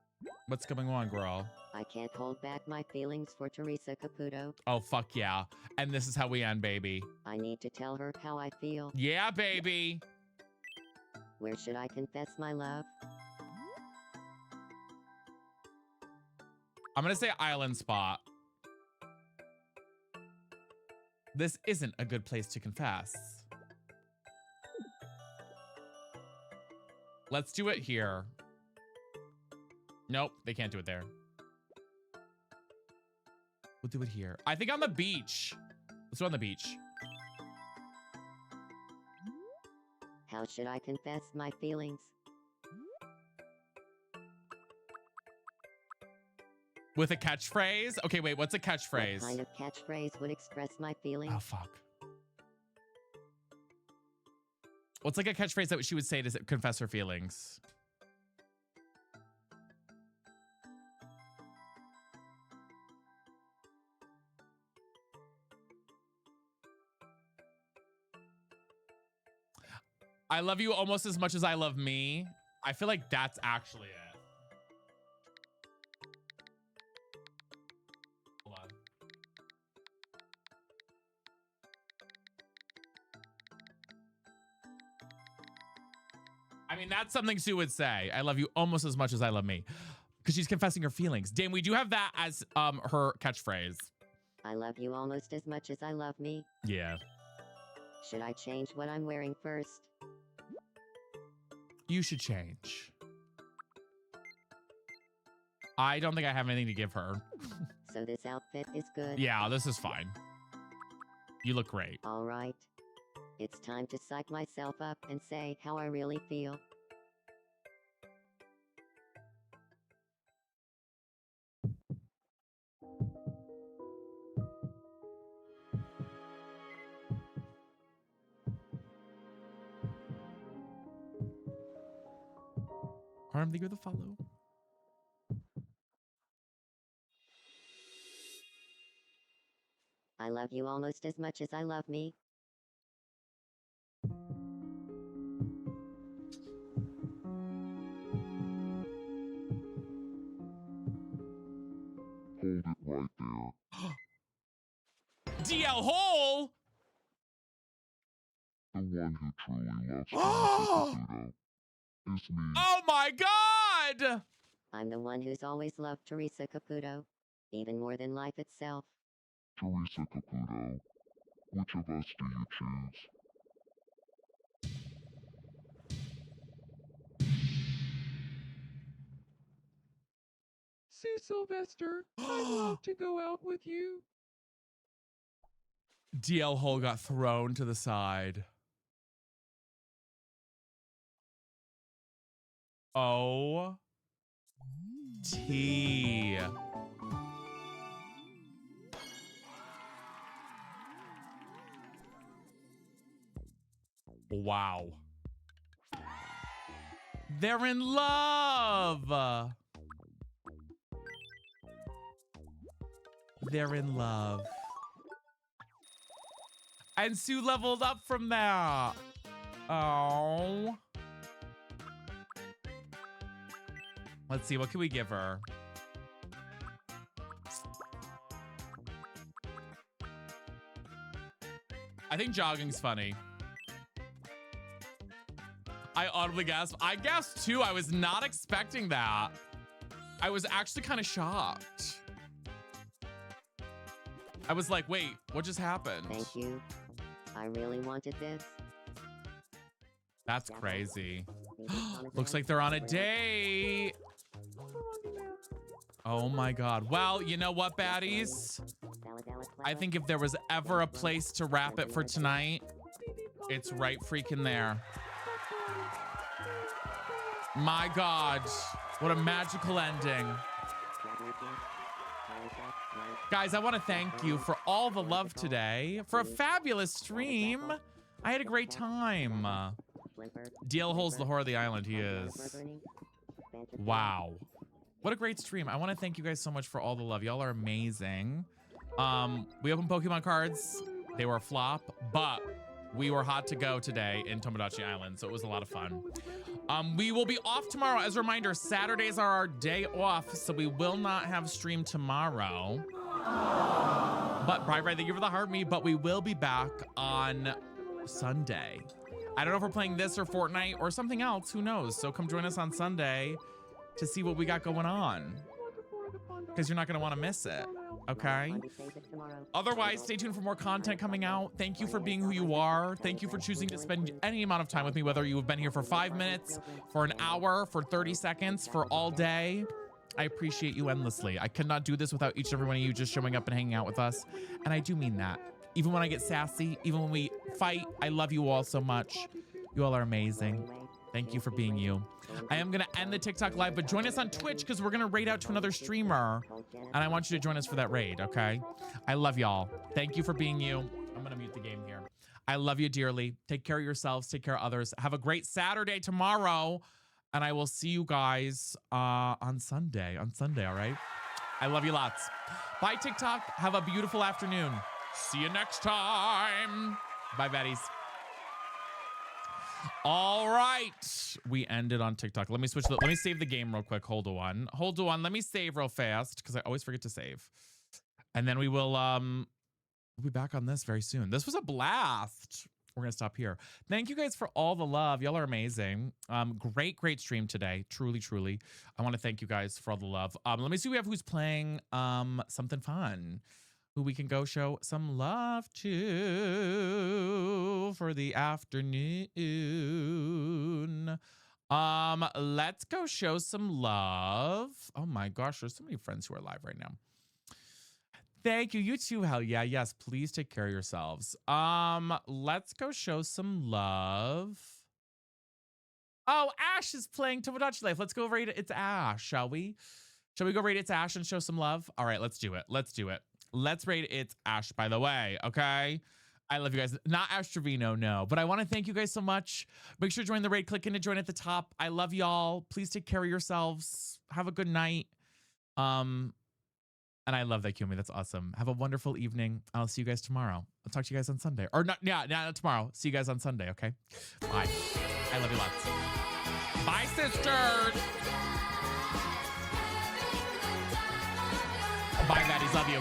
What's going on, girl? I can't hold back my feelings for Teresa Caputo. Oh, fuck yeah. And this is how we end, baby. I need to tell her how I feel. Yeah, baby. Where should I confess my love? I'm going to say island spot. This isn't a good place to confess. Let's do it here. Nope, they can't do it there. We'll do it here. I think on the beach. Let's do it on the beach. How should I confess my feelings? With a catchphrase? Okay, wait, what's a catchphrase? What kind of catchphrase would express my feelings? Oh, fuck. What's like a catchphrase that she would say to confess her feelings? I love you almost as much as I love me. I feel like that's actually it. Hold on. I mean, that's something Sue would say. I love you almost as much as I love me. Because she's confessing her feelings. Dame, we do have that as her catchphrase. I love you almost as much as I love me. Yeah. Should I change what I'm wearing first? You should change. I don't think I have anything to give her. So this outfit is good? Yeah, this is fine. You look great. All right. It's time to psych myself up and say how I really feel. Harm, thank you for the follow. I love you almost as much as I love me. Hold it right there. DL Hole! The one who truly loves Teresa Caputo is me. Oh my God! I'm the one who's always loved Teresa Caputo, even more than life itself. Teresa Caputo, which of us do you choose? Sue Sylvester, I'd love to go out with you. DL Hole got thrown to the side. Oh. T. Wow. They're in love. They're in love. And Sue leveled up from that. Oh. Let's see, what can we give her? I think jogging's funny. I audibly gasped. I gasped too. I was not expecting that. I was actually kind of shocked. I was like, wait, what just happened? Thank you. I really wanted this. That's crazy. Looks like they're on a date. Oh my God. Well, you know what, baddies? I think if there was ever a place to wrap it for tonight, it's right freaking there. My God, what a magical ending. Guys, I want to thank you for all the love today, for a fabulous stream. I had a great time. DL Hole's the whore of the island, he is. Wow. What a great stream. I want to thank you guys so much for all the love. Y'all are amazing. We opened Pokemon cards. They were a flop, but we were hot to go today in Tomodachi Island, so it was a lot of fun. We will be off tomorrow. As a reminder, Saturdays are our day off, so we will not have stream tomorrow. But Bright, thank you for the heart me, but we will be back on Sunday. I don't know if we're playing this or Fortnite or something else. Who knows? So come join us on Sunday to see what we got going on, because you're not going to want to miss it. Okay. Otherwise, stay tuned for more content coming out. Thank you for being who you are. Thank you for choosing to spend any amount of time with me, whether you have been here for 5 minutes, for an hour, for 30 seconds, for all day. I appreciate you endlessly. I could not do this without each and every one of you just showing up and hanging out with us. And I do mean that. Even when I get sassy, even when we fight, I love you all so much. You all are amazing. Thank you for being you. I am going to end the TikTok live, but join us on Twitch because we're going to raid out to another streamer. And I want you to join us for that raid, okay? I love y'all. Thank you for being you. I'm going to mute the game here. I love you dearly. Take care of yourselves. Take care of others. Have a great Saturday tomorrow. And I will see you guys on Sunday. On Sunday, all right? I love you lots. Bye, TikTok. Have a beautiful afternoon. See you next time. Bye, baddies. All right, we ended on TikTok. Let me switch. Let me save the game real quick. Hold on. Let me save real fast because I always forget to save. And then we will we'll be back on this very soon. This was a blast. We're gonna stop here. Thank you guys for all the love. Y'all are amazing. Great stream today. Truly. I want to thank you guys for all the love. Let me see who's playing something fun, who we can go show some love to for the afternoon. Let's go show some love. Oh my gosh, there's so many friends who are live right now. Thank you. You too, hell yeah. Yes, please take care of yourselves. Let's go show some love. Oh, Ash is playing Tomodachi Life. Let's go raid It's Ash, shall we? Shall we go raid It's Ash and show some love? All right, let's do it. Let's rate It's Ash, by the way, okay? I love you guys. Not Ash Trevino, no. But I want to thank you guys so much. Make sure to join the raid. Click in to join at the top. I love y'all. Please take care of yourselves. Have a good night. And I love that, Kiyomi. That's awesome. Have a wonderful evening. I'll see you guys tomorrow. I'll talk to you guys on Sunday. Or not tomorrow. See you guys on Sunday, okay? Bye. I love you lots. Bye, sisters. Bye, baddies. Love you.